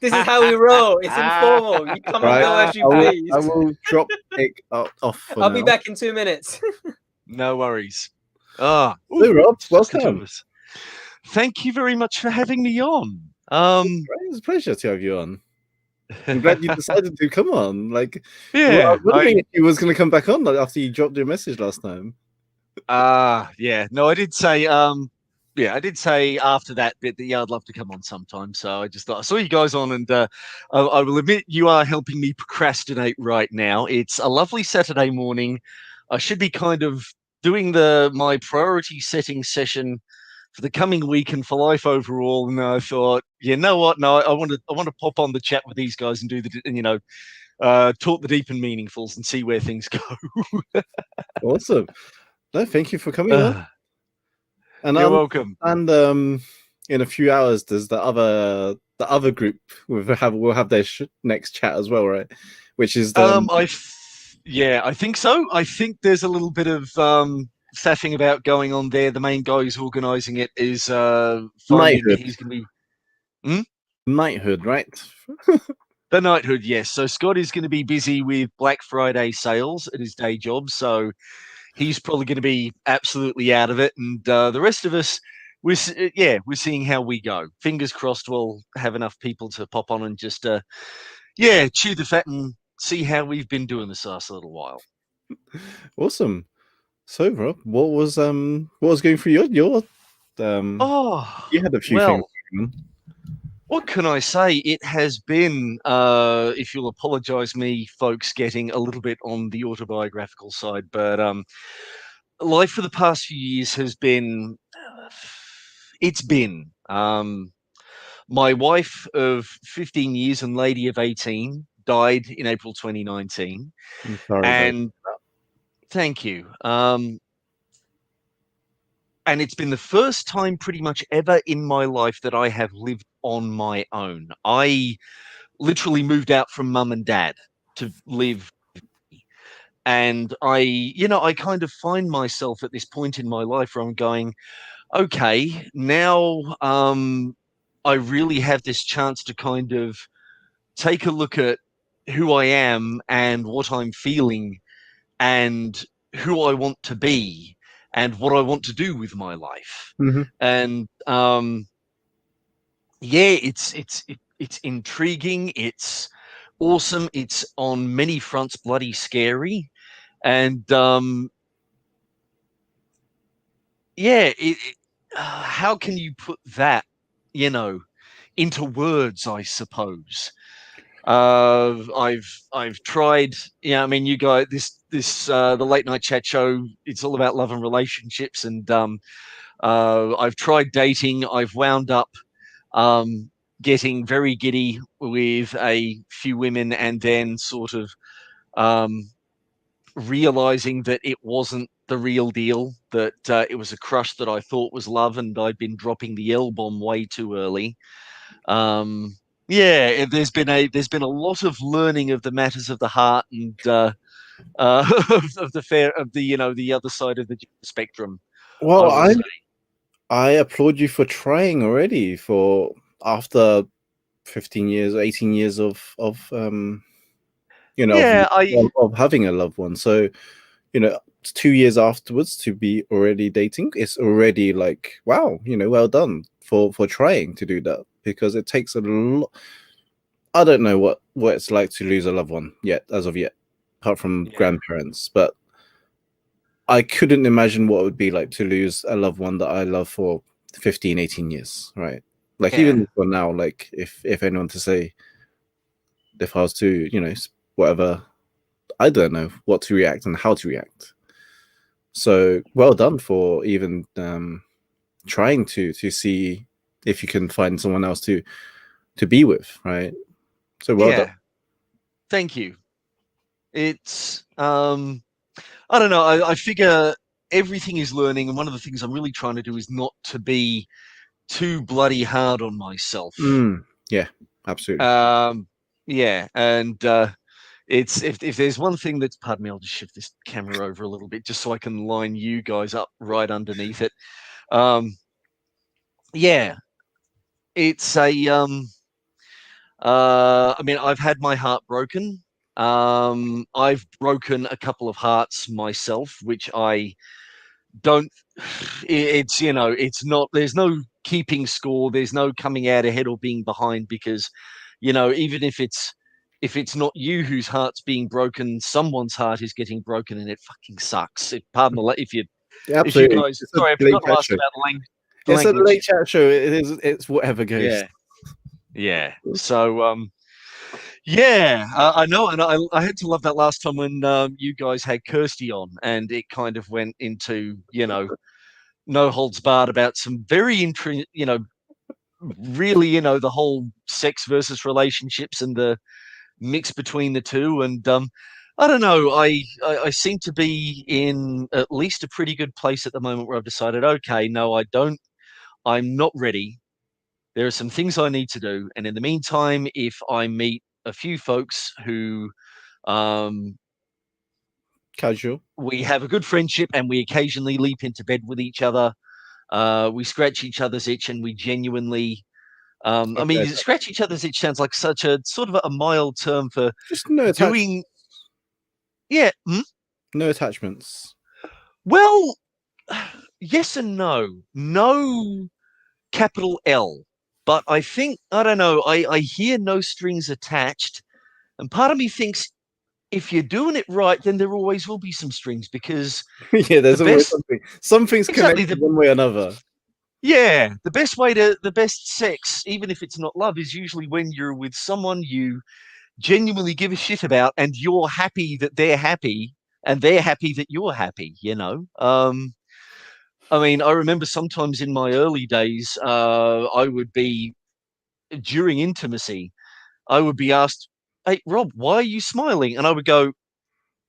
This is how we roll. It's informal. You come and go as you please. I will drop it off. I'll be back in 2 minutes. No worries. Hey, Rob, welcome. Thank you very much for having me on. It's a pleasure to have you on. I'm glad you decided to come on. Like, yeah, I was wondering if you was going to come back on after you dropped your message last time. Yeah. No, I did say. I did say after that bit that I'd love to come on sometime. So I just thought I saw you guys on, and I will admit you are helping me procrastinate right now. It's a lovely Saturday morning. I should be kind of doing my priority setting session for the coming week and for life overall. And I thought, you know what? No, I want to pop on the chat with these guys and talk the deep and meaningfuls and see where things go. Awesome. No, thank you for coming on. And You're welcome. And in a few hours, does the other group will have their next chat as well, right? Which is I think so. I think there's a little bit of faffing about going on there. The main guy who's organising it is phoning Knighthood. He's going to be Knighthood, right? the Knighthood. Yes. So Scott is going to be busy with Black Friday sales at his day job, so he's probably going to be absolutely out of it. And the rest of us, we're seeing how we go. Fingers crossed, we'll have enough people to pop on and just chew the fat and see how we've been doing this last little while. Awesome. So, Rob, what was going through your you had a few things going on. What can I say? It has been, if you'll apologise me, folks, getting a little bit on the autobiographical side, but life for the past few years has been, my wife of 15 years and lady of 18 died in April 2019. I'm sorry. And thank you. And it's been the first time pretty much ever in my life that I have lived on my own. I literally moved out from mum and dad to live. And I kind of find myself at this point in my life where I'm going, okay, now I really have this chance to kind of take a look at who I am and what I'm feeling and who I want to be and what I want to do with my life. Mm-hmm. And it's intriguing. It's awesome. It's on many fronts bloody scary. And how can you put that, into words, I suppose? I've tried, you guys, the late night chat show, it's all about love and relationships, and I've tried dating. I've wound up getting very giddy with a few women, and then sort of realizing that it wasn't the real deal, that it was a crush that I thought was love, and I'd been dropping the L-bomb way too early. There's been a lot of learning of the matters of the heart and of the other side of the spectrum. Well, I applaud you for trying already for after 15 years, 18 years of having a loved one. So, 2 years afterwards to be already dating, it's already like, wow, well done for trying to do that, because it takes a lot. I don't know what it's like to lose a loved one as of yet, apart from grandparents, but I couldn't imagine what it would be like to lose a loved one that I love for 15, 18 years, right? Like even for now, like if anyone to say, if I was to, whatever, I don't know what to react and how to react. So well done for even trying to see if you can find someone else to be with, right? So well done. Thank you. It's I don't know. I figure everything is learning, and one of the things I'm really trying to do is not to be too bloody hard on myself. Yeah, absolutely. And it's if there's one thing that's, pardon me, I'll just shift this camera over a little bit just so I can line you guys up right underneath it. It's a I've had my heart broken. I've broken a couple of hearts myself, which I don't. It's not. There's no keeping score. There's no coming out ahead or being behind, because, even if it's not you whose heart's being broken, someone's heart is getting broken, and it fucking sucks. Pardon the if you guys. Sorry, I forgot to ask about the language. It's a late chat show. It's whatever goes. Yeah. So Yeah, I know, and I had to love that last time when you guys had Kirsty on, and it kind of went into no holds barred about some very really the whole sex versus relationships and the mix between the two, and I don't know, I seem to be in at least a pretty good place at the moment where I've decided, okay, no, I'm not ready. There are some things I need to do, and in the meantime, if I meet a few folks who um, Casual. we have a good friendship and we occasionally leap into bed with each other, we scratch each other's itch, and we genuinely. I mean, Okay. scratch each other's itch sounds like such a sort of a mild term for Just no attachments. doing. Yeah. No attachments. Well, yes and no. No capital L. But I think, I don't know, I hear no strings attached. And part of me thinks if you're doing it right, then there always will be some strings, because Yeah, there's the always best, something. Something's exactly, connected one way or another. yeah, the best sex, even if it's not love, is usually when you're with someone you genuinely give a shit about, and you're happy that they're happy, and they're happy that you're happy. I mean, I remember sometimes in my early days, I would be during intimacy, I would be asked, "Hey, Rob, why are you smiling?" And I would go,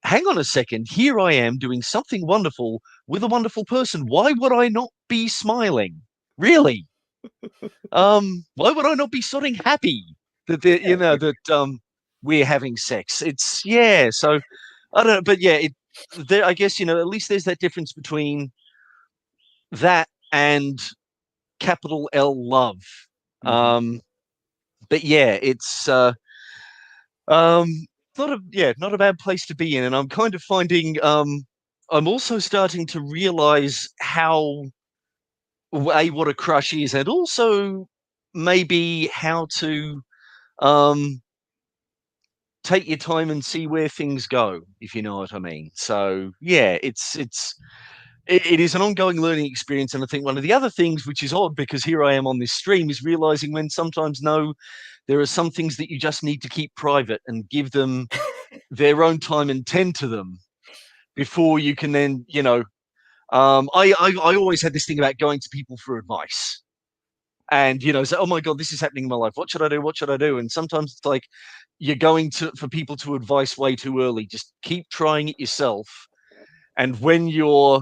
"Hang on a second. Here I am doing something wonderful with a wonderful person. Why would I not be smiling? Really? Why would I not be sort of happy that we're having sex?" It's yeah. So I don't know, but yeah, I guess at least there's that difference between that and capital L love. Um, but yeah, it's um, not a bad place to be in, and I'm kind of finding I'm also starting to realize how what a crush is, and also maybe how to um take your time and see where things go, if you know what I mean. So yeah, it is an ongoing learning experience, and I think one of the other things, which is odd because here I am on this stream, is realizing when sometimes no, there are some things that you just need to keep private and give them their own time and tend to them before you can then I always had this thing about going to people for advice. And say, oh my god, this is happening in my life, what should I do, what should I do? And sometimes it's like you're going to for people to advice way too early. Just keep trying it yourself, and when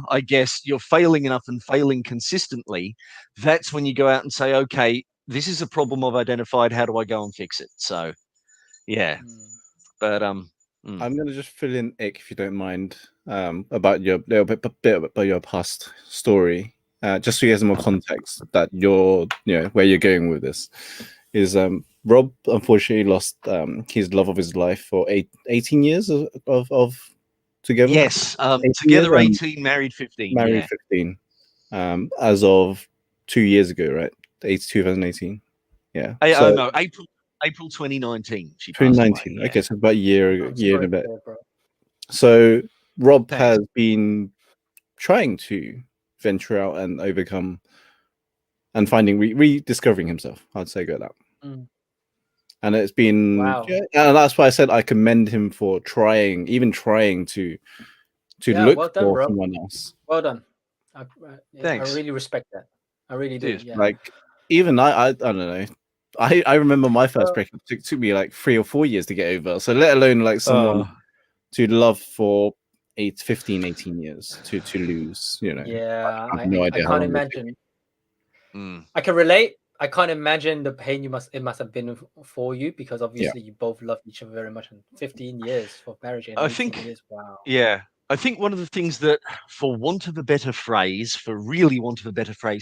I guess you're failing enough and failing consistently, that's when you go out and say, okay, this is a problem I've identified, how do I go and fix it? So yeah. But I'm gonna just fill in, Ick, if you don't mind, about your little bit about your past story, just so you have some more context that where you're going with this. Is Rob unfortunately lost his love of his life for 18 years of together. yes, 18 together years 18, married 15. married Yeah. 15. As of 2 years ago, right? 2018. Yeah. So No, April 2019. She passed away. 2019. Yeah. Okay, so about a year I'm and sorry a to bit. hear, bro. So Rob Thanks. has been trying to venture out and overcome and finding rediscovering himself. I'd say go that. And it's been Wow. and that's why I said I commend him for even trying to look well done, for bro. someone else. Well done. I Thanks. really respect that. I really do. Cheers. Yeah. Like even I don't know. I remember my first breakup took me like 3 or 4 years to get over. So let alone like someone to love for 15, 18 years to lose, Yeah. I have no idea I how can't long imagine. Mm. I can relate. I can't imagine the pain it must have been for you, because obviously you both love each other very much, and 15 years for marriage and I 18 think, years. Wow. yeah, I think one of the things that, for want of a better phrase,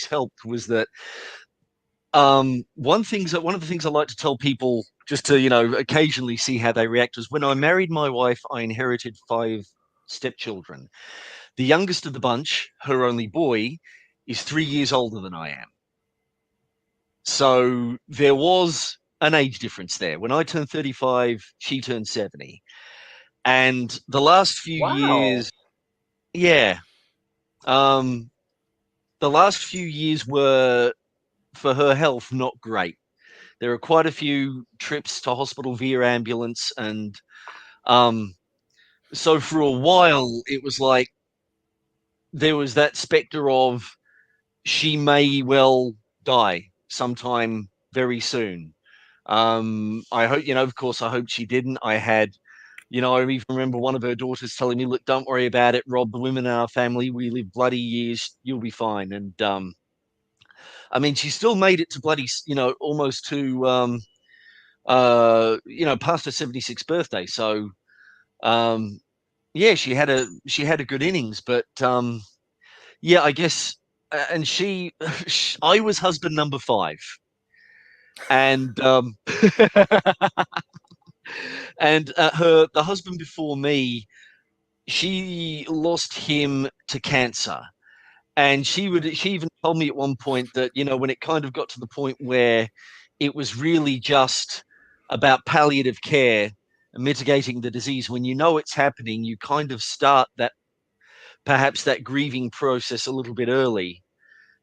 helped was that one of the things I like to tell people, just to occasionally see how they react, was when I married my wife, I inherited 5 stepchildren. The youngest of the bunch, her only boy, is 3 years older than I am. So there was an age difference there. When I turned 35, she turned 70. And the last few Wow. years, yeah, the last few years were, for her health, not great. There are quite a few trips to hospital via ambulance, and so for a while it was like there was that specter of she may well die sometime very soon. I hope, of course, I hope she didn't. I even remember one of her daughters telling me, "Look, don't worry about it, Rob. The women in our family, we live bloody years. You'll be fine." And I mean, she still made it to bloody, almost to past her 76th birthday. So yeah, she had a good innings, but yeah, I guess, and I was husband number 5, and and the husband before me, she lost him to cancer, and she even told me at one point that when it kind of got to the point where it was really just about palliative care and mitigating the disease, when it's happening, you kind of start perhaps that grieving process a little bit early,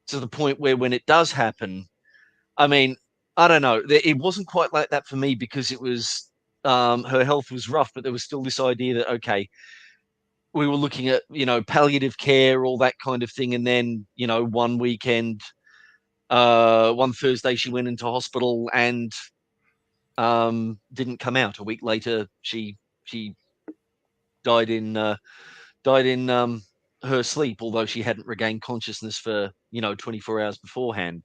to the point where when it does happen, I mean, I don't know, it wasn't quite like that for me, because it was her health was rough, but there was still this idea that, okay, we were looking at palliative care, all that kind of thing, and then one weekend, one Thursday, she went into hospital and didn't come out. A week later, she died in her sleep, although she hadn't regained consciousness for 24 hours beforehand.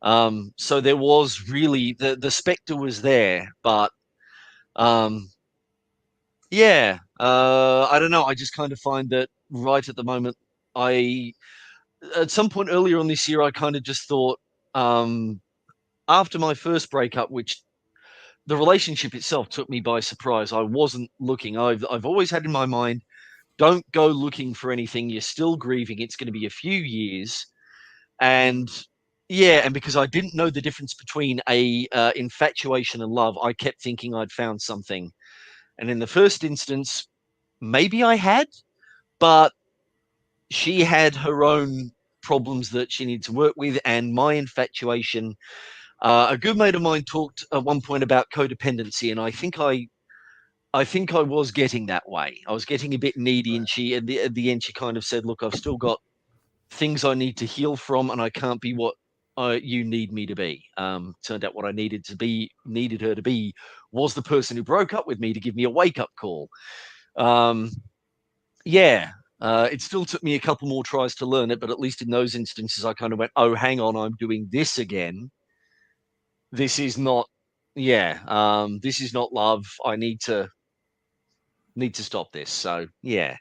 So there was really the specter was there, but yeah, I don't know. I just kind of find that right at the moment, at some point earlier on this year, I kind of just thought, after my first breakup, which the relationship itself took me by surprise. I wasn't looking. I've always had in my mind, don't go looking for anything. You're still grieving. It's going to be a few years. And yeah, and because I didn't know the difference between a infatuation and love, I kept thinking I'd found something. And in the first instance, maybe I had, but she had her own problems that she needed to work with, and my infatuation. A good mate of mine talked at one point about codependency, and I think I was getting that way. I was getting a bit needy, and she at the end she kind of said, "Look, I've still got things I need to heal from, and I can't be what you need me to be." Turned out what I needed her to be was the person who broke up with me, to give me a wake up call. Yeah, it still took me a couple more tries to learn it, but at least in those instances, I kind of went, "Oh, hang on, I'm doing this again. This is not, this is not love. I need to stop this." So yeah,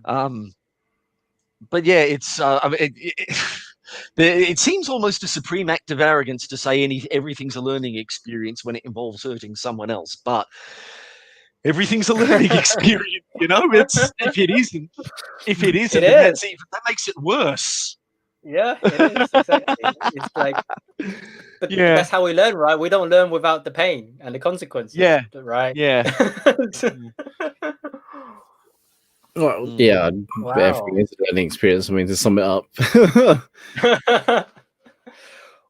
but yeah, it's I mean, it seems almost a supreme act of arrogance to say everything's a learning experience when it involves hurting someone else, but everything's a learning experience. It's if it isn't, It then is. that makes it worse. Yeah, it is, exactly. It's like, but Yeah. that's how we learn, right? We don't learn without the pain and the consequences. Yeah. Right. Yeah. Well, yeah, Wow. everything is a learning experience. I mean, to sum it up.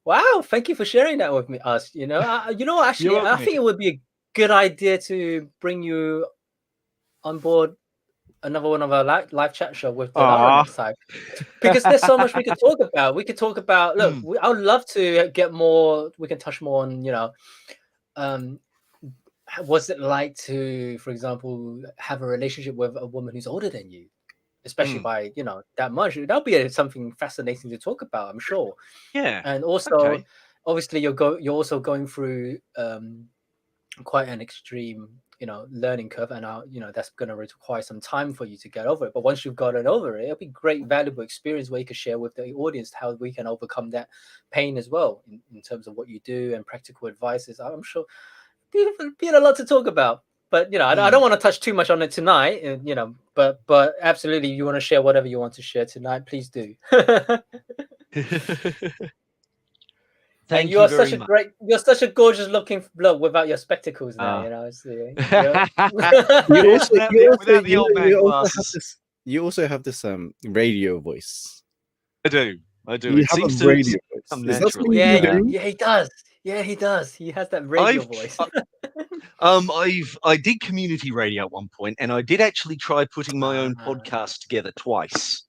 Wow, thank you for sharing that with us. Actually, I think it would be a good idea to bring you on board another one of our live chat show with Delara next time, because there's so much we could talk about. We could talk about, look, I would love to get more, we can touch more on, what's it like to, for example, have a relationship with a woman who's older than you, especially by, that much. That'll be something fascinating to talk about, I'm sure. Yeah. And also, obviously, you're also going through quite an extreme, learning curve, and that's going to require some time for you to get over it. But once you've gotten over it, it'll be great, valuable experience where you can share with the audience how we can overcome that pain as well, in terms of what you do and practical advices. I'm sure be a lot to talk about. But I don't want to touch too much on it tonight. But absolutely, you want to share whatever you want to share tonight, please do. Thank you very much. You're such a gorgeous looking bloke without your spectacles now. You also have this radio voice. I do. You It have seems a radio to voice. come Is that naturally. Yeah, he does. Yeah, he does. He has that radio I've voice. I did community radio at one point, and I did actually try putting my own Ah, podcast together twice.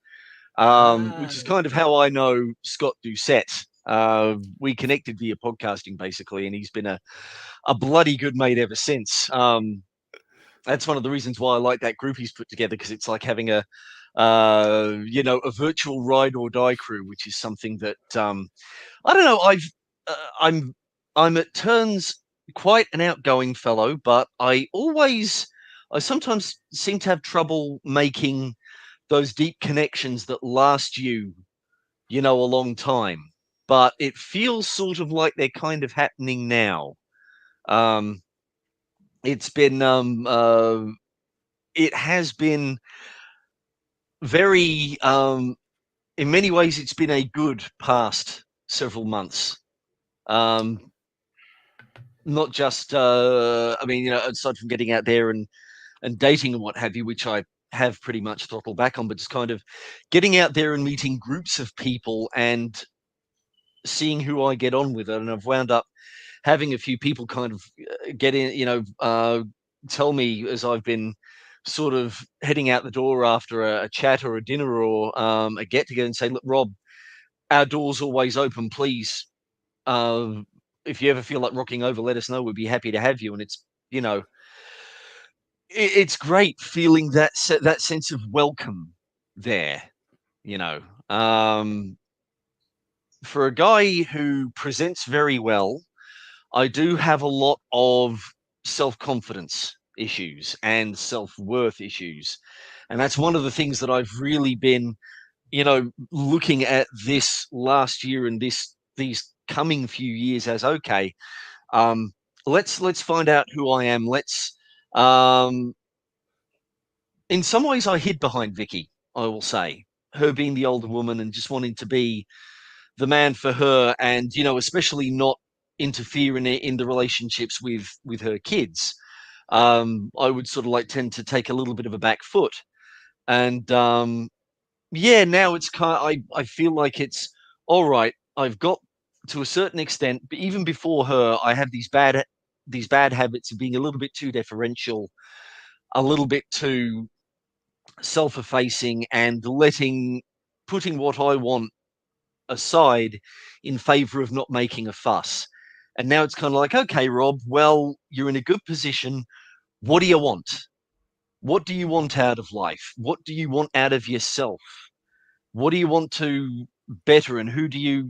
Which is ah, kind of how I know Scott Doucette. We connected via podcasting basically, and he's been a bloody good mate ever since. That's one of the reasons why I like that group he's put together, because it's like having a a virtual ride or die crew, which is something that I don't know. I'm at turns quite an outgoing fellow, but I sometimes seem to have trouble making those deep connections that last a long time. But it feels sort of like they're kind of happening now. Um, it's been it has been very in many ways it's been a good past several months. Um, Not just I mean, aside from getting out there and dating and what have you, which I have pretty much throttled back on, but just kind of getting out there and meeting groups of people and seeing who I get on with it. And I've wound up having a few people kind of get in, tell me as I've been sort of heading out the door after a chat or a dinner or a get together and say, look, Rob, our door's always open. Please, if you ever feel like rocking over, let us know. We'd be happy to have you. And it's, it's great feeling that sense of welcome there, you know. For a guy who presents very well, I do have a lot of self-confidence issues and self-worth issues. And that's one of the things that I've really been, looking at this last year and these coming few years as okay, um, let's find out who I am. Um, in some ways I hid behind Vicky, I will say. Her being the older woman and just wanting to be the man for her, and especially not interfere in the relationships with her kids. I would sort of like tend to take a little bit of a back foot, and yeah, now it's I feel like it's all right. I've got to a certain extent, but even before her, I have these bad habits of being a little bit too deferential, a little bit too self-effacing, and putting what I want aside in favor of not making a fuss. And now it's kind of like, okay, Rob, well, you're in a good position. What do you want? What do you want out of life? What do you want out of yourself? What do you want to better? And who do you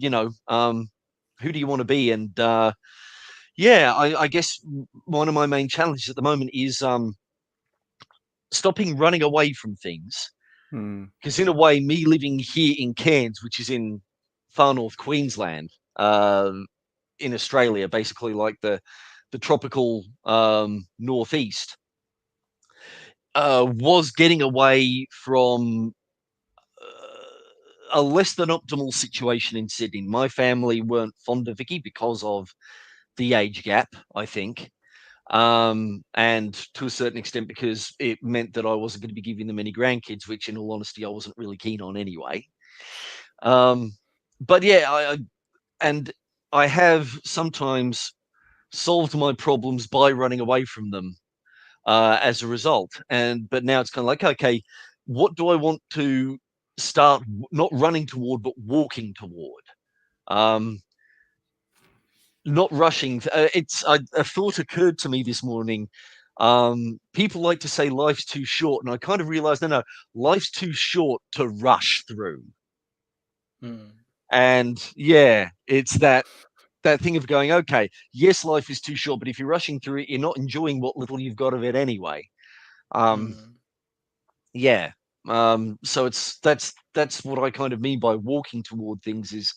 want to be? And yeah, I guess one of my main challenges at the moment is stopping running away from things. Because in a way, me living here in Cairns, which is in far north Queensland, in Australia, basically like the tropical northeast, was getting away from a less than optimal situation in Sydney. My family weren't fond of Vicky because of the age gap, I think. And to a certain extent, because it meant that I wasn't going to be giving them any grandkids, which, in all honesty, I wasn't really keen on anyway. But yeah, and I have sometimes solved my problems by running away from them as a result. But now it's kind of like, okay, what do I want to start not running toward, but walking toward? Um, Not rushing. A thought occurred to me this morning. People like to say life's too short, and I kind of realized, no, life's too short to rush through. And yeah, it's that thing of going, okay, yes, life is too short, but if you're rushing through it, you're not enjoying what little you've got of it anyway. Yeah. So that's what I kind of mean by walking toward things, is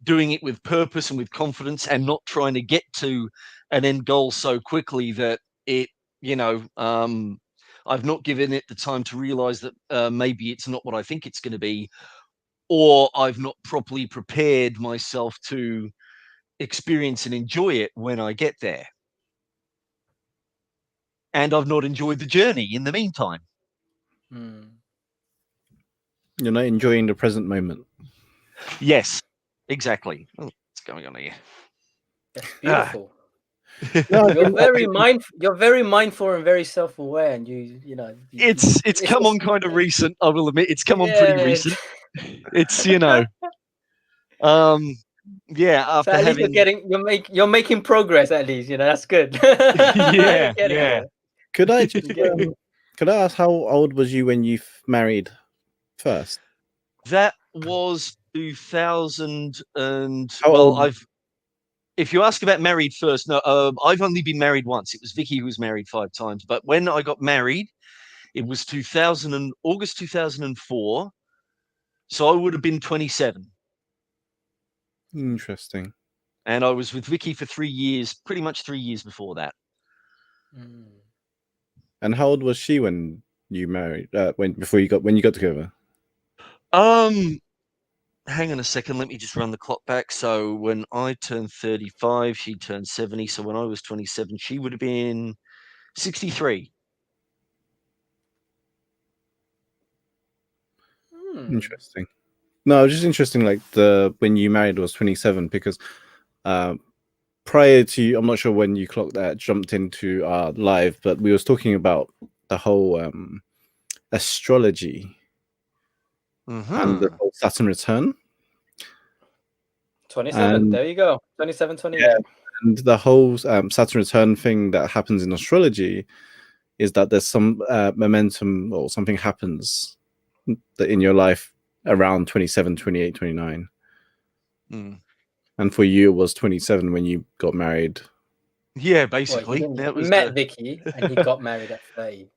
doing it with purpose and with confidence, and not trying to get to an end goal so quickly that it, I've not given it the time to realize that maybe it's not what I think it's going to be, or I've not properly prepared myself to experience and enjoy it when I get there. And I've not enjoyed the journey in the meantime. You're not enjoying the present moment. Yes, exactly. Oh, what's going on here? That's beautiful. No, You're very mindful. You're very mindful and very self-aware, and you know. It's come on kind of recent, I will admit. It's come on pretty Yeah. recent. It's yeah, So after at least having you're making progress. At least that's good. yeah, You're getting yeah. there. could I just, You're getting could I ask how old was you when you married first? That was 2000 and How well, old? if you ask about married first, no, I've only been married once. It was Vicky who was married 5 times. But when I got married, it was August 2004. So I would have been 27. Interesting. And I was with Vicky for 3 years, pretty much 3 years before that. And how old was she when you married? When you got together? Hang on a second, let me just run the clock back. So when I turned 35, she turned 70. So when I was 27, she would have been 63. Interesting. No, just interesting. Like when you married was 27 because prior to, I'm not sure when you clocked that, jumped into our live, but we was talking about the whole astrology and the whole Saturn return. 27. And, There you go. 27, 28. yeah, and the whole Saturn return thing that happens in astrology is that there's some momentum or something happens that in your life around 27, 28, 29. And for you, it was 27 when you got married. Yeah, basically. Well, that he was met Vicky and he got married at 30.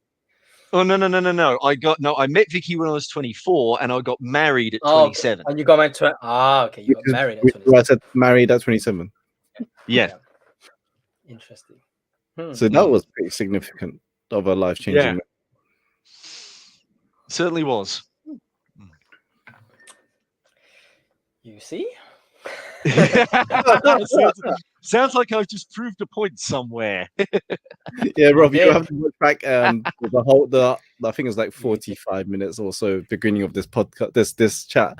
Oh no. I met Vicky when I was 24 and I got married at 27. Okay. And you got married okay, you got married at 27. I said married at 27. Yeah. Interesting. So that was pretty significant of a life changing. Yeah. Certainly was. You see? Sounds like I've just proved a point somewhere. Yeah, Rob, you have to look back I think it's like 45 minutes or so beginning of this podcast, this chat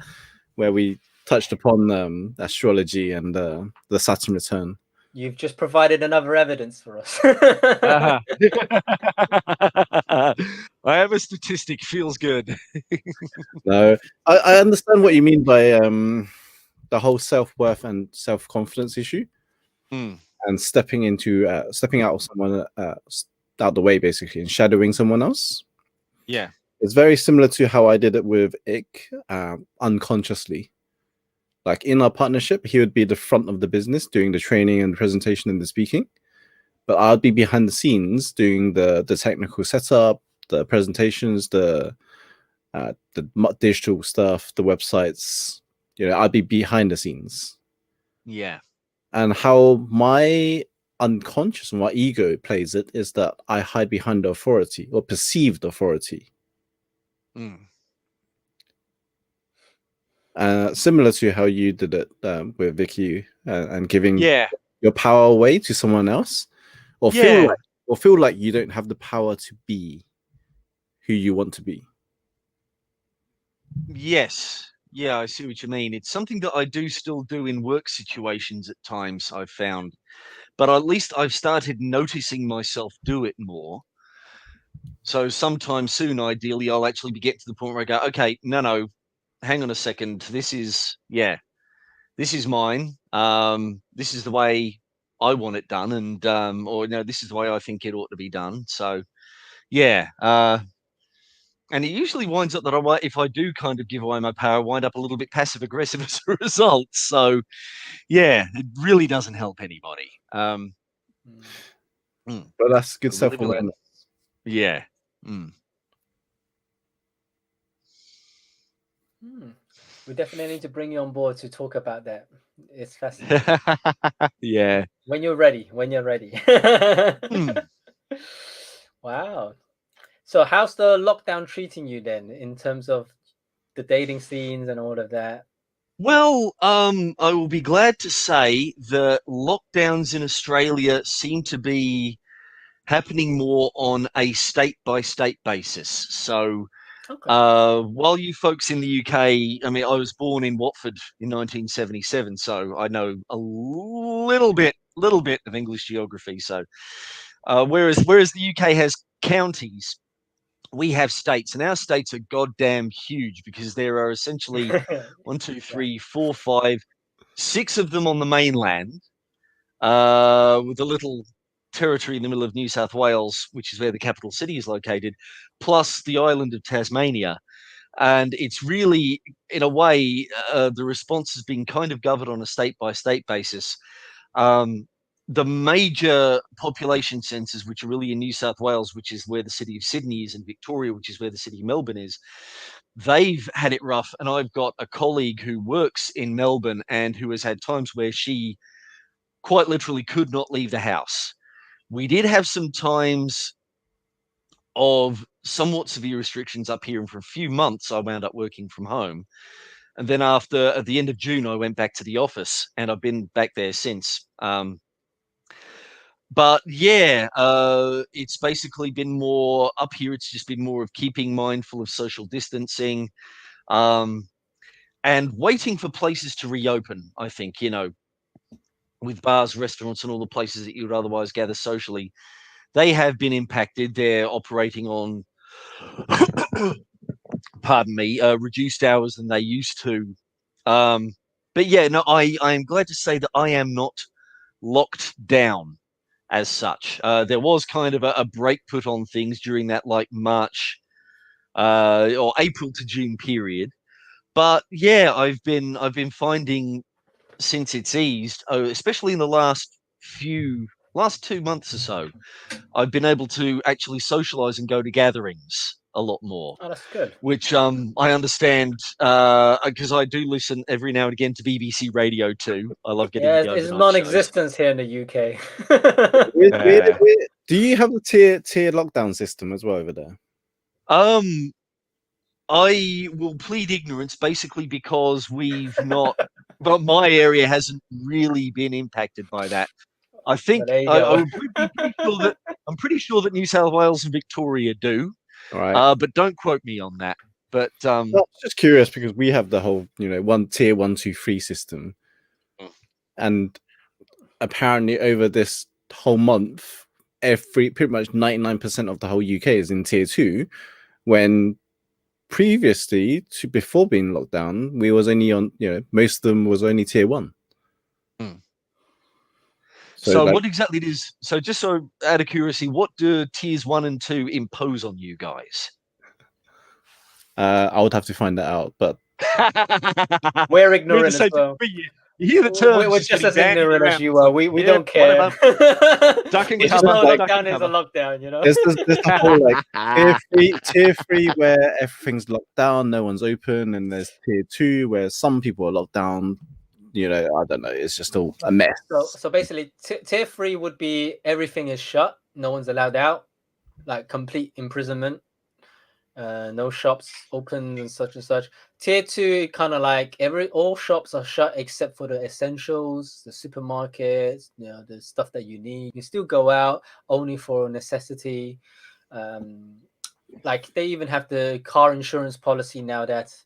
where we touched upon astrology and the Saturn return. You've just provided another evidence for us. I have a statistic. Feels good. No, I understand what you mean by the whole self-worth and self-confidence issue, and stepping out of someone out the way, basically, and shadowing someone else. Yeah, it's very similar to how I did it with Ick, unconsciously. Like in our partnership, he would be the front of the business doing the training and the presentation and the speaking, but I'd be behind the scenes doing the technical setup, the presentations, the digital stuff, the websites. I'd be behind the scenes. Yeah. And how my unconscious and my ego plays it is that I hide behind the authority or perceived authority. Similar to how you did it with Vicky and giving your power away to someone else, or feel like you don't have the power to be who you want to be. Yes. Yeah, I see what you mean. It's something that I do still do in work situations at times, I've found. But at least I've started noticing myself do it more. So sometime soon, ideally, I'll actually get to the point where I go, okay, no, hang on a second. This is mine. This is the way I want it done. And, or no, this is the way I think it ought to be done. So, yeah. And it usually winds up that if I do kind of give away my power, I wind up a little bit passive aggressive as a result. So, yeah, it really doesn't help anybody. But that's good self-awareness. Yeah. We definitely need to bring you on board to talk about that. It's fascinating. Yeah. When you're ready. Wow. So how's the lockdown treating you then in terms of the dating scenes and all of that? Well, I will be glad to say that lockdowns in Australia seem to be happening more on a state-by-state basis. So Okay. While you folks in the UK, I mean, I was born in Watford in 1977, so I know a little bit of English geography. So, whereas the UK has counties, we have states, and our states are goddamn huge because there are essentially one, two, three, four, five, six of them on the mainland, with a little territory in the middle of New South Wales, which is where the capital city is located, plus the island of Tasmania. And it's really, in a way, the response has been kind of governed on a state by state basis. Um, the major population centres, which are really in New South Wales, which is where the city of Sydney is, and Victoria, which is where the city of Melbourne is, they've had it rough. And I've got a colleague who works in Melbourne and who has had times where she quite literally could not leave the house. We did have some times of somewhat severe restrictions up here, and for a few months I wound up working from home. And then at the end of June, I went back to the office, and I've been back there since. But yeah, it's basically been more up here. It's just been more of keeping mindful of social distancing, and waiting for places to reopen. I think, with bars, restaurants, and all the places that you would otherwise gather socially, they have been impacted. They're operating on, pardon me, reduced hours than they used to. But yeah, no, I am glad to say that I am not locked down as such. There was kind of a break put on things during that like March or April to June period. But yeah, I've been finding since it's eased, especially in the last 2 months or so, I've been able to actually socialize and go to gatherings a lot more, Oh, that's good. which I understand because I do listen every now and again to BBC Radio too. I love getting Yeah, the it's overnight shows. non-existence here in the UK. Do you have the tier lockdown system as well over there? I will plead ignorance basically because we've not, but my area hasn't really been impacted by that. I think there you I go. would be pretty sure that I'm pretty sure that New South Wales and Victoria do, All right. but don't quote me on that. But Well, I was just curious because we have the whole, one tier 1, 2, 3 system, and apparently over this whole month, pretty much 99% of the whole UK is in tier 2, when previously before being locked down, we was only on, most of them was only tier 1. So what exactly it is? So just so out of curiosity, what do tiers 1 and 2 impose on you guys? I would have to find that out, but We're ignorant as well. You hear the terms We're just as ignorant as you are. We don't care. Duck and We just cover, know duck lockdown and is a cover. lockdown, there's the whole like tier three where everything's locked down, no one's open, and there's tier 2 where some people are locked down. I don't know. It's just all a mess. So basically, tier 3 would be everything is shut, no one's allowed out, like complete imprisonment. No shops open and such and such. Tier 2, kind of like all shops are shut except for the essentials, the supermarkets, the stuff that you need. You still go out only for necessity. Like they even have the car insurance policy now that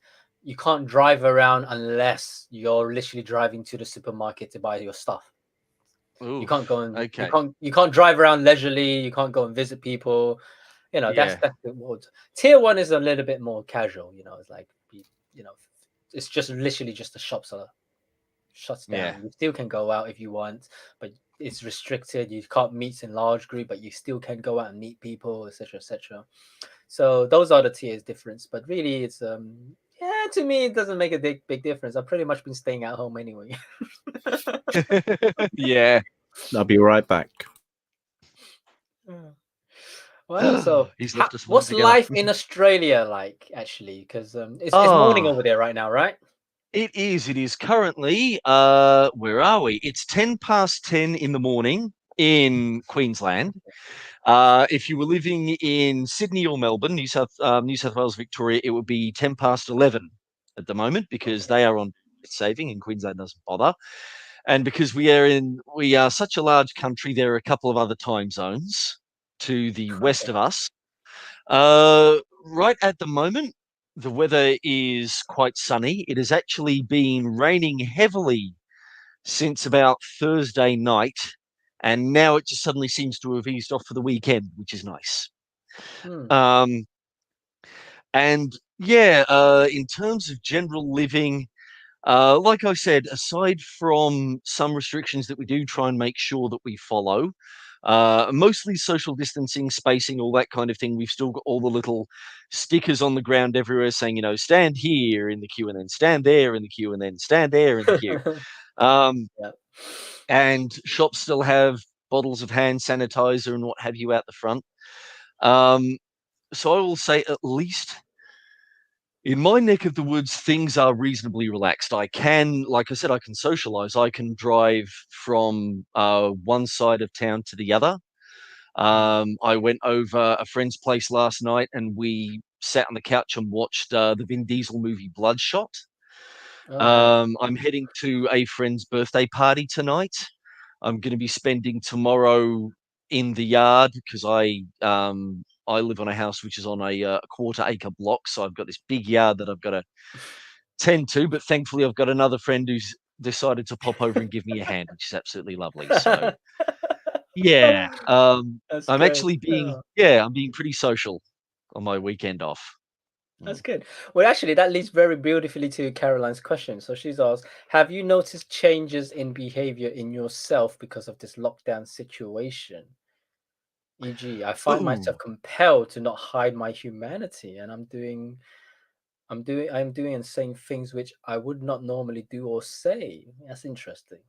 you can't drive around unless you're literally driving to the supermarket to buy your stuff. You can't go and you can't drive around leisurely. You can't go and visit people. That's the word. Tier 1 is a little bit more casual. It's like it's just literally just the shops are shut down. Yeah. You still can go out if you want, but it's restricted. You can't meet in large group, but you still can go out and meet people, etc., etc. So those are the tiers difference. But really, it's to me, it doesn't make a big difference. I've pretty much been staying at home anyway. Yeah. I'll be right back. Well, so what's life in Australia like, actually? Because it's morning over there right now, right? It is. It is currently, where are we? It's 10:10 in the morning in Queensland. If you were living in Sydney or Melbourne, New South Wales, Victoria, it would be 11:10 at the moment because they are on saving and Queensland doesn't bother. And because we are such a large country, there are a couple of other time zones to the west of us. right at the moment, the weather is quite sunny. It has actually been raining heavily since about Thursday night, and now it just suddenly seems to have eased off for the weekend, which is nice. Hmm. Um, and yeah, in terms of general living, like I said, aside from some restrictions that we do try and make sure that we follow, mostly social distancing, spacing, all that kind of thing. We've still got all the little stickers on the ground everywhere saying, stand here in the queue and then stand there in the queue and then stand there in the queue. Um, Yeah. and shops still have bottles of hand sanitizer and what have you out the front. Um, so I will say, at least in my neck of the woods, things are reasonably relaxed. I can, like I said, I can socialize. I can drive from one side of town to the other. I went over a friend's place last night and we sat on the couch and watched the Vin Diesel movie Bloodshot. Oh yeah. I'm heading to a friend's birthday party tonight. I'm going to be spending tomorrow in the yard because I live on a house which is on a quarter acre block, so I've got this big yard that I've got to tend to. But thankfully, I've got another friend who's decided to pop over and give me a hand, which is absolutely lovely. So yeah, That's I'm great. actually being Oh, I'm being pretty social on my weekend off. that's Mm. good. Well, actually, that leads very beautifully to Caroline's question. So she's asked, have you noticed changes in behavior in yourself because of this lockdown situation? E.g., I find myself Ooh, compelled to not hide my humanity, and I'm doing and saying things which I would not normally do or say. That's interesting.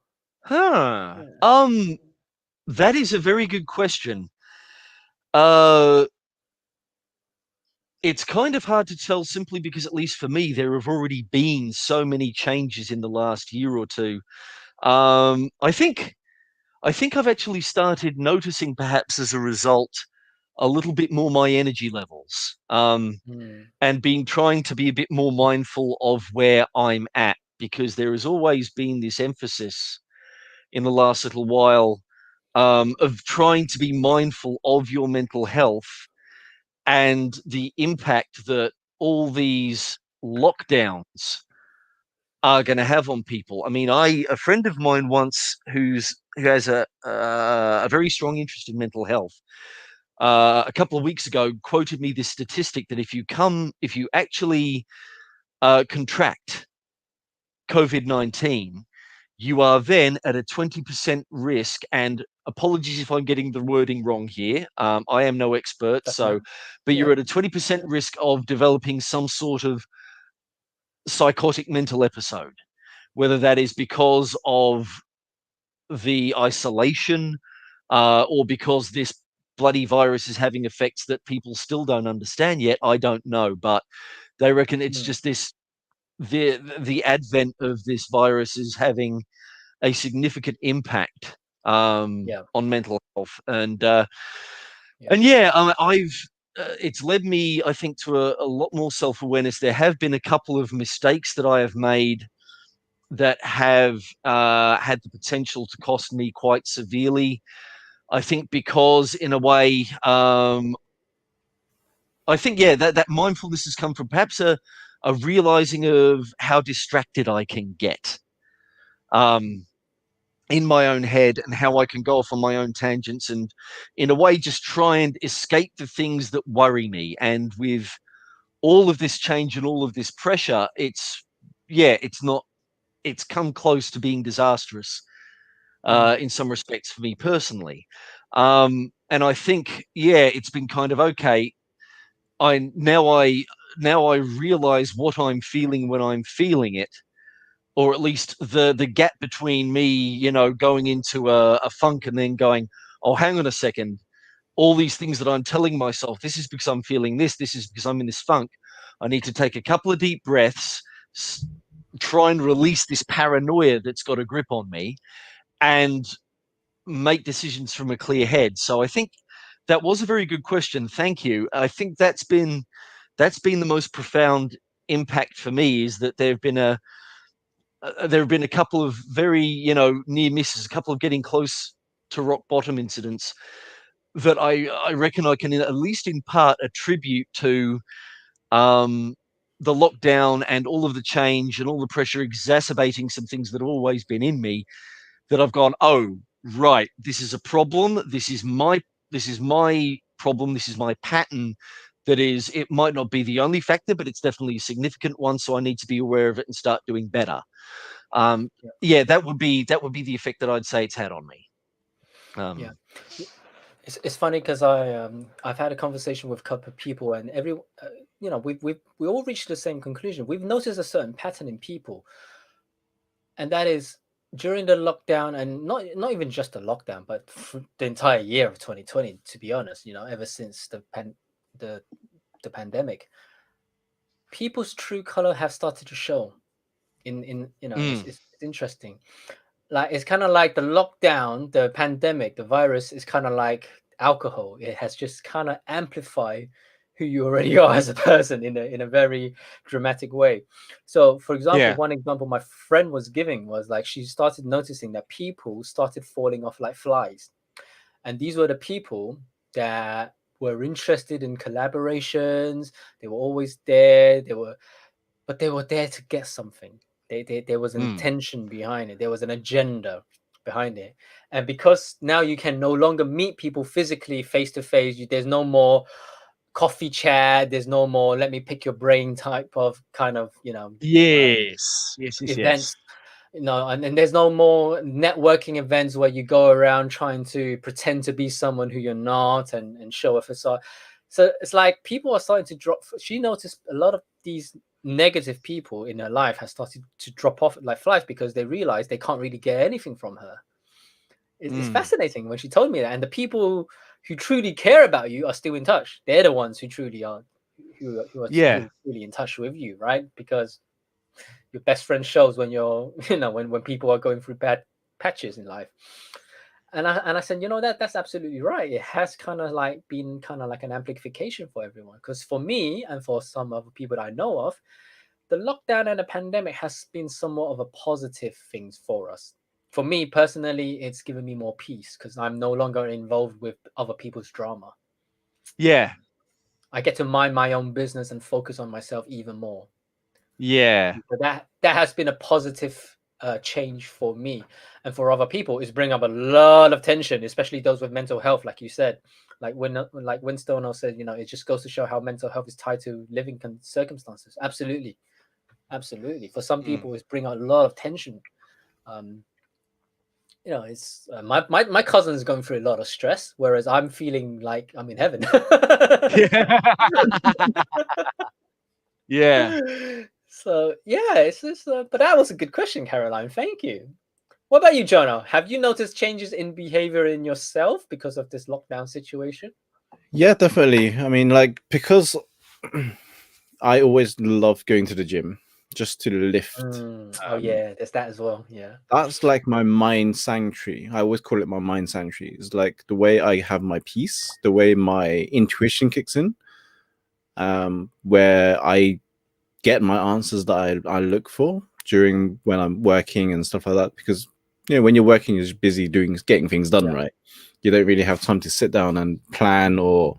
huh. Yeah. That is a very good question. Uh, it's kind of hard to tell simply because, at least for me, there have already been so many changes in the last year or two. I think I've actually started noticing, perhaps as a result, a little bit more my energy levels, Hmm. and being trying to be a bit more mindful of where I'm at, because there has always been this emphasis in the last little while, of trying to be mindful of your mental health and the impact that all these lockdowns are going to have on people. I mean, a friend of mine once who has a very strong interest in mental health, a couple of weeks ago quoted me this statistic that if you actually contract COVID-19, you are then at a 20% risk. And apologies if I'm getting the wording wrong here. I am no expert, That's fine. but you're Yeah. at a 20% risk of developing some sort of psychotic mental episode, whether that is because of the isolation, or because this bloody virus is having effects that people still don't understand yet. I don't know, but they reckon it's Hmm. just the advent of this virus is having a significant impact Yeah. on mental health, Yeah. and yeah, I've it's led me, I think, to a lot more self awareness. There have been a couple of mistakes that I have made that have had the potential to cost me quite severely. I think because, in a way, I think, yeah, that mindfulness has come from perhaps a realizing of how distracted I can get. Um, in my own head, and how I can go off on my own tangents and, in a way, just try and escape the things that worry me. And with all of this change and all of this pressure, it's not, it's come close to being disastrous, Hmm. in some respects for me personally. And I think, yeah, it's been kind of okay. I now I realize what I'm feeling when I'm feeling it, or at least the gap between me, going into a funk and then going, oh, hang on a second, all these things that I'm telling myself, this is because I'm feeling this is because I'm in this funk. I need to take a couple of deep breaths, try and release this paranoia that's got a grip on me, and make decisions from a clear head. So I think that was a very good question. Thank you. I think that's been the most profound impact for me, is that there have been a couple of very, near misses, a couple of getting close to rock bottom incidents, that I reckon I can at least in part attribute to the lockdown and all of the change and all the pressure exacerbating some things that have always been in me, that I've gone, oh, right, this is a problem. This is my problem. This is my pattern. It might not be the only factor, but it's definitely a significant one. So I need to be aware of it and start doing better. Yeah, that would be the effect that I'd say it's had on me. Yeah. It's funny because I've had a conversation with a couple of people, and we all reached the same conclusion. We've noticed a certain pattern in people, and that is during the lockdown, and not even just the lockdown, but the entire year of 2020. To be honest, ever since the pandemic, people's true color have started to show. It's interesting. Like it's kind of like the lockdown, the pandemic, the virus is kind of like alcohol. It has just kind of amplified who you already are as a person in a very dramatic way. So, for example, one example my friend was giving was like she started noticing that people started falling off like flies, and these were the people that were interested in collaborations. They were always there. But they were there to get something. There was an intention behind it. There was an agenda behind it. And because now you can no longer meet people physically face to face, there's no more coffee chat. There's no more let me pick your brain type of kind of Yes. events. And there's no more networking events where you go around trying to pretend to be someone who you're not and show a facade. So it's like people are starting to drop. She noticed a lot of these negative people in her life has started to drop off like flies because they realize they can't really get anything from her. It's fascinating when she told me that. And the people who truly care about you are still in touch. They're the ones who truly are who are still really in touch with you, right? Because your best friend shows when you're when people are going through bad patches in life. And I said, that's absolutely right. It has kind of like been kind of like an amplification for everyone. Because for me and for some other people that I know of, the lockdown and the pandemic has been somewhat of a positive things for us. For me personally, it's given me more peace because I'm no longer involved with other people's drama. Yeah. I get to mind my own business and focus on myself even more. Yeah. So that has been a positive change for me, and for other people is bring up a lot of tension, especially those with mental health, like you said. Like when Stono said, it just goes to show how mental health is tied to living circumstances. Absolutely. For some people, it's bring out a lot of tension. It's my cousin is going through a lot of stress, whereas I'm feeling like I'm in heaven. Yeah. So yeah, it's just, but that was a good question, Caroline. Thank you. What about you, Jono? Have you noticed changes in behavior in yourself because of this lockdown situation? Yeah, definitely. I mean, like, because I always love going to the gym just to lift. Oh yeah, there's that as well. Yeah, That's like my mind sanctuary. I always call it my mind sanctuary. It's like the way I have my peace, the way my intuition kicks in, where I get my answers that I look for during when I'm working and stuff like that. Because when you're working, you're just busy getting things done, right? You don't really have time to sit down and plan or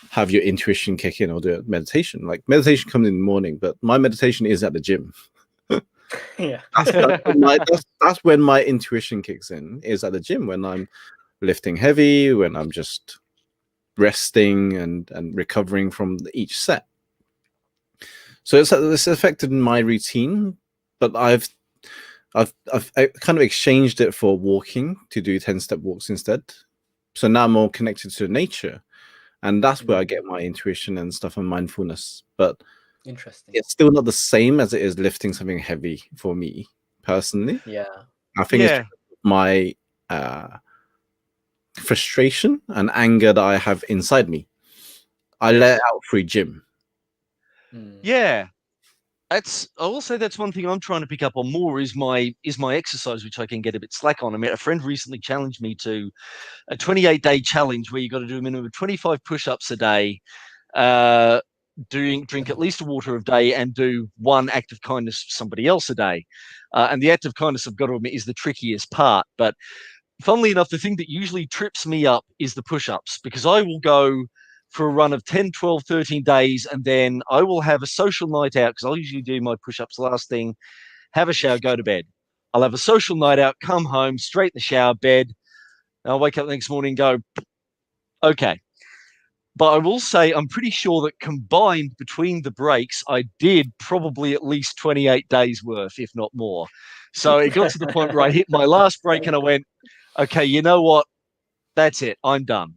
have your intuition kick in or do meditation. Like meditation comes in the morning, but my meditation is at the gym. yeah. That's when my intuition kicks in, is at the gym, when I'm lifting heavy, when I'm just resting and recovering from each set. So it's affected my routine, but I've kind of exchanged it for walking, to do 10-step walks instead. So now I'm more connected to nature, and that's where I get my intuition and stuff and mindfulness. But Interesting. it's still not the same as it is lifting something heavy for me personally. Yeah. I think it's my frustration and anger that I have inside me. I let out through gym. Yeah. I will say that's one thing I'm trying to pick up on more is my exercise, which I can get a bit slack on. I mean, a friend recently challenged me to a 28-day challenge where you got to do a minimum of 25 push-ups a day, drink at least a water a day, and do one act of kindness for somebody else a day. And the act of kindness, I've got to admit, is the trickiest part. But funnily enough, the thing that usually trips me up is the push-ups, because I will go for a run of 10, 12, 13 days, and then I will have a social night out, because I'll usually do my push-ups last thing, have a shower, go to bed. I'll have a social night out, come home, straight in the shower, bed. And I'll wake up the next morning and go, okay. But I will say I'm pretty sure that combined between the breaks, I did probably at least 28 days worth, if not more. So it got to the point where I hit my last break and I went, okay, you know what? That's it. I'm done.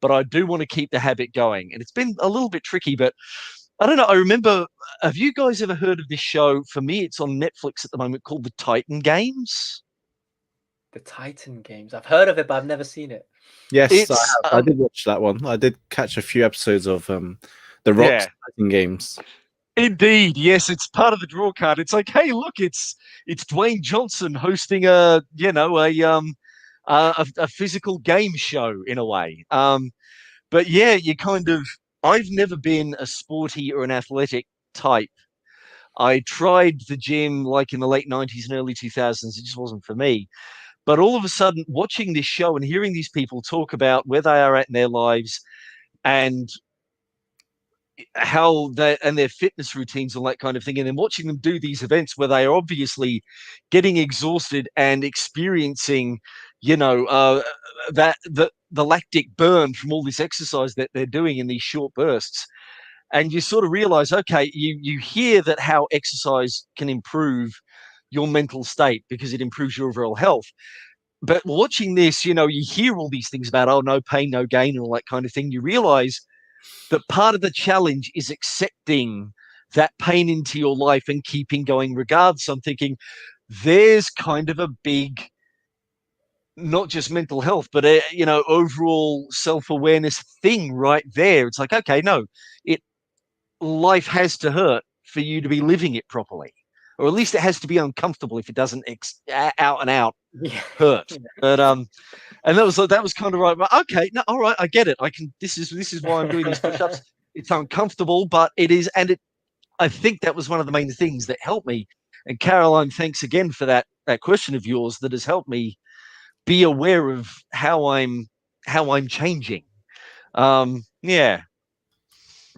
But I do want to keep the habit going. And it's been a little bit tricky, but I don't know. I remember, have you guys ever heard of this show? For me, it's on Netflix at the moment, called The Titan Games. The Titan Games. I've heard of it, but I've never seen it. Yes, It's I did watch that one. I did catch a few episodes of the Rock's Titan Games. Indeed, yes, it's part of the draw card. It's like, hey, look, it's Dwayne Johnson hosting a physical game show in a way. But yeah, you kind of. I've never been a sporty or an athletic type. I tried the gym like in the late 90s and early 2000s. It just wasn't for me. But all of a sudden, watching this show and hearing these people talk about where they are at in their lives and how they and their fitness routines and that kind of thing, and then watching them do these events where they are obviously getting exhausted and experiencing, that the lactic burn from all this exercise that they're doing in these short bursts. And you sort of realize, okay, you hear that how exercise can improve your mental state because it improves your overall health. But watching this, you hear all these things about, oh, no pain, no gain, and all that kind of thing. You realize that part of the challenge is accepting that pain into your life and keeping going regardless. I'm thinking there's kind of a big, not just mental health, but overall self-awareness thing right there. It's like, okay, no, life has to hurt for you to be living it properly, or at least it has to be uncomfortable if it doesn't out and out hurt. But and that was kind of right. But okay, no, all right, I get it. I can. This is why I'm doing these push-ups. It's uncomfortable, but it is, and it. I think that was one of the main things that helped me. And Caroline, thanks again for that question of yours that has helped me be aware of how I'm changing. Yeah.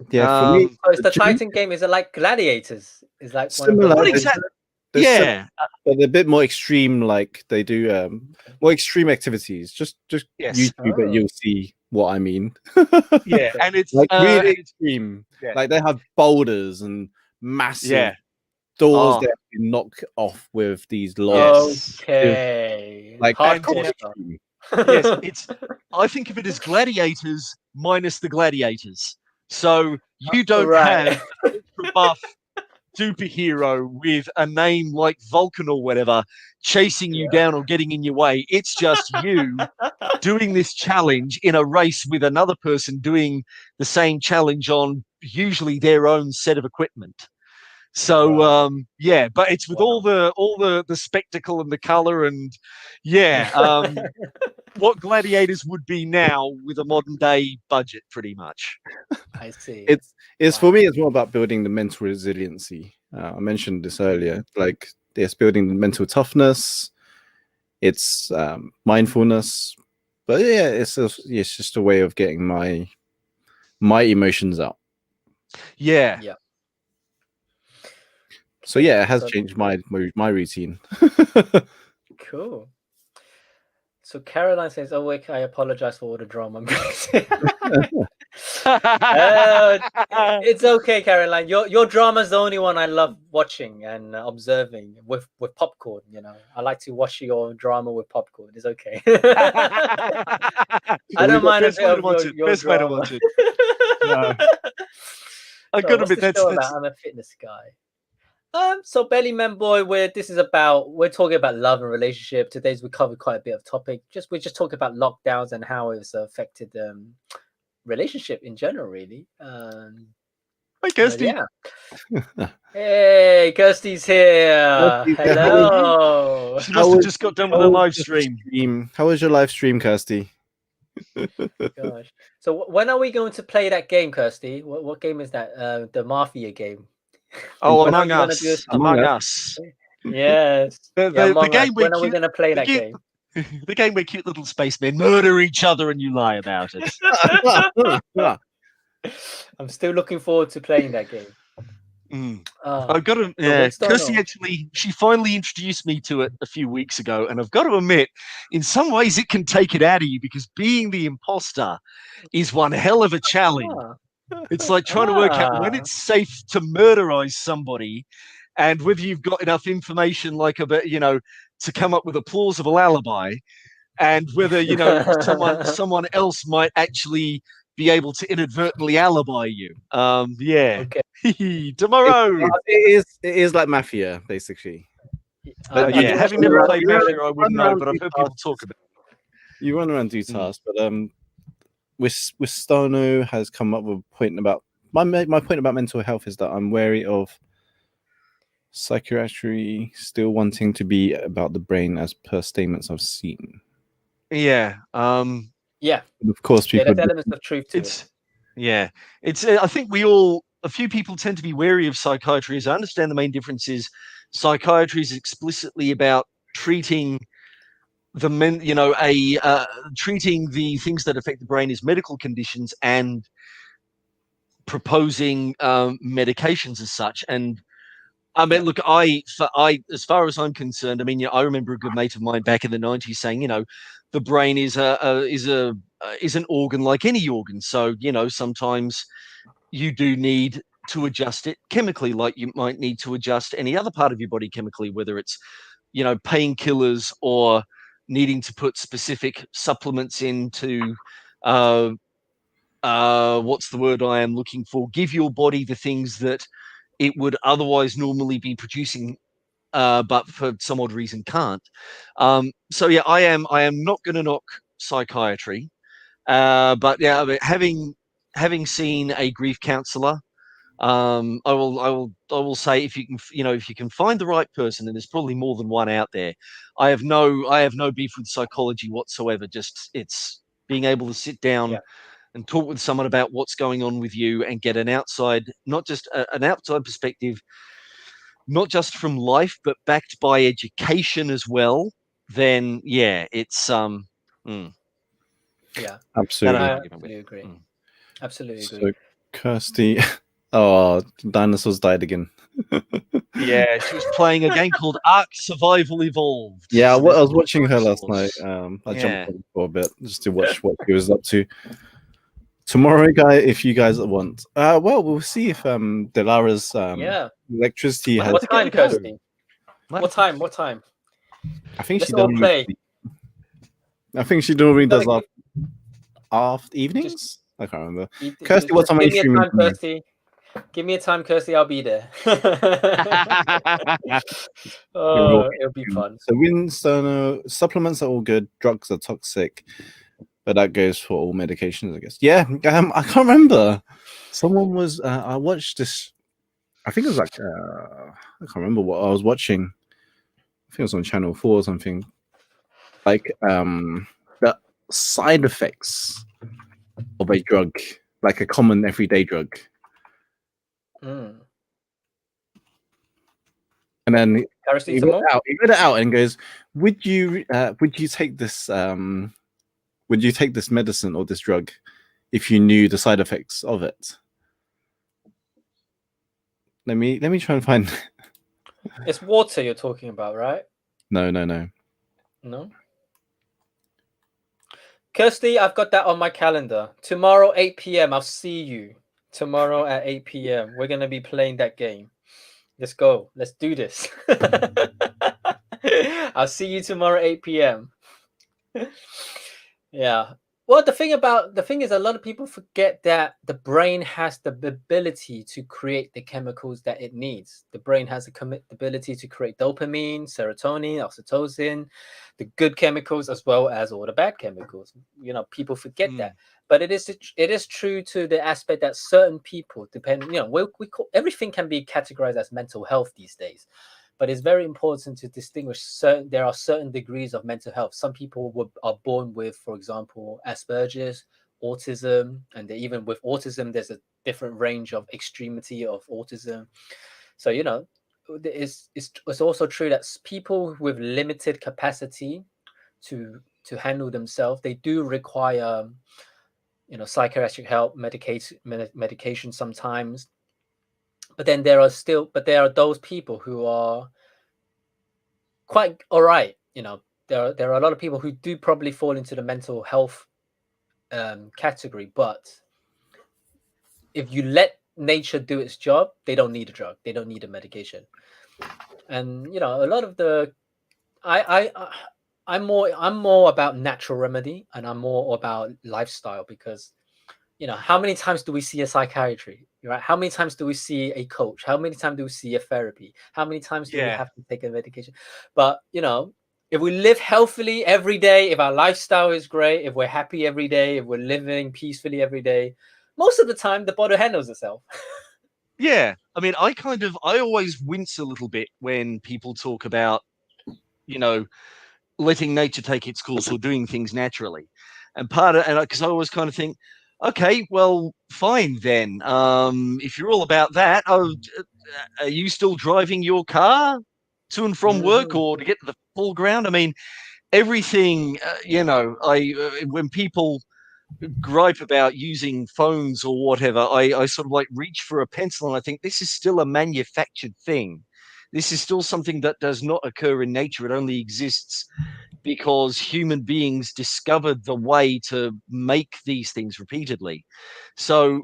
Yeah, for me, so it's the Titan game. Is it like Gladiators? Is like similar. one of Not those? exactly. Yeah, but they're a bit more extreme. Like they do more extreme activities. Just Yes. YouTube it, you'll see what I mean. Yeah, and it's like really extreme. Yeah. Like they have boulders and massive doors that you knock off with these logs. Okay, like hardcore stuff. Yes, I think of it as gladiators minus the gladiators. So you don't have a buff superhero with a name like Vulcan or whatever chasing you down or getting in your way. It's just you doing this challenge in a race with another person doing the same challenge on usually their own set of equipment. So but it's with all the spectacle and the color and what gladiators would be now with a modern day budget, pretty much. I see. It's for me. It's more about building the mental resiliency. I mentioned this earlier. Like it's building the mental toughness. It's mindfulness, but yeah, it's just a way of getting my emotions out. Yeah. So yeah, it has changed my routine. Cool. So Caroline says, "Oh, wait, I apologize for all the drama." It's okay, Caroline. Your drama's the only one I love watching and observing with popcorn. I like to watch your drama with popcorn. It's okay. I don't mind a bit of your Best way to drama. watch it. No. I gotta admit, that's I'm a fitness guy. So Bellyman Boy, we're talking about love and relationship. Today's we covered quite a bit of topic. We're just talking about lockdowns and how it's affected relationship in general, really. Hi, Kirsty. Yeah. Hey, Kirsty's here. Hello. She must have just got done with a live stream. How was your live stream, Kirsty? Gosh. So when are we going to play that game, Kirsty? What game is that? The Mafia game. Oh, Among Us. Among Us. Yes. The game. When are we going to play that game? The game where cute little spacemen murder each other and you lie about it. I'm still looking forward to playing that game. I've got to, Winston, Kirsty no. actually, she finally introduced me to it a few weeks ago, and I've got to admit, in some ways it can take it out of you because being the imposter is one hell of a challenge. Ah, It's like trying to work out when it's safe to murderize somebody and whether you've got enough information, like about, to come up with a plausible alibi, and whether, someone else might actually be able to inadvertently alibi you. Yeah. okay. Tomorrow. It is like Mafia, basically. But I yeah, do having watch never the- played you run- Mafia, I wouldn't know, around but I've do heard people tasks. talk about it. You run around do tasks, but with Stono has come up with a point about my point about mental health is that I'm wary of psychiatry still wanting to be about the brain as per statements I've seen. Yeah. Yeah, And of course, yeah, people. there's elements of truth to it. It's I think a few people tend to be wary of psychiatry. As I understand, the main difference is psychiatry is explicitly about treating treating the things that affect the brain as medical conditions and proposing medications as such. And I mean, look, as far as I'm concerned, I mean, I remember a good mate of mine back in the '90s saying, the brain is an organ like any organ. So, sometimes you do need to adjust it chemically, like you might need to adjust any other part of your body chemically, whether it's, painkillers or needing to put specific supplements into, what's the word I am looking for? Give your body the things that it would otherwise normally be producing, but for some odd reason can't. So yeah, I am not going to knock psychiatry, but yeah, I mean, having seen a grief counselor, I will say if you can, if you can find the right person, and there's probably more than one out there. I have no beef with psychology whatsoever. Just it's being able to sit down and talk with someone about what's going on with you and get an outside, not just an outside perspective, not just from life, but backed by education as well. Then yeah, it's Yeah, Absolutely. I absolutely agree. Absolutely agree. So, Kirsty, oh, dinosaurs died again. Yeah, she was playing a game called Ark Survival Evolved. Yeah, So I was there's watching her last dinosaurs. night. I Yeah. jumped on for a bit just to watch what she was up to. Tomorrow, if you guys want, well, we'll see if Delara's electricity has. What time, to go. Kirsty? What time? What time? I think Let's she all doesn't. play. I think she normally does Gotta after evenings. I can't remember. Kirsty, Kirsty, what time are you give me a streaming time, tomorrow? Kirsty. Give me a time, Kirsty. I'll be there. Oh, it'll be fun. So Winstono supplements are all good. Drugs are toxic, but that goes for all medications, I guess. Yeah, I can't remember. Someone was. I watched this. I think it was like. I can't remember what I was watching. I think it was on Channel 4 or something. Like the side effects of a drug, like a common everyday drug. And then he read it out and goes, would you take this medicine or this drug if you knew the side effects of it? Let me try and find. It's water you're talking about, right? No. Kirsty, I've got that on my calendar. Tomorrow, 8 p.m. I'll see you. Tomorrow at 8 p.m. We're going to be playing that game. Let's go. Let's do this. I'll see you tomorrow, 8 p.m. Yeah. Well, the thing is, a lot of people forget that the brain has the ability to create the chemicals that it needs. The brain has the ability to create dopamine, serotonin, oxytocin, the good chemicals as well as all the bad chemicals. People forget that, but it is true to the aspect that certain people, we call everything can be categorized as mental health these days. But it's very important to distinguish there are certain degrees of mental health. Some people are born with, for example, Asperger's, autism, and even with autism, there's a different range of extremity of autism. So, it's also true that people with limited capacity to handle themselves. They do require, psychiatric help, medication sometimes. But then there are those people who are quite all right. There are a lot of people who do probably fall into the mental health category, but if you let nature do its job, they don't need a drug, they don't need a medication. And a lot of the I'm more about natural remedy, and I'm more about lifestyle, because how many times do we see a psychiatry, right? How many times do we see a coach? How many times do we see a therapy? How many times do we have to take a medication? But if we live healthily every day, if our lifestyle is great, if we're happy every day, if we're living peacefully every day, most of the time the body handles itself. Yeah, I mean, I always wince a little bit when people talk about, letting nature take its course or doing things naturally. And because I always kind of think, okay, well, fine then. If you're all about that, are you still driving your car to and from work or to get to the full ground? I mean, everything, when people gripe about using phones or whatever, I sort of like reach for a pencil and I think this is still a manufactured thing. This is still something that does not occur in nature. It only exists because human beings discovered the way to make these things repeatedly. So,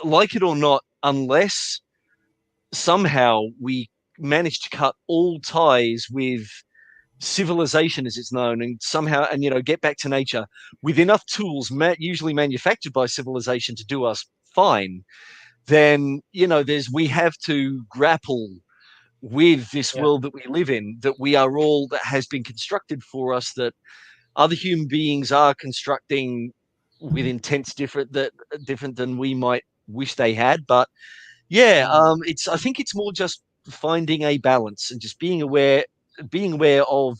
like it or not, unless somehow we manage to cut all ties with civilization as it's known and somehow get back to nature with enough tools usually manufactured by civilization to do us fine, then we have to grapple with this world that we live in, that has been constructed for us, that other human beings are constructing with intents different than we might wish they had. But I think it's more just finding a balance and just being aware of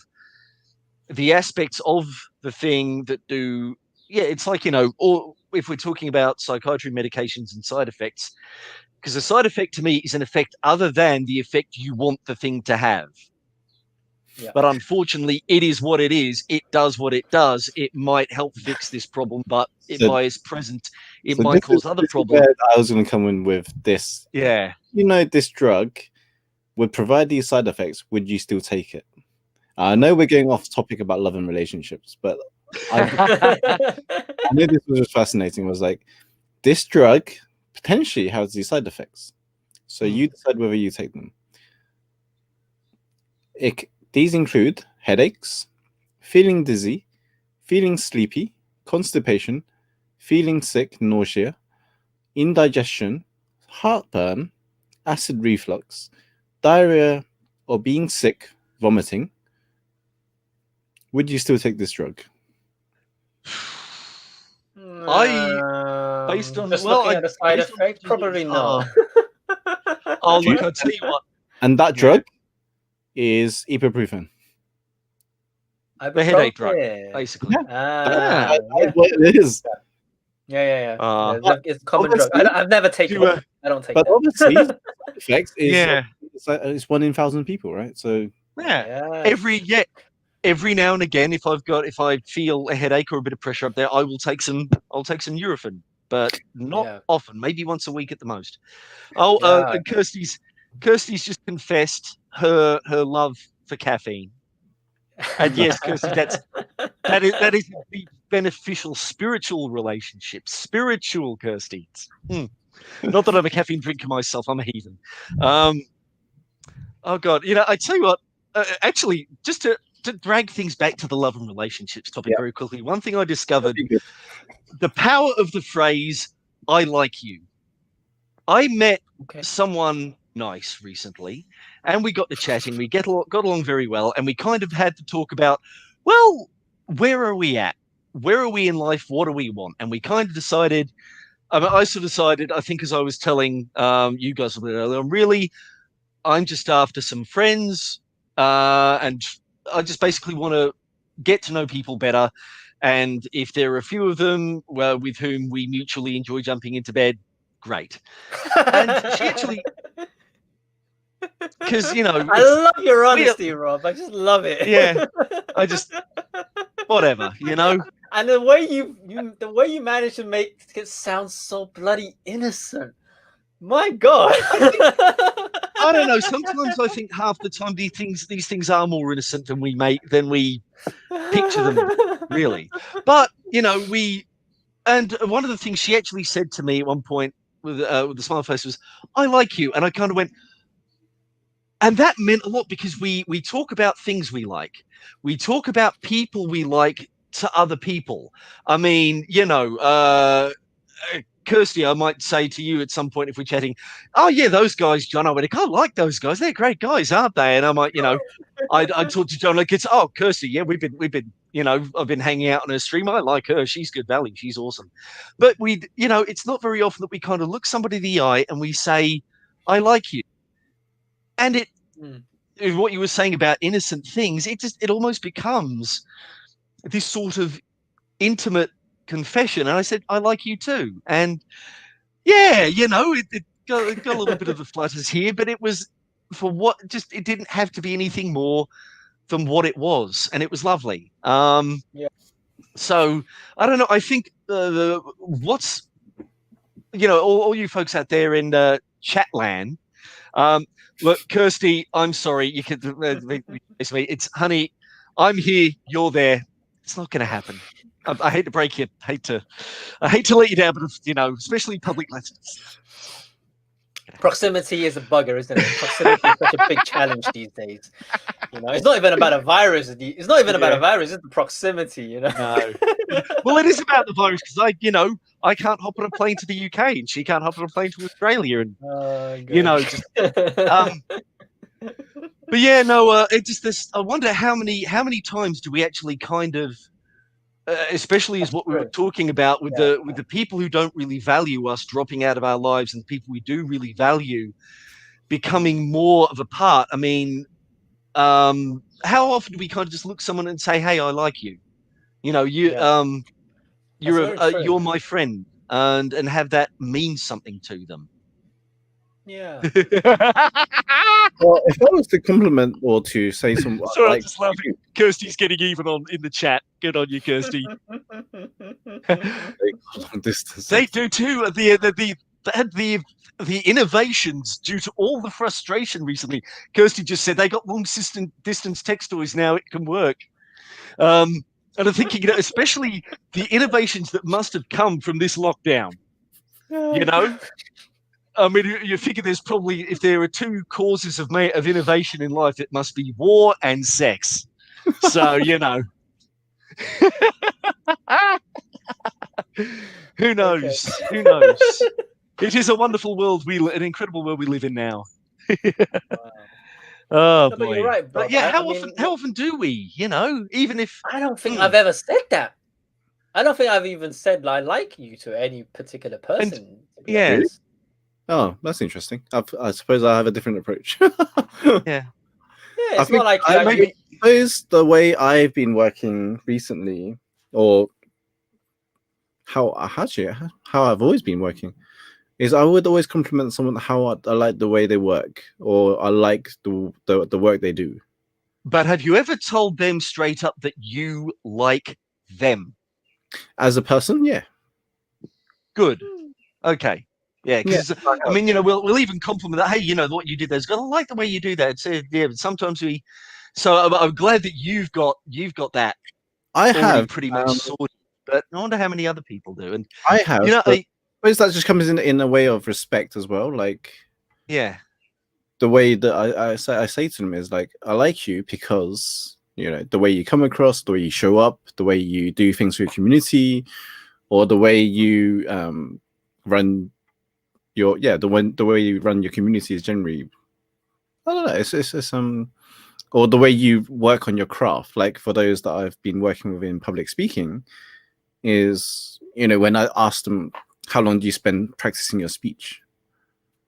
the aspects of the thing that do. It's like, or if we're talking about psychiatry medications and side effects, because a side effect to me is an effect other than the effect you want the thing to have. But unfortunately, it is what it is. It does what it does. It might help fix this problem, but by its present, it might cause other problems. I was going to come in with this. Yeah. This drug would provide these side effects. Would you still take it? I know we're going off topic about love and relationships, but I know this was just fascinating. It was like, this drug potentially has these side effects. So you decide whether you take them. These include headaches, feeling dizzy, feeling sleepy, constipation, feeling sick, nausea, indigestion, heartburn, acid reflux, diarrhea, or being sick, vomiting. Would you still take this drug? Based on looking at the side effects, probably no. Look, I'll tell you what. And that drug is ibuprofen. The headache drug, basically. It is. Yeah. It's a common drug. I've never taken it. I don't take it. But obviously, side effects is it's 1 in 1,000 people, right? So every now and again, if I feel a headache or a bit of pressure up there, I'll take some Nurofen, but not often. Maybe once a week at the most. And Kirsty's just confessed her love for caffeine. And yes, Kirsty, that is the beneficial spiritual relationship. Spiritual, Kirsty. Not that I'm a caffeine drinker myself. I'm a heathen. Oh God, I tell you what. Actually, just to drag things back to the love and relationships topic very quickly, one thing I discovered: the power of the phrase "I like you." I met someone nice recently, and we got to chatting. We got along very well, and we kind of had to talk about, well, where are we at? Where are we in life? What do we want? And we kind of decided. I decided. I think, as I was telling you guys a bit earlier, I'm just after some friends, and I just basically want to get to know people better. And if there are a few of them with whom we mutually enjoy jumping into bed, great. And she actually, because I love your honesty, Rob. I just love it. Yeah, I just whatever, you know. And the way you managed to make it sound so bloody innocent. My God. I don't know. Sometimes I think half the time these things are more innocent than we picture them, really. But you know, and one of the things she actually said to me at one point with the smile face was, "I like you," and I kind of went, and that meant a lot because we talk about things we like, we talk about people we like to other people. I mean, you know. Kirsty, I might say to you at some point if we're chatting, "Oh yeah, those guys, John." I went, "I can't like those guys. They're great guys, aren't they?" And I might, you know, I talk to John like it's, "Oh, Kirsty, yeah, we've been, you know, I've been hanging out on her stream. I like her. She's good value. She's awesome." But you know, it's not very often that we kind of look somebody in the eye and we say, "I like you." And what you were saying about innocent things, it almost becomes this sort of intimate confession. And I said, "I like you too." And yeah, you know, it got a little bit of the flutters here, but it was it didn't have to be anything more than what it was, and it was lovely. Yeah. So I don't know. I think what's, you know, all you folks out there in Chatland. Look, Kirsty, I'm sorry. You could it's honey. I'm here. You're there. It's not going to happen. I hate to break you. I hate to let you down, but you know, especially public lessons. Proximity is a bugger, isn't it? Proximity is such a big challenge these days. You know, it's not even about a virus. It's not even about a virus. It's the proximity. You know. No. Well, it is about the virus because I can't hop on a plane to the UK and she can't hop on a plane to Australia, and you know, just, but yeah, no, it just this. I wonder how many times do we actually kind of, especially as what we were talking about with the people who don't really value us dropping out of our lives and the people we do really value becoming more of a part. I mean, how often do we kind of just look someone and say, "Hey, I like you," you know, you're my friend, and have that mean something to them. Yeah. Well, if I was to compliment or to say something, Sorry, like, I'm just laughing. Kirsty's getting even in the chat. Good on you, Kirsty. long distance. They do too. The innovations due to all the frustration recently. Kirsty just said they got long distance text toys now. It can work. And I'm thinking, you know, especially the innovations that must have come from this lockdown. You know, I mean, you figure there's probably, if there are two causes of innovation in life, it must be war and sex. So, you know, who knows? Okay. Who knows? It is a wonderful world an incredible world we live in now. Wow. Oh, no, boy. But you're right, but yeah, how often do we, you know, even if... I don't think I've ever said that. I don't think I've even said I like you to any particular person. Yeah. Really? Oh, that's interesting. I suppose I have a different approach. Yeah, it's not like maybe suppose the way I've been working recently, or how I've always been working, is I would always compliment someone how I like the way they work, or I like the work they do. But have you ever told them straight up that you like them? As a person, yeah. Good. Okay. Yeah, because I mean, you know, we'll even compliment that. Hey, you know what you did there. I like the way you do that. So yeah, but sometimes we. So I'm glad that you've got that. I have pretty much sorted, but I wonder how many other people do. And I have. You know, I suppose that just comes in a way of respect as well. Like, yeah, the way that I say to them is like, I like you because, you know, the way you come across, the way you show up, the way you do things for your community, or the way you run the way you run your community is generally, I don't know, it's or the way you work on your craft. Like, for those that I've been working with in public speaking, is, you know, when I ask them how long do you spend practicing your speech,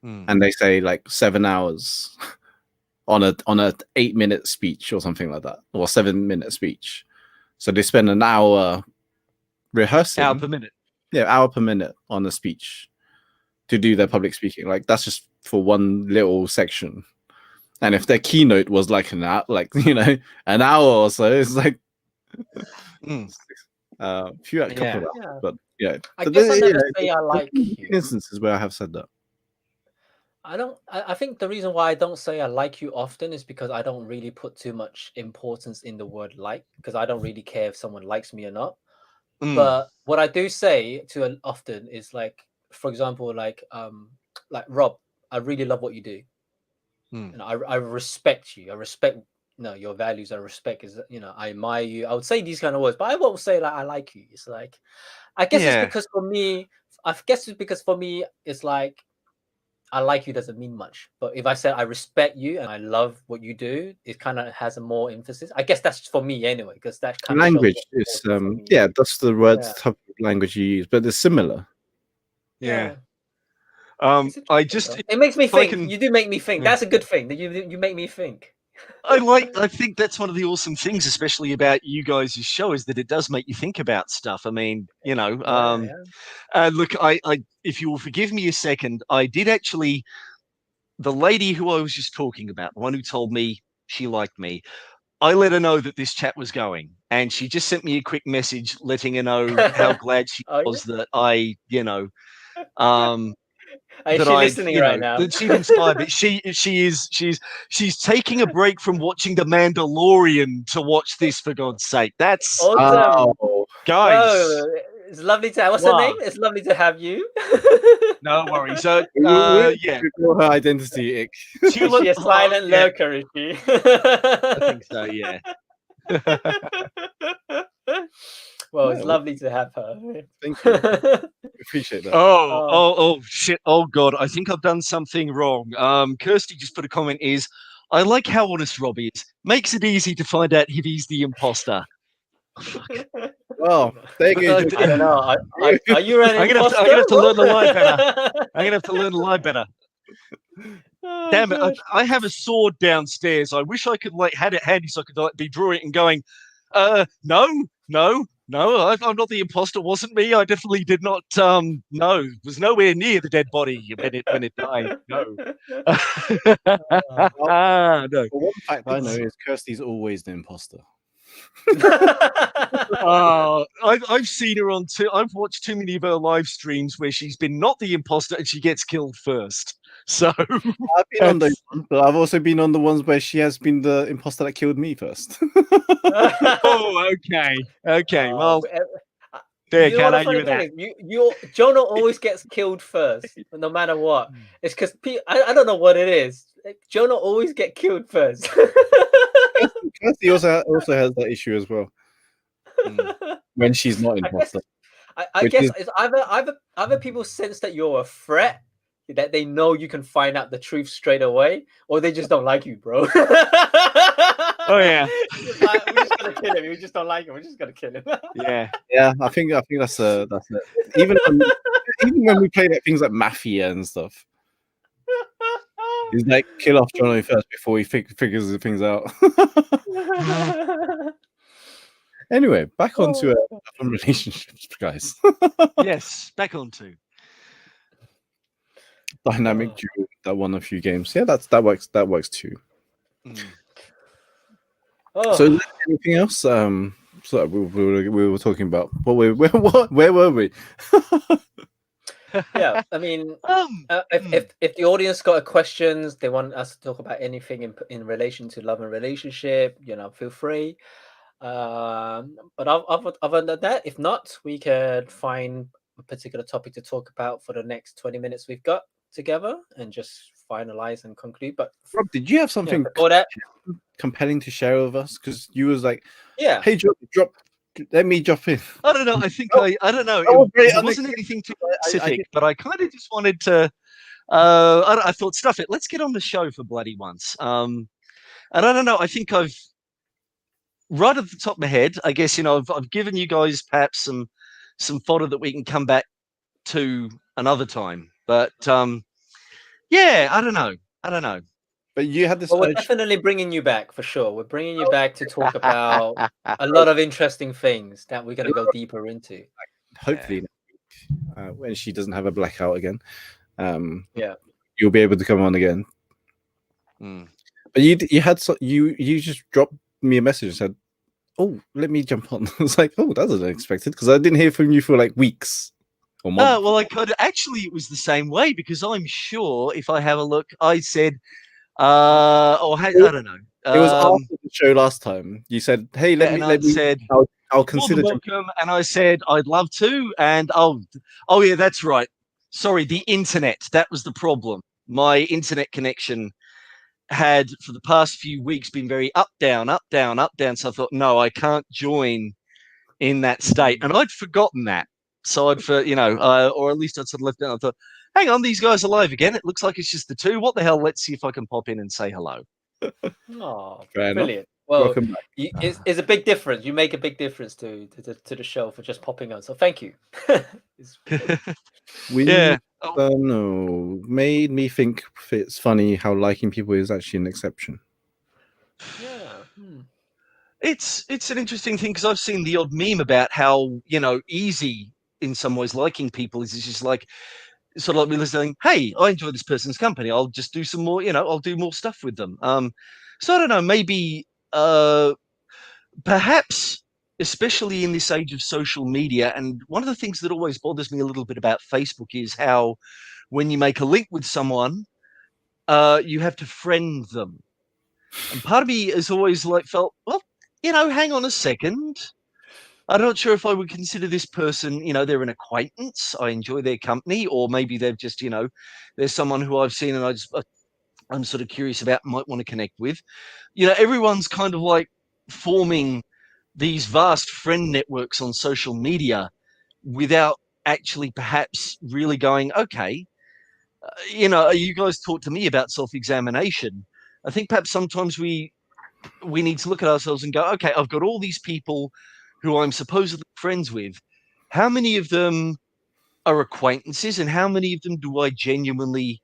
and they say like 7 hours on a 8-minute speech or something like that, or 7-minute speech. So they spend an hour rehearsing. Hour per minute. Yeah, hour per minute on a speech to do their public speaking. Like, that's just for one little section. And if their keynote was like an hour, like, you know, an hour or so, it's like, Few a couple Yeah. of hours, Yeah. but yeah. I But guess I then, never yeah, say I like there's you. instances where I have said that. I don't. I think the reason why I don't say I like you often is because I don't really put too much importance in the word like, because I don't really care if someone likes me or not. Mm. But what I do say to often is like, for example, like Rob, I really love what you do. Mm. And I respect you. I respect your values. I respect is I admire you. I would say these kind of words, but I won't say like I like you. It's like I guess it's Yeah. because for me, I guess it's because for me it's like I like you doesn't mean much. But if I said I respect you and I love what you do, it kind of has a more emphasis. I guess that's for me anyway, because that kind of shows Language what's is important for me. yeah, that's the word Yeah. type of language you use, but it's similar. Yeah. It's I interesting, just though. It makes me if I think. can, You do make me think. yeah. That's a good thing. That you make me think. I think that's one of the awesome things, especially about you guys' show, is that it does make you think about stuff. I mean, look, I if you will forgive me a second, I did actually, the lady who I was just talking about, the one who told me she liked me, I let her know that this chat was going, and she just sent me a quick message letting her know how glad she Oh, was that I, um, yeah? Is that she I'd, listening right now? that she'd inspired me. She's taking a break from watching The Mandalorian to watch this, for God's sake. That's Awesome. Oh, guys. Oh, it's lovely to have. What's her Wow. name? It's lovely to have you. No worries. So we yeah, reveal her identity, Ick. Is she a silent yeah, lurker? Is she? I think so. Yeah. Well, it's Yeah, lovely to have her. thank you. Appreciate that. Oh shit. Oh god, I think I've done something wrong. Kirsty just put a comment is, I like how honest Rob is. Makes it easy to find out if he's the imposter. Fuck. Well, there you go. I don't know. Are you an I'm imposter? gonna have to learn to lie better. Rob? I'm gonna have to learn to lie better. Oh, Damn it! gosh. I have a sword downstairs. I wish I could had it handy so I could be drawing it and going. No. I'm not the imposter. Wasn't me. I definitely did not. No, was nowhere near the dead body when it died. No. Well, No. one fact I know is Kirsty's always the imposter. I've seen her on I've watched too many of her live streams where she's been not the imposter and she gets killed first. So I've been on those ones, but I've also been on the ones where she has been the imposter that killed me first. oh, okay. Well, there, you know what can't the argue funny with thing that. is? Jono always gets killed first, no matter what. It's because I don't know what it is. Jono always get killed first. Kirsty also has that issue as well when she's not imposter. I guess it's either people sense that you're a threat, that they know you can find out the truth straight away, or they just don't like you, bro. Oh yeah. We're just gonna kill him. We just don't like him. We're just gonna kill him. Yeah, I think that's it. Even when we play like things like Mafia and stuff, he's like kill off Jono first before he figures the things out. Anyway, back onto relationships, guys. Yes, back on to Dynamic duo that won a few games. Yeah, that works. That works too. So, is there anything else? So we were talking about where were we? Yeah, I mean, if the audience got questions, they want us to talk about anything in relation to love and relationship, feel free. But other than that, if not, we could find a particular topic to talk about for the next 20 minutes we've got together and just finalize and conclude. But Rob, did you have something before that, compelling to share with us? Because you was like, yeah, hey, drop. Let me drop in. I don't know. I think I don't know. It wasn't anything too specific, but I kind of just wanted to. I thought, stuff it. Let's get on the show for bloody once. And I don't know. I think I've right at the top of my head. I guess I've given you guys perhaps some fodder that we can come back to another time. But yeah, I don't know. But you had this. Well, we're definitely bringing you back for sure. We're bringing you back to talk about a lot of interesting things that we're going to go deeper into. Hopefully, when she doesn't have a blackout again, yeah, you'll be able to come on again. But you had you just dropped me a message and said, oh, let me jump on. I was like, oh, that was unexpected because I didn't hear from you for like weeks or months. Well, I could actually. It was the same way because I'm sure if I have a look, I said, I don't know. It was after the show last time. You said, "Hey, let And me, I let me. said, I'll more consider." than welcome. And I said, I'd love to. And oh yeah, that's right. Sorry, the internet. That was the problem. My internet connection had for the past few weeks been very up, down, up, down, up, down. So I thought, no, I can't join in that state. And I'd forgotten that. So or at least I'd sort of left it. I thought, hang on, these guys are live again. It looks like it's just the two. What the hell? Let's see if I can pop in and say hello. Oh, Fair enough. brilliant. Well, Welcome back. it's a big difference. You make a big difference to the show for just popping on. So thank you. Yeah. No, made me think it's funny how liking people is actually an exception. Yeah. It's an interesting thing because I've seen the odd meme about how easy in some ways liking people is. It's just like sort of like me listening. Hey, I enjoy this person's company. I'll just do some more. I'll do more stuff with them. So I don't know. Maybe perhaps, especially in this age of social media, and one of the things that always bothers me a little bit about Facebook is how when you make a link with someone, you have to friend them. And part of me has always felt, well, hang on a second. I'm not sure if I would consider this person, they're an acquaintance. I enjoy their company, or maybe they've just, there's someone who I've seen and I'm sort of curious about, might want to connect with. Everyone's kind of like forming these vast friend networks on social media without actually perhaps really going, okay, you guys talk to me about self-examination. I think perhaps sometimes we need to look at ourselves and go, okay, I've got all these people who I'm supposedly friends with. How many of them are acquaintances and how many of them do I genuinely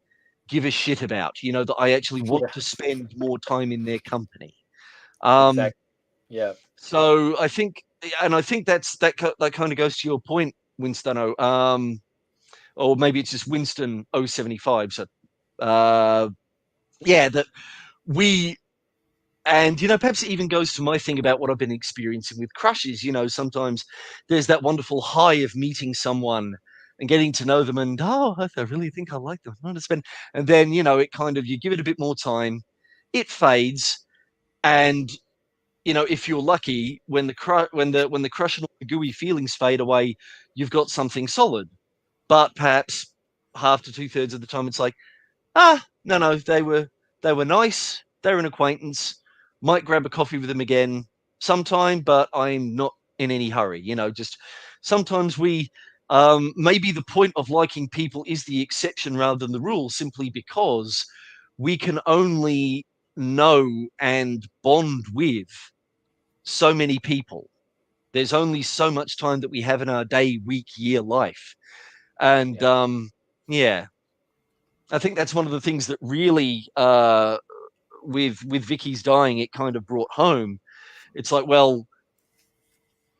give a shit about? That I actually want to spend more time in their company. Exactly. Yeah. So I think, and I think that kind of goes to your point, Winstono. Or maybe it's just Winston 075. So, yeah, that we, and perhaps it even goes to my thing about what I've been experiencing with crushes. Sometimes there's that wonderful high of meeting someone and getting to know them, and I really think I like them. I want to spend, and then it kind of, you give it a bit more time, it fades, and if you're lucky, when the crush and all the gooey feelings fade away, you've got something solid. But perhaps half to 2/3 of the time, it's like, no, they were nice. They're an acquaintance. Might grab a coffee with them again sometime, but I'm not in any hurry. Just sometimes we, maybe the point of liking people is the exception rather than the rule, simply because we can only know and bond with so many people. There's only so much time that we have in our day, week, year, life. And yeah, I think that's one of the things that really, with Vicky's dying, it kind of brought home. It's like, well,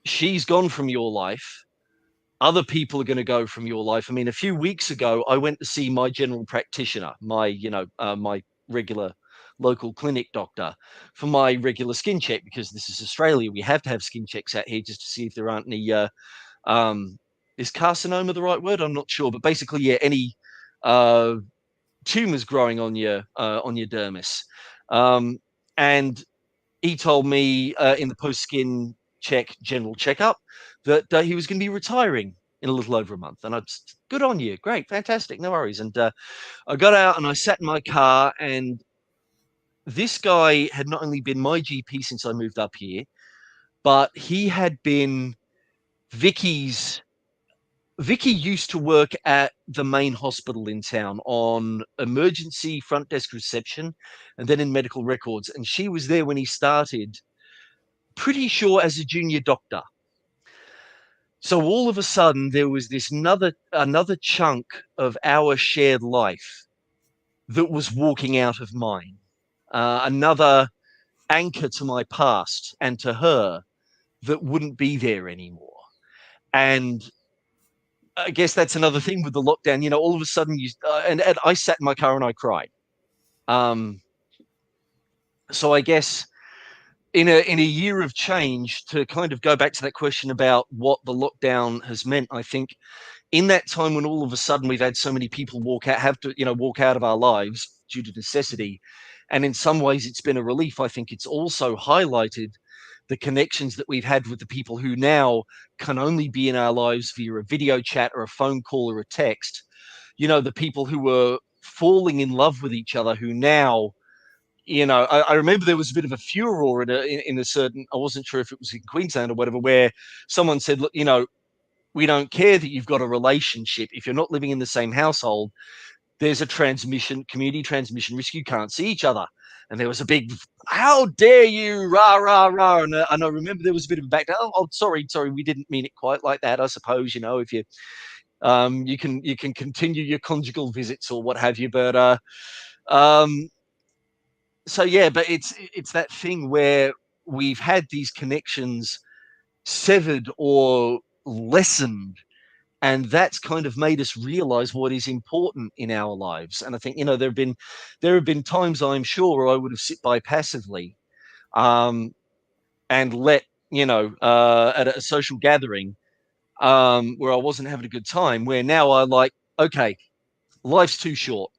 she's gone from your life. Other people are going to go from your life. I mean, a few weeks ago, I went to see my general practitioner, my regular local clinic doctor, for my regular skin check, because this is Australia. We have to have skin checks out here just to see if there aren't any, is carcinoma the right word? I'm not sure, but basically, yeah, any tumors growing on your dermis. And he told me in the post skin check general checkup that he was going to be retiring in a little over a month. And I just, good on you, great, fantastic, no worries. And I got out and I sat in my car, and this guy had not only been my GP since I moved up here, but he had been Vicky's. Vicky used to work at the main hospital in town on emergency front desk reception and then in medical records. And she was there when he started, pretty sure as a junior doctor. So all of a sudden, there was this another chunk of our shared life that was walking out of mine. Another anchor to my past and to her that wouldn't be there anymore. And I guess that's another thing with the lockdown. All of a sudden, and I sat in my car and I cried. So I guess in a year of change, to kind of go back to that question about what the lockdown has meant, I think in that time when all of a sudden we've had so many people walk out of our lives due to necessity, and in some ways it's been a relief, I think it's also highlighted the connections that we've had with the people who now can only be in our lives via a video chat or a phone call or a text. The people who were falling in love with each other, who now, I remember there was a bit of a furor in a certain, I wasn't sure if it was in Queensland or whatever, where someone said, look, we don't care that you've got a relationship. If you're not living in the same household, there's a community transmission risk. You can't see each other. And there was a big, how dare you, rah, rah, rah. And I remember there was a bit of a back, sorry, we didn't mean it quite like that. I suppose, if you, you can continue your conjugal visits or what have you. But so yeah, but it's that thing where we've had these connections severed or lessened, and that's kind of made us realize what is important in our lives. And I think there have been times, I'm sure, where I would have sit by passively, and let at a social gathering, where I wasn't having a good time, where now I like, okay, life's too short,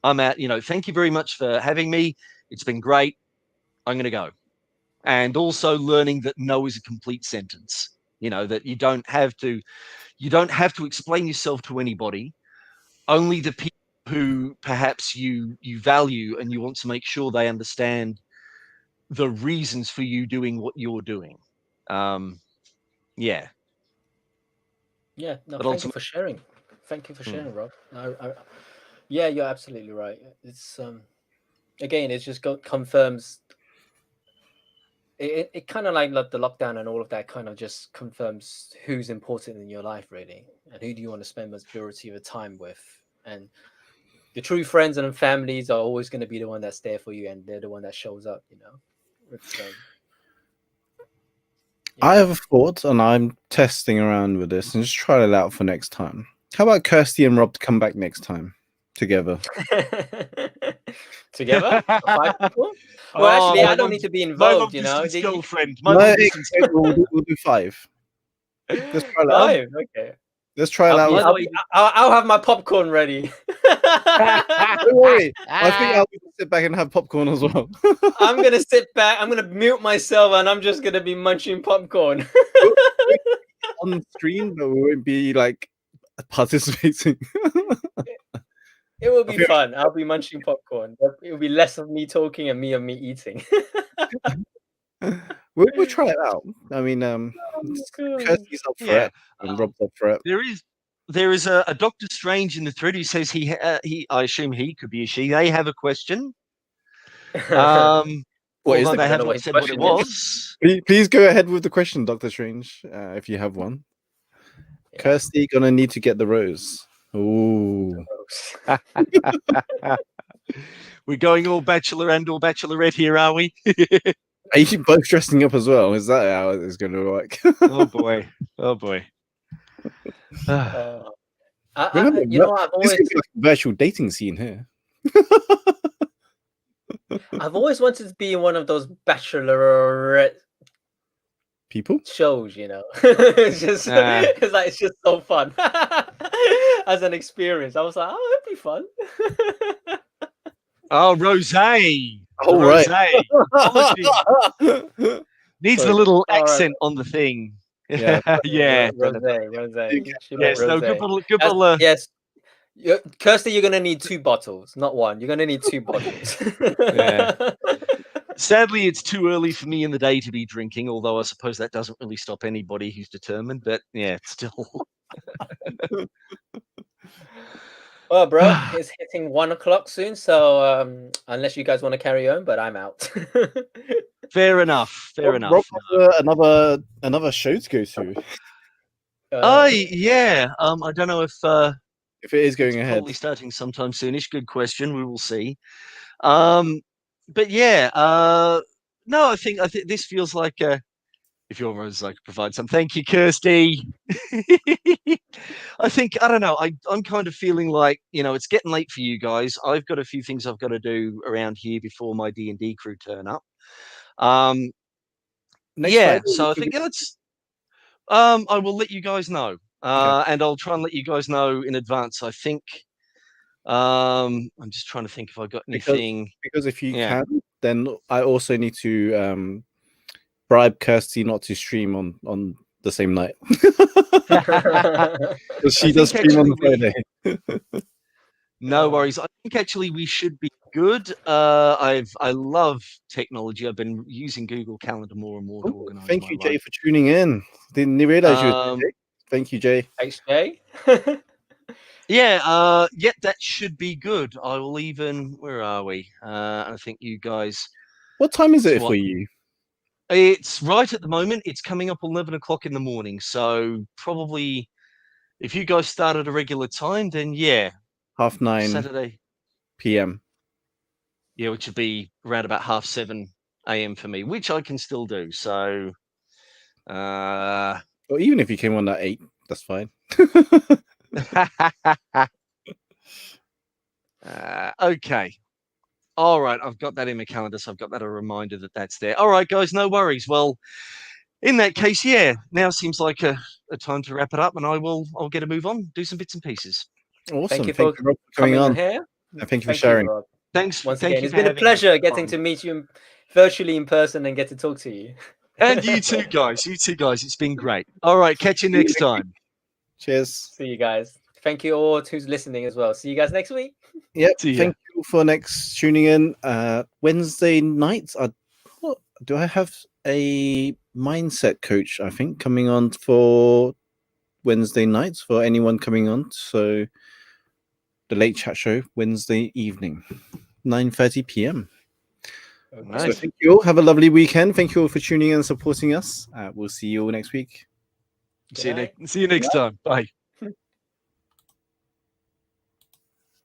I'm out, thank you very much for having me, it's been great, I'm going to go. And also learning that no is a complete sentence, that you don't have to explain yourself to anybody. Only the people who perhaps you value and you want to make sure they understand the reasons for you doing what you're doing. Yeah. Yeah, no, But thank you for sharing. Thank you for sharing, Rob. Yeah, you're absolutely right. It's again, it just confirms. It kind of like the lockdown and all of that kind of just confirms who's important in your life, really, and who do you want to spend majority of the time with. And the true friends and families are always going to be the one that's there for you, and they're the one that shows up. It's I have a thought, and I'm testing around with this, and just try it out for next time. How about Kirsty and Rob to come back next time together? Together, 5 people. Well, actually, I don't need to be involved. Girlfriend. We'll do 5. Let's try it out. 5. Okay. Let's try it out. I'll have my popcorn ready. Don't worry. I think I'll sit back and have popcorn as well. I'm gonna sit back. I'm gonna mute myself, and I'm just gonna be munching popcorn on screen, but we won't be like participating. It will be fun. I'll be munching popcorn. It will be less of me talking and me eating. We'll try it out. I mean, Kirsty's up for it, and Rob's up for it. There is a Dr. Strange in the thread who says he I assume he could be a she. They have a question. What is they have not said what it was. Please go ahead with the question, Dr. Strange, if you have one. Yeah. Kirsty gonna need to get the rose. Ooh. We're going all bachelor and all bachelorette here, are we? Are you both dressing up as well? Is that how it's going to work? Oh boy! Oh boy! Remember, I've always like a virtual dating scene here. I've always wanted to be in one of those bachelorette people shows. It's just it's just so fun as an experience. I was like, oh, it'd be fun. Oh, Rosé. Oh, right. Needs a little accent on the thing. Yeah. Yeah. Rosé. Yes, no, good bottle. Yes. Kirsty, you're going to need 2 bottles, not 1. You're going to need 2 bottles. Yeah. Sadly, it's too early for me in the day to be drinking, although I suppose that doesn't really stop anybody who's determined. But yeah, still. Well, bro, it's hitting 1 o'clock soon, so unless you guys want to carry on, but I'm out. Fair enough. Rob, another show to go to. Yeah. I don't know if it is going ahead. Probably starting sometime soonish. Good question. We will see. But yeah. No, I think this feels like. If you're Rose, I could provide some. Thank you, Kirsty. I don't know. I'm kind of feeling like, it's getting late for you guys. I've got a few things I've got to do around here before my D&D crew turn up. Yeah, Friday, so I which will think be- let's. I will let you guys know, and I'll try and let you guys know in advance. I think. I'm just trying to think if I got anything. because if you Yeah. can, then I also need to bribe Kirsty not to stream on the same night. Because she I does think stream on actually Friday. No worries. I think actually we should be good. I love technology. I've been using Google Calendar more and more to Oh, organize thank my you, Jay, life. for tuning in. Didn't realize you were there, Um, Jay. Thank you, Jay. Thanks, Jay. yeah, that should be good. I will even. Where are we? I think you guys. What time is it So for you? it's right at the moment. It's coming up 11 o'clock in the morning. So probably, if you guys start at a regular time, then yeah, 9:30 Saturday. p.m. Yeah, which would be around about 7:30 a.m. for me, which I can still do. So, Or even if you came on at 8, that's fine. okay. All right, I've got that in my calendar, so I've got that a reminder that that's there. All right, guys, no worries. Well, in that case, yeah, now seems like a time to wrap it up, and I'll get a move on, do some bits and pieces. Awesome. Thank you Thank for you, Rob, for coming on. here. And thank you for Thank sharing. Rob. Thanks. Once Thank again, you it's for been a having me. pleasure getting to meet you virtually in person and get to talk to you. And you too, guys. You too, guys. It's been great. All right, catch you next time. Cheers. See you guys. Thank you all who's listening as well. See you guys next week. Yep. See ya. Thank you for next tuning in. Wednesday nights. Do I have a mindset coach? I think coming on for Wednesday nights for anyone coming on. So the late chat show Wednesday evening, 9:30 p.m. So Nice. thank you all. Have a lovely weekend. Thank you all for tuning in and supporting us. We'll see you all next week. See you next time. Bye.